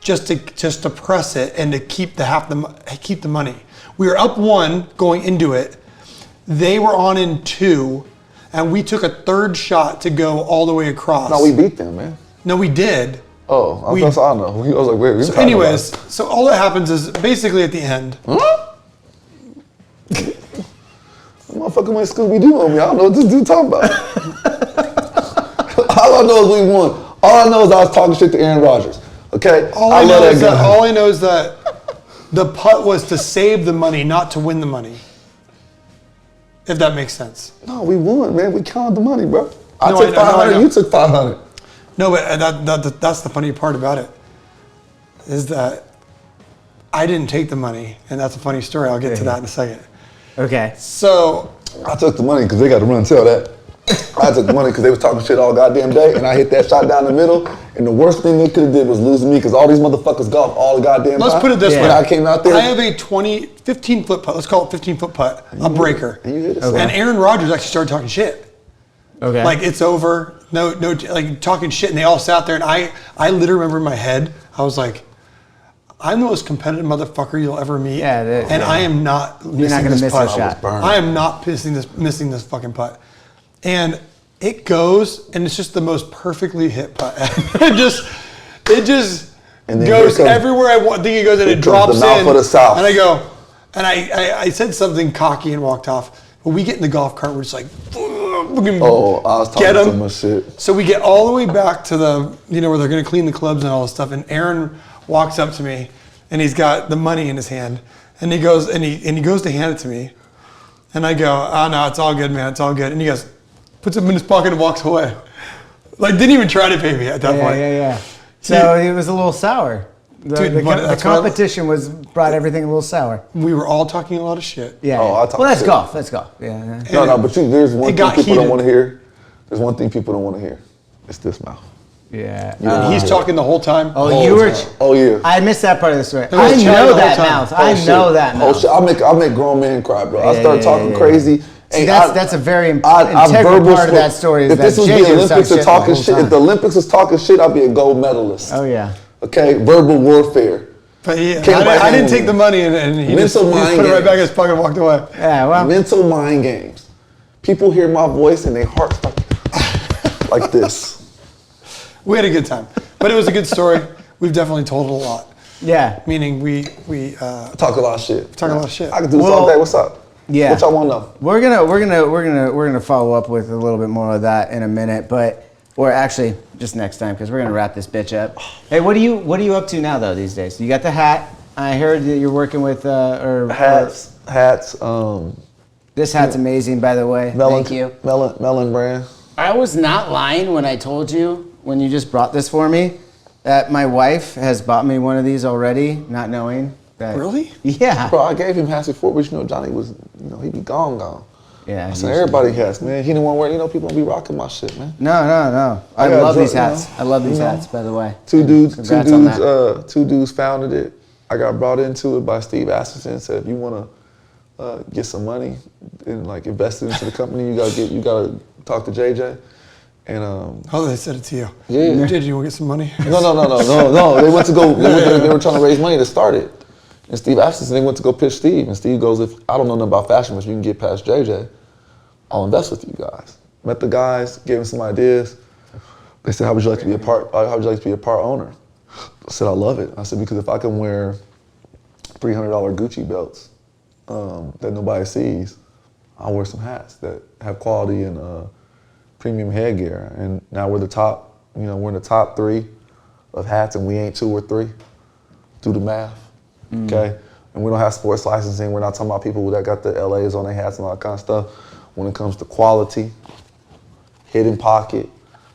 just to press it and to keep the money. We were up 1 going into it. They were on in 2, and we took a third shot to go all the way across. No, we beat them, man. No, we did. Oh, I don't know. I was like, wait. So anyways, so all that happens is basically at the end. Huh? Motherfucker went Scooby-Doo on me. I don't know what this dude talking about. All I know is we won. All I know is I was talking shit to Aaron Rodgers. Okay? All I know is that the putt was to save the money, not to win the money. If that makes sense. No, we won, man. We counted the money, bro. I No, took I know, 500. You took 500. No, but that's the funny part about it, is that I didn't take the money, and that's a funny story. I'll get to that in a second. Okay. So I took the money because they got to run and tell that. I took the money because they was talking shit all goddamn day, and I hit that shot down the middle. And the worst thing they could have did was losing me because all these motherfuckers golf all the goddamn time. let's put it this way. When I came out there, I have a 15-foot putt. Let's call it 15-foot putt, a breaker. And you hit it. And Aaron Rodgers actually started talking shit. Okay. Like, it's over. No, like talking shit, and they all sat there, and I literally remember in my head, I was like, I'm the most competitive motherfucker you'll ever meet. I am not missing this putt. I am not missing this fucking putt. And it goes, and it's just the most perfectly hit putt. it just goes everywhere I think it goes, and it drops in. Of the South. And I go, and I said something cocky and walked off. When we get in the golf cart, we're just like, I was talking so much shit. So we get all the way back to the, where they're going to clean the clubs and all this stuff. And Aaron walks up to me, and he's got the money in his hand, and he goes to hand it to me, and I go, oh no, it's all good, man, it's all good. And he goes, puts it in his pocket and walks away. Like, didn't even try to pay me at that point. Yeah. So it was a little sour. The competition brought everything a little sour. We were all talking a lot of shit. Yeah. Well, that's shit. Golf. That's golf. Yeah. No, but there's one thing people don't want to hear. There's one thing people don't want to hear. It's this mouth. Yeah. And he's talking the whole time. Oh yeah. I missed that part of the story. I know that mouth. I know that mouth. I'll make grown men cry, bro. I start talking crazy. See, that's a very integral part of that story. If this was the Olympics of talking shit, if the Olympics was talking shit, I'd be a gold medalist. Oh yeah. Okay, verbal warfare. But I didn't take the money, and he just put it right back in his pocket and walked away. Yeah, well. Mental mind games. People hear my voice and their hearts start like this. We had a good time, but it was a good story. We've definitely told it a lot. Yeah. Meaning we talk a lot of shit. Talk a lot of shit. I can do this all day. What's up? Yeah. What y'all want to know? We're gonna follow up with a little bit more of that in a minute, or actually just next time, because we're gonna wrap this bitch up. Hey, what are you up to now though these days? You got the hat. I heard that you're working with hats. This hat's amazing, by the way. Thank you. Melon brand. I was not lying when I told you when you just brought this for me that my wife has bought me one of these already, not knowing that. Really? Yeah. Bro, I gave him hats before, but Johnny was, he be gone. Yeah. I said, everybody has, man. He didn't want to wear, people don't be rocking my shit, man. No. I love these hats. I love these hats, by the way. Two dudes founded it. I got brought into it by Steve Asmussen. Said, if you want to get some money and like invest it into the company, you gotta talk to JJ. And they said it to you. Yeah. Did you want to get some money? No. They went to go. They were trying to raise money to start it. And Steve Asmussen, they went to go pitch Steve. And Steve goes, if I don't know nothing about fashion, but you can get past JJ, I'll invest with you guys. Met the guys, gave them some ideas. They said, how would you like to be a part owner? I said, I love it. I said, because if I can wear $300 Gucci belts that nobody sees, I'll wear some hats that have quality and premium headgear. And now we're the top, we're in the top 3 of hats, and we ain't 2 or 3. Do the math, okay? And we don't have sports licensing. We're not talking about people that got the LAs on their hats and all that kind of stuff. When it comes to quality, hidden pocket,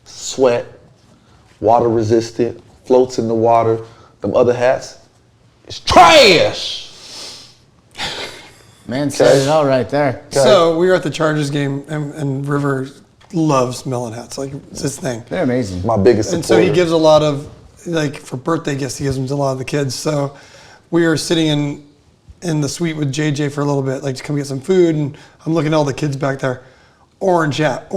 sweat, water resistant, floats in the water, them other hats, it's trash. Man said it all right there. Okay. So we were at the Chargers game, and River loves melon hats. Like, it's his thing. They're amazing. My biggest supporter. And so he gives a lot of, like, for birthday gifts, he gives them to a lot of the kids. So we were sitting in the suite with JJ for a little bit, like, to come get some food, and I'm looking at all the kids back there. Orange hat,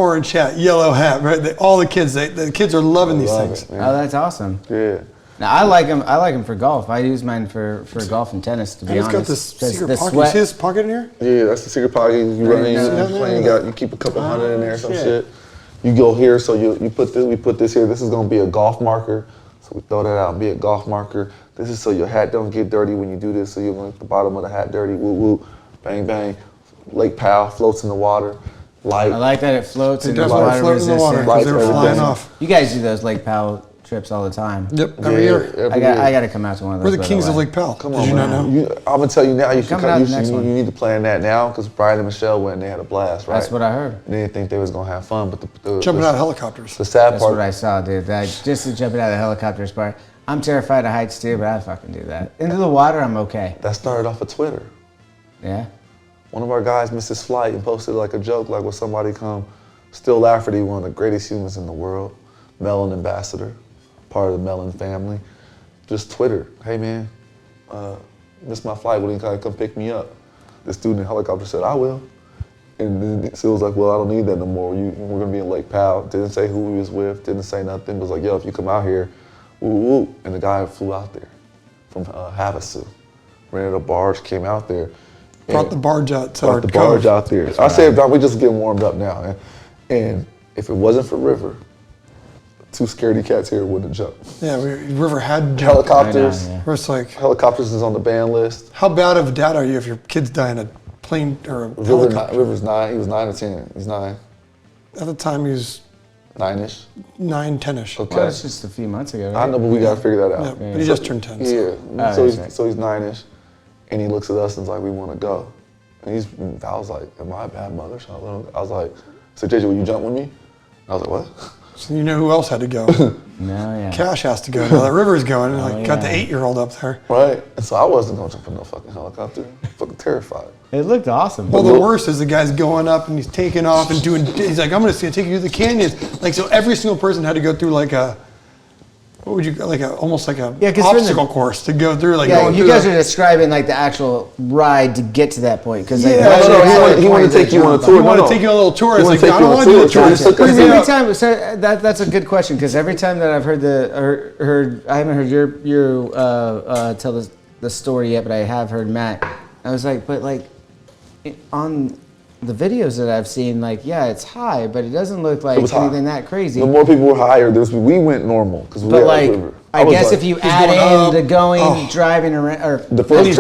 yellow hat, right? All the kids, the kids are loving these things. Oh, that's awesome. Yeah. Now I like them for golf. I use mine for golf and tennis, to be honest. He's got this secret pocket. You see this pocket in here? Yeah, that's the secret pocket. You run in, you keep a couple hundred in there, some shit. You go here, so you put this. We put this here. This is gonna be a golf marker. So we throw that out and be a golf marker. This is so your hat don't get dirty when you do this. So you don't get the bottom of the hat dirty. Woo woo, bang bang. Lake Powell floats in the water. Light. I like that it floats in the water. water Float in the water because they were flying off. You guys do those Lake Powell trips all the time. Yep, every year. I got to come out to one of those. We're the kings of Lake Powell. Come on, Did you not know? I'm gonna tell you now. You should come. You need to plan that now because Brian and Michelle went and they had a blast, right? That's what I heard. They didn't think they was gonna have fun, but jumping out of helicopters. The sad part. That's what I saw, dude. Just to jumping out of the helicopters part. I'm terrified of heights too, but I fucking do that. Into the water, I'm okay. That started off of Twitter. Yeah. One of our guys missed his flight and posted like a joke, like, will somebody come? Still Lafferty, one of the greatest humans in the world, Melon ambassador, part of the Melon family. Just Twitter, hey man, missed my flight, will you come pick me up? The student in the helicopter said, I will. And then Seal was like, well, I don't need that no more. We're gonna be in Lake Powell. Didn't say who he was with, didn't say nothing. Was like, yo, if you come out here, woo woo. And the guy flew out there from Havasu, rented a barge, came out there. Brought the barge out to Brought the barge out there. I said, Don, we just getting warmed up now. And if it wasn't for River, 2 scaredy cats here wouldn't have jumped. Yeah, River had jumped. Helicopters. It's like, helicopters is on the ban list. How bad of a dad are you if your kids die in a plane or a helicopter? River's 9. He was 9 or 10. He's 9. At the time, he was 9-ish. 9, 10-ish. Okay. Well, that's just a few months ago, right? I know, but we got to figure that out. Yeah, but he just turned 10. Yeah. So he's 9-ish. And he looks at us and is like, we want to go. And I was like, am I a bad mother? I was like, so JJ, will you jump with me? I was like, what? So you know who else had to go? Cash has to go. Now that River's going, got the 8-year-old up there. Right. And so I wasn't going to jump in no fucking helicopter. Fucking terrified. It looked awesome. Well, the worst is the guy's going up and he's taking off and doing, he's like, I'm going to take you to the canyons. Like, so every single person had to go through like a, what would you, almost like a obstacle course to go through. Like, you guys are describing like the actual ride to get to that point. Because he wanted to take you on a tour. He wanted to take you on a little tour. I was like, I don't want to do a tour. Every time, so that's a good question because every time that I've heard I haven't heard you tell the story yet, but I have heard Matt. I was like, but like on the videos that I've seen, like, yeah, it's high, but it doesn't look like anything that crazy. The more people were higher, we went normal because we were like, I guess if you add in the driving around, or the first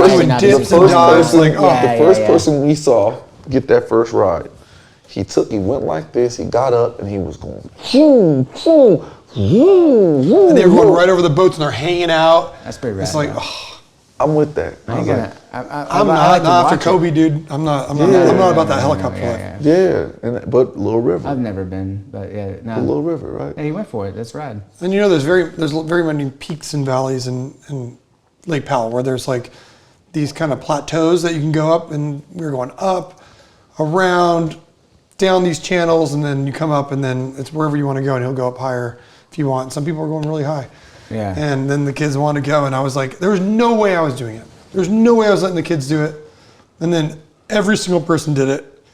person we saw get that first ride, he went like this, he got up, and he was going, and they were going right over the boats, and they're hanging out. That's pretty rad. It's like, I'm with that. I'm not after Kobe, dude. I'm not about that helicopter life. Yeah, but Little River. I've never been, but yeah, no. Little River, right? Yeah, he went for it. That's rad. And there's very many peaks and valleys in Lake Powell where there's like these kind of plateaus that you can go up, and we were going up around, down these channels, and then you come up, and then it's wherever you want to go, and he'll go up higher if you want. Some people are going really high. Yeah. And then the kids wanted to go, and I was like, there was no way I was doing it. There's no way I was letting the kids do it. And then every single person did it,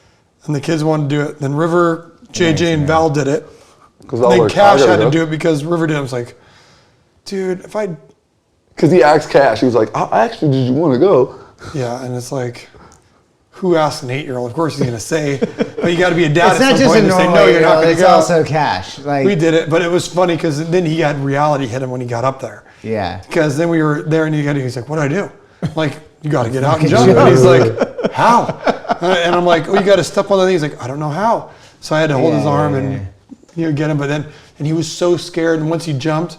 and the kids wanted to do it. Then River, JJ, and Val did it. And then Cash had to do it because River did it. I was like, dude, if I... Because he asked Cash, he was like, actually, did you want to go? Yeah, and it's like, who asks an 8-year-old? Of course he's going to say, but you got to be a dad It's at not some just point a to say, normal no, you're not going to it's go. also Cash. Like, We did it, but it was funny because then he had reality hit him when he got up there. yeah. Because then we were there and he's like, what do I do? Like, you got to get out and jump. And he's like, how? And I'm like, oh, you got to step on the thing. He's like, I don't know how. So I had to hold his arm and get him. But then, and he was so scared. And once he jumped,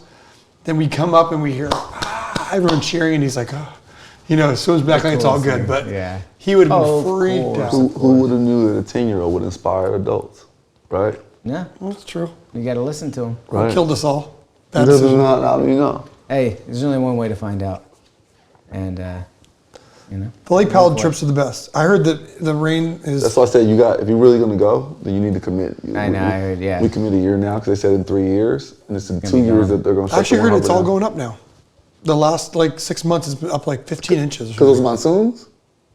then we come up and we hear everyone cheering. And he's like, oh, swims back like it's all good. But he would have been freaked out. Who would have knew that a 10-year-old would inspire adults, right? Yeah. Well, that's true. You got to listen to him. Right. Killed us all. How do you know? Hey, there's only one way to find out. And, The Lake Powell trips are the best. I heard that the rain is... That's why I said if you're really going to go, then you need to commit. I heard, yeah. We commit a year now because they said in 3 years, and it's in 2 years that they're going to I start. actually heard it's all going up now. The last 6 months it's been up 15 inches. Because those monsoons?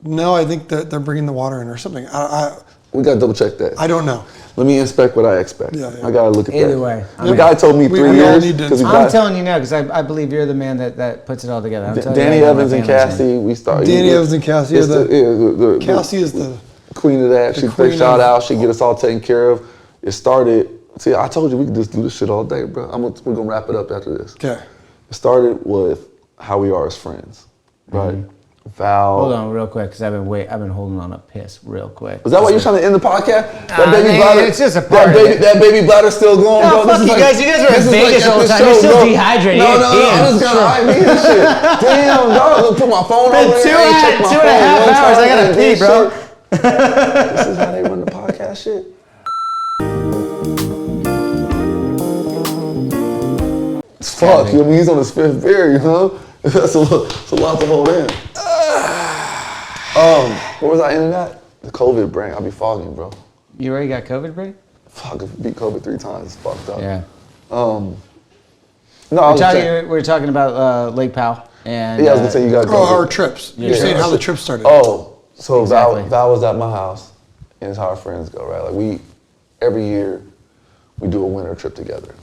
No, I think that they're bringing the water in or something. We got to double check that. I don't know. Let me inspect what I expect. Yeah. I got to look at that. Either way. The guy told me 3 years. I'm telling you now because I believe you're the man that puts it all together. Danny Evans and Cassie, we started. Danny Evans and Cassie Cassie is the queen of that. She take shout out. She get us all taken care of. It started. See, I told you we could just do this shit all day, bro. We're gonna wrap it up after this. Okay. It started with how we are as friends, right? Mm-hmm. Val. Hold on, real quick, because I've been holding on a piss, real quick. Was that why you're trying to end the podcast? That baby bladder. It's just a part of it. That baby bladder's still going, No, bro. fuck you guys. You guys are in Vegas all the time. You're still dehydrated. No, I'm just gonna IV this shit. Damn, dog. Put my phone over there. Been 2.5 hours. I gotta pee, bro. This is how they run the podcast shit. It's fuck. I mean, he's on his 5th beer, you know? That's a lot to hold in. Where was I in that? The COVID brain. I be fogging, bro. You already got COVID, Brady? Fuck, I beat COVID 3 times. It's fucked up. Yeah. No, we're talking about Lake Powell. And, I was gonna say you got to go. our trips. You're saying how the trip started. Oh, so Exactly. Val was at my house, and it's how our friends go, right? Like every year, we do a winter trip together.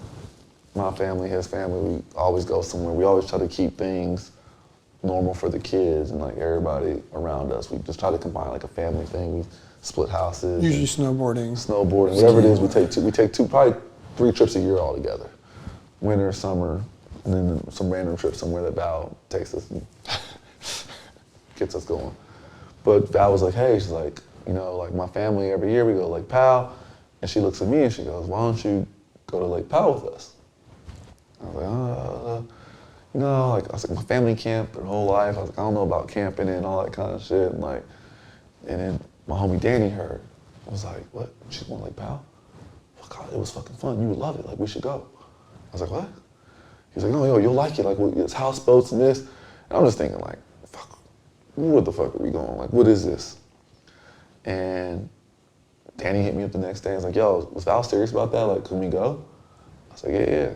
My family, his family, we always go somewhere. We always try to keep things normal for the kids and everybody around us. We just try to combine a family thing. We split houses. Usually snowboarding, whatever it is. We take probably 3 trips a year all together. Winter, summer, and then some random trip somewhere that Val takes us and gets us going. But Val was like, hey, she's like, my family every year we go to Lake Powell, and she looks at me and she goes, why don't you go to Lake Powell with us? I was like, I was like, my family camped their whole life. I was like, I don't know about camping and all that kind of shit. And then my homie Danny heard. I was like, what? She's going to Lake Powell? God, it was fucking fun. You would love it. We should go. I was like, what? He's like, no, you'll like it. It's houseboats and this. And I'm just thinking, fuck, where the fuck are we going? What is this? And Danny hit me up the next day. I was like, yo, was Val serious about that? Can we go? I was like, yeah.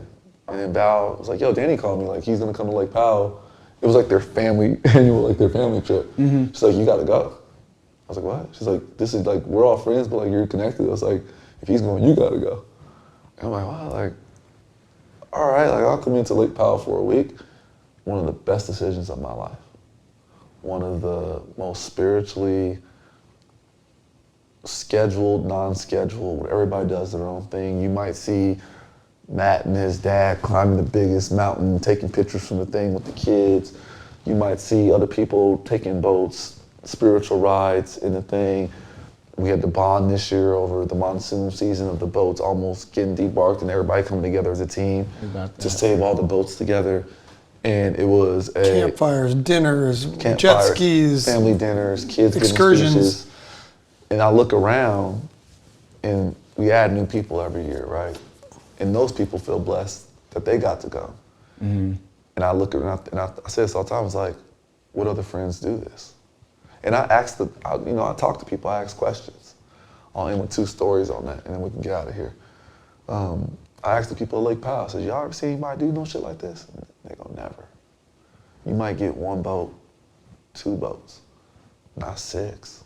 And then Val was like, yo, Danny called me, he's gonna come to Lake Powell. It was their family annual, their family trip. Mm-hmm. She's like, you gotta go. I was like, what? She's like, this is we're all friends, but you're connected. I was like, if he's going, you gotta go. And I'm like, wow, all right, I'll come into Lake Powell for a week. One of the best decisions of my life. One of the most spiritually scheduled, non-scheduled, where everybody does their own thing. You might see Matt and his dad climbing the biggest mountain, taking pictures from the thing with the kids. You might see other people taking boats, spiritual rides in the thing. We had the bond this year over the monsoon season of the boats almost getting debarked and everybody coming together as a team to save all the boats together. And it was campfires, dinners, jet skis, family dinners, kids excursions. Getting speeches. And I look around and we add new people every year, right? And those people feel blessed that they got to go. Mm-hmm. And I look around, and I say this all the time, I was like, what other friends do this? And I ask I talk to people, I ask questions. I'll end with 2 stories on that, and then we can get out of here. I asked the people at Lake Powell, I said, y'all ever see anybody do no shit like this? And they go, never. You might get 1 boat, 2 boats, not 6.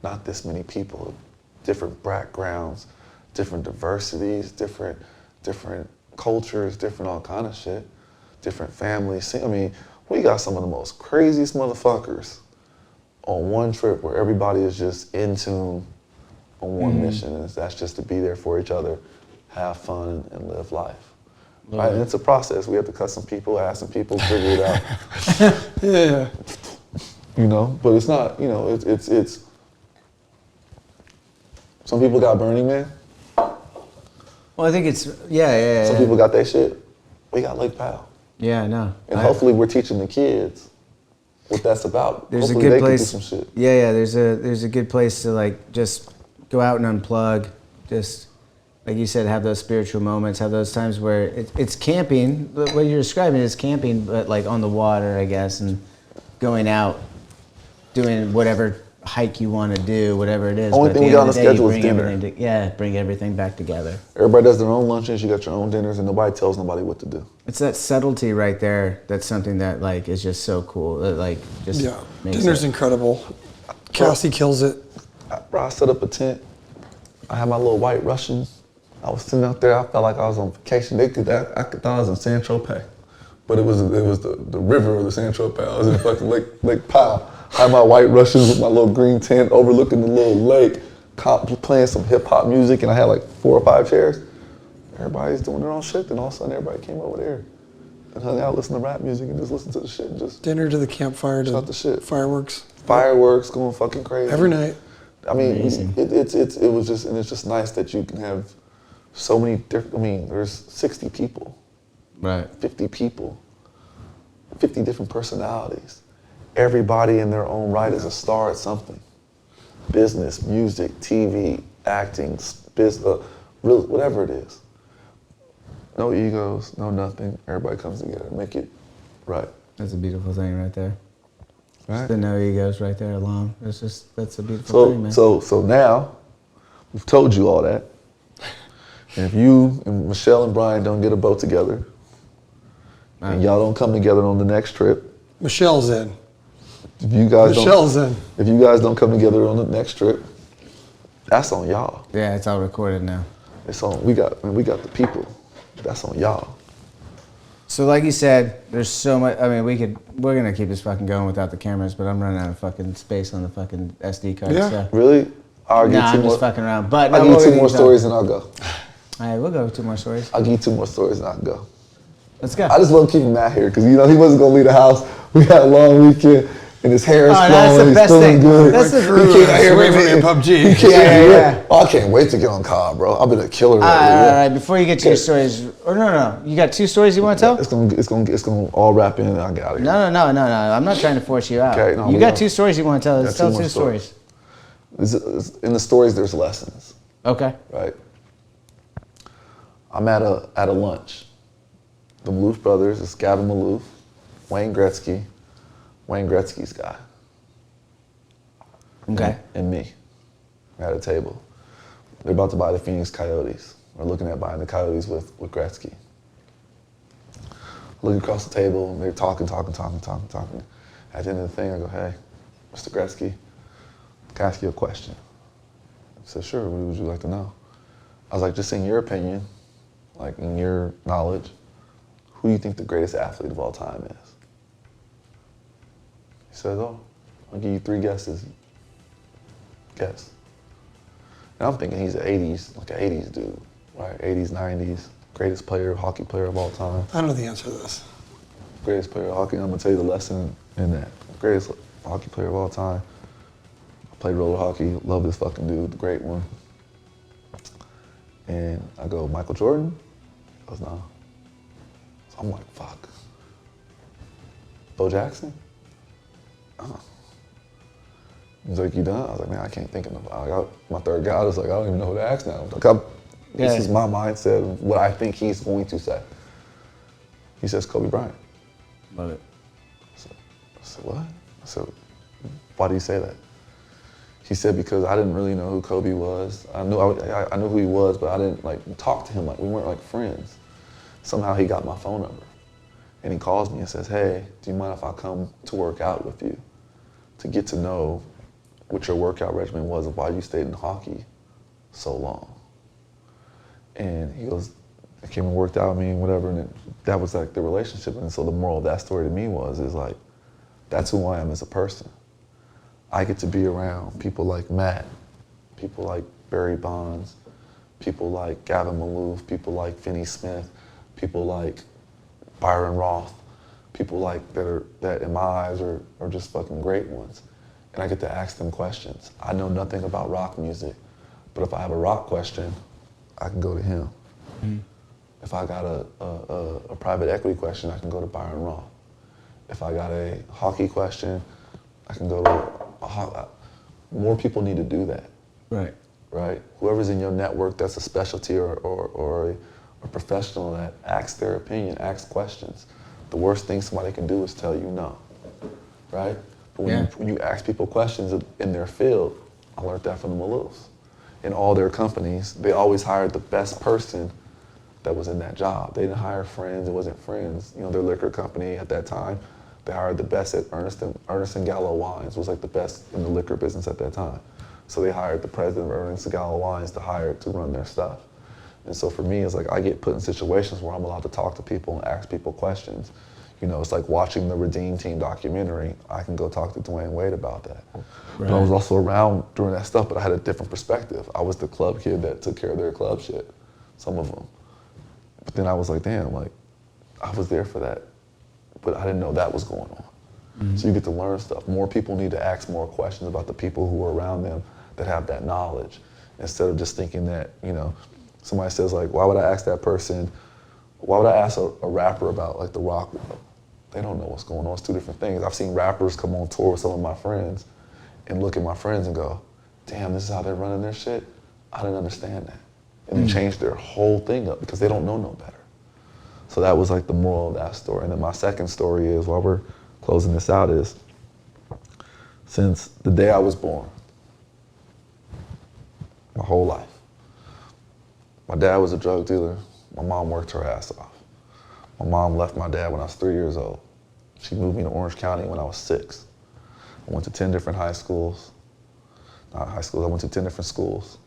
Not this many people, different backgrounds, different diversities, different cultures, different all kind of shit, different families. I mean, we got some of the most craziest motherfuckers on one trip where everybody is just in tune on one mission, and that's just to be there for each other, have fun, and live life. Right? And it's a process. We have to cut some people, ask some people, figure it out. Yeah. You know, but it's not, you know, it's some people got Burning Man. Well, I think it's, yeah. Some people got their shit. We got Lake Powell. Yeah, I know. And hopefully we're teaching the kids what that's about. There's hopefully a good they place. can do some shit. Yeah. There's a good place to like just go out and unplug. Just like you said, have those spiritual moments. Have those times where it's camping. What you're describing is camping, but like on the water, I guess, and going out, doing whatever hike you want to do, whatever it is. Only but thing at we the got end on of the the day, you schedule is bring dinner. everything bring everything back together. Everybody does their own lunches. You got your own dinners, and nobody tells nobody what to do. It's that subtlety right there. That's something that like is just so cool. That, like just makes Dinner's it. incredible. Cassie kills it. Bro, I set up a tent. I had my little White Russians. I was sitting out there. I felt like I was on vacation. I thought I was in San Tropez, but it was the river of the San Tropez. I was in fucking Lake Powell. I had my White Russians with my little green tent overlooking the little lake, playing some hip hop music, and I had like 4 or 5 chairs. Everybody's doing their own shit. Then all of a sudden, everybody came over there and hung out, listened to rap music, and just listened to the shit. And just Dinner to the campfire to shot the shit. fireworks. Fireworks going fucking crazy Every night. I mean, Amazing. it was just, and it's just nice that you can have so many different. I mean, there's 60 people, Right. 50 people, 50 different personalities. Everybody in their own right is a star at something. Business, music, TV, acting, whatever it is. No egos, no nothing. Everybody comes together, make it right. That's a beautiful thing right there. Right. The no egos right there alone. That's a beautiful thing, man. So now, we've told you all that. And if you and Michelle and Brian don't get a boat together, and y'all don't come together on the next trip, Michelle's in. if you guys don't come together on the next trip, that's on y'all. Yeah, it's all recorded now. It's on. We got the people. That's on y'all. So like you said, there's so much. I mean, we're gonna keep this fucking going without the cameras, but I'm running out of fucking space on the fucking SD card. Yeah. So. Really? I'll give Nah, two I'm more. just fucking around. But I'll no, give you 2 more stories and I'll go. All right, we'll go with 2 more stories. I'll give you 2 more stories and I'll go. Let's go. I just love keeping Matt here because he wasn't gonna leave the house. We had a long weekend and his hair is that's flowing. the He's best feeling thing. good. That's the He can't hear Away from me. me in PUBG. He can't hear me. Yeah. Oh, I can't wait to get on COD, bro. I've been a killer All lately. right. Before you get to your stories, or no, you got 2 stories you want to tell? It's gonna all wrap in and I get out of here. No. I'm not trying to force you out. Okay, no, you we got go. 2 stories you want to tell. Let's Got tell 2 more 2 stories. In the stories, there's lessons, Okay. right? I'm at a lunch. The Maloof brothers, it's Gavin Maloof, Wayne Gretzky's guy. Okay. And me. We're at a table. They're about to buy the Phoenix Coyotes. We're looking at buying the Coyotes with Gretzky. Looking across the table, and they're talking. At the end of the thing, I go, hey, Mr. Gretzky, can I ask you a question? He said, sure, what would you like to know? I was like, just in your opinion, like in your knowledge, who do you think the greatest athlete of all time is? He says, oh, I'll give you 3 guesses. Guess. And I'm thinking he's an 80s dude, right? 80s, 90s, greatest hockey player of all time. I know the answer to this. Greatest player of hockey, I'm gonna tell you the lesson in that. Greatest hockey player of all time. I played roller hockey, love this fucking dude, the great one. And I go, Michael Jordan? He goes, no. So I'm like, fuck. Bo Jackson? He's like, you done? I was like, man, I can't think of nobody. I got my third guy. I was like, I don't even know who to ask now. This is my mindset of what I think he's going to say. He says Kobe Bryant. Love it. I said, what? I said, why do you say that? He said because I didn't really know who Kobe was. I knew who he was, but I didn't like talk to him like we weren't like friends. Somehow he got my phone number, and he calls me and says, "Hey, do you mind if I come to work out with you to get to know what your workout regimen was and why you stayed in hockey so long?" And he goes, "I came and worked out with me and whatever," and that was like the relationship. And so the moral of that story to me is like, that's who I am as a person. I get to be around people like Matt, people like Barry Bonds, people like Gavin Maloof, people like Finney Smith, people like Byron Roth, people like that in my eyes are just fucking great ones. And I get to ask them questions. I know nothing about rock music, but if I have a rock question, I can go to him. Mm-hmm. If I got a private equity question, I can go to Byron Roth. If I got a hockey question, I can go to more people need to do that. Right. Right? Whoever's in your network that's a specialty or a professional that asks their opinion, asks questions. The worst thing somebody can do is tell you no. Right? But when you ask people questions in their field, I learned that from the Maloofs. In all their companies, they always hired the best person that was in that job. They didn't hire friends, it wasn't friends. You know, their liquor company at that time, they hired the best at Ernest and Gallo Wines, was like the best in the liquor business at that time. So they hired the president of Ernest and Gallo Wines to run their stuff. And so for me, it's like I get put in situations where I'm allowed to talk to people and ask people questions. You know, it's like watching the Redeem Team documentary. I can go talk to Dwayne Wade about that. Right. But I was also around during that stuff, but I had a different perspective. I was the club kid that took care of their club shit, some of them. But then I was like, damn, like, I was there for that, but I didn't know that was going on. Mm-hmm. So you get to learn stuff. More people need to ask more questions about the people who are around them that have that knowledge, instead of just thinking that, you know, somebody says like, why would I ask that person, why would I ask a rapper about like the rock world? They don't know what's going on. It's two different things. I've seen rappers come on tour with some of my friends and look at my friends and go, damn, this is how they're running their shit? I didn't understand that. And then change their whole thing up because they don't know no better. So that was like the moral of that story. And then my second story is, while we're closing this out, is since the day I was born, my whole life, my dad was a drug dealer. My mom worked her ass off. My mom left my dad when I was 3 years old. She moved me to Orange County when I was 6. I went to 10 different high schools. Not high schools, I went to 10 different schools.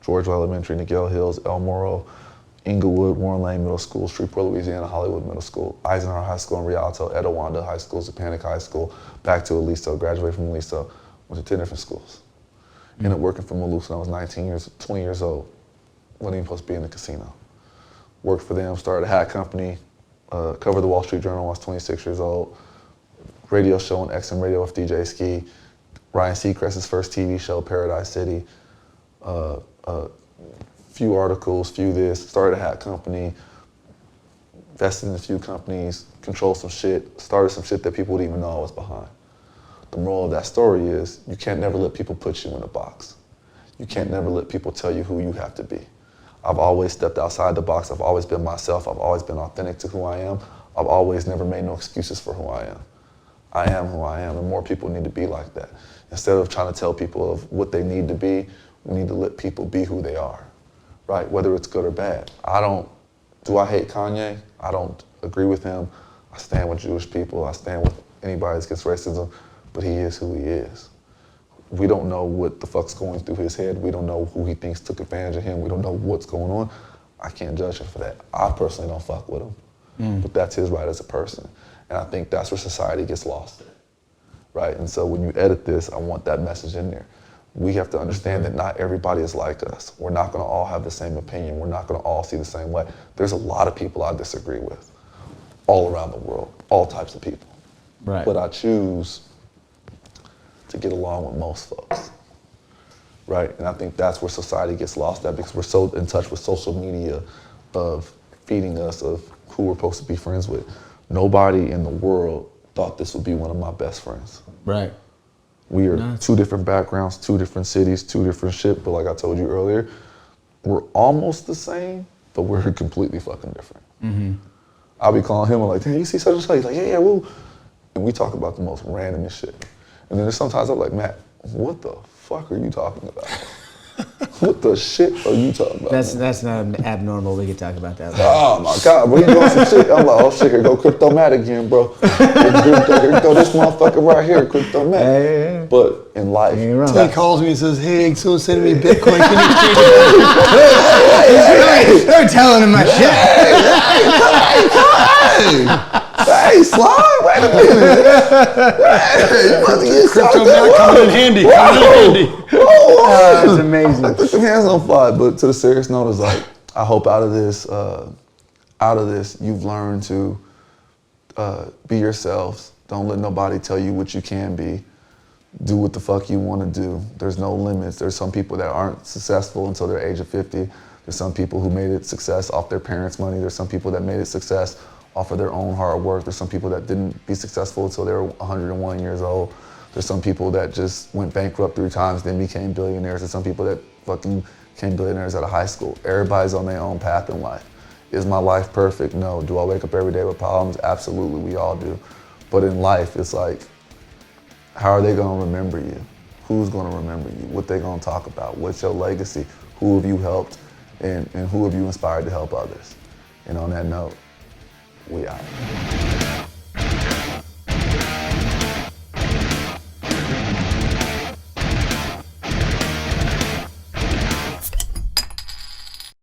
Georgeville Elementary, Miguel Hills, El Moro, Inglewood, Warren Lane Middle School, Shreveport, Louisiana, Hollywood Middle School, Eisenhower High School in Rialto, Etowanda High School, Zapanic High School, back to Aliso, graduated from Aliso, went to 10 different schools. Ended up working for Maloofs when I was 20 years old. Wasn't even supposed to be in the casino. Worked for them, started a hat company, covered the Wall Street Journal when I was 26 years old, radio show on XM Radio with DJ Ski, Ryan Seacrest's first TV show, Paradise City, few articles, few this, started a hat company, invested in a few companies, controlled some shit, started some shit that people didn't even know I was behind. The moral of that story is you can't never let people put you in a box. You can't never let people tell you who you have to be. I've always stepped outside the box. I've always been myself. I've always been authentic to who I am. I've always never made no excuses for who I am. I am who I am, and more people need to be like that. Instead of trying to tell people of what they need to be, we need to let people be who they are, right? Whether it's good or bad. Do I hate Kanye? I don't agree with him. I stand with Jewish people. I stand with anybody against racism, but he is who he is. We don't know what the fuck's going through his head. We don't know who he thinks took advantage of him. We don't know what's going on. I can't judge him for that. I personally don't fuck with him, but that's his right as a person. And I think that's where society gets lost, right? And so when you edit this, I want that message in there. We have to understand that not everybody is like us. We're not gonna all have the same opinion. We're not gonna all see the same way. There's a lot of people I disagree with all around the world, all types of people. Right. But I choose to get along with most folks, right? And I think that's where society gets lost at, because we're so in touch with social media of feeding us of who we're supposed to be friends with. Nobody in the world thought this would be one of my best friends. Right. We are two different backgrounds, two different cities, two different shit, but like I told you earlier, we're almost the same, but we're completely fucking different. Mm-hmm. I'll be calling him, I'm like, hey, you see such and such? He's like, yeah, woo. And we talk about the most randomest shit. And then there's sometimes I'm like, Matt, what the fuck? fuck are you talking about? What the shit are you talking about? That's not abnormal. We could talk about that. Oh my God, bro, you doing some shit. I'm like, oh shit, here go Crypto Matt again, bro. Here go this motherfucker right here, Crypto Matt. Yeah. But in life, He calls me and says, hey, someone sending me Bitcoin. Can you They're telling him my shit. Hey, slide, wait a minute. Hey, you about to get Crypto shot Matt coming in handy. Coming in handy. That's amazing. I took some hands on fire, but to the serious note is like, I hope out of this, you've learned to be yourselves. Don't let nobody tell you what you can be. Do what the fuck you want to do. There's no limits. There's some people that aren't successful until their age of 50. There's some people who made it success off their parents' money. There's some people that made it success off of their own hard work. There's some people that didn't be successful until they were 101 years old. There's some people that just went bankrupt 3 times, then became billionaires. There's some people that fucking became billionaires out of high school. Everybody's on their own path in life. Is my life perfect? No. Do I wake up every day with problems? Absolutely, we all do. But in life, it's like, how are they gonna remember you? Who's gonna remember you? What they gonna talk about? What's your legacy? Who have you helped? And who have you inspired to help others? And on that note, we out.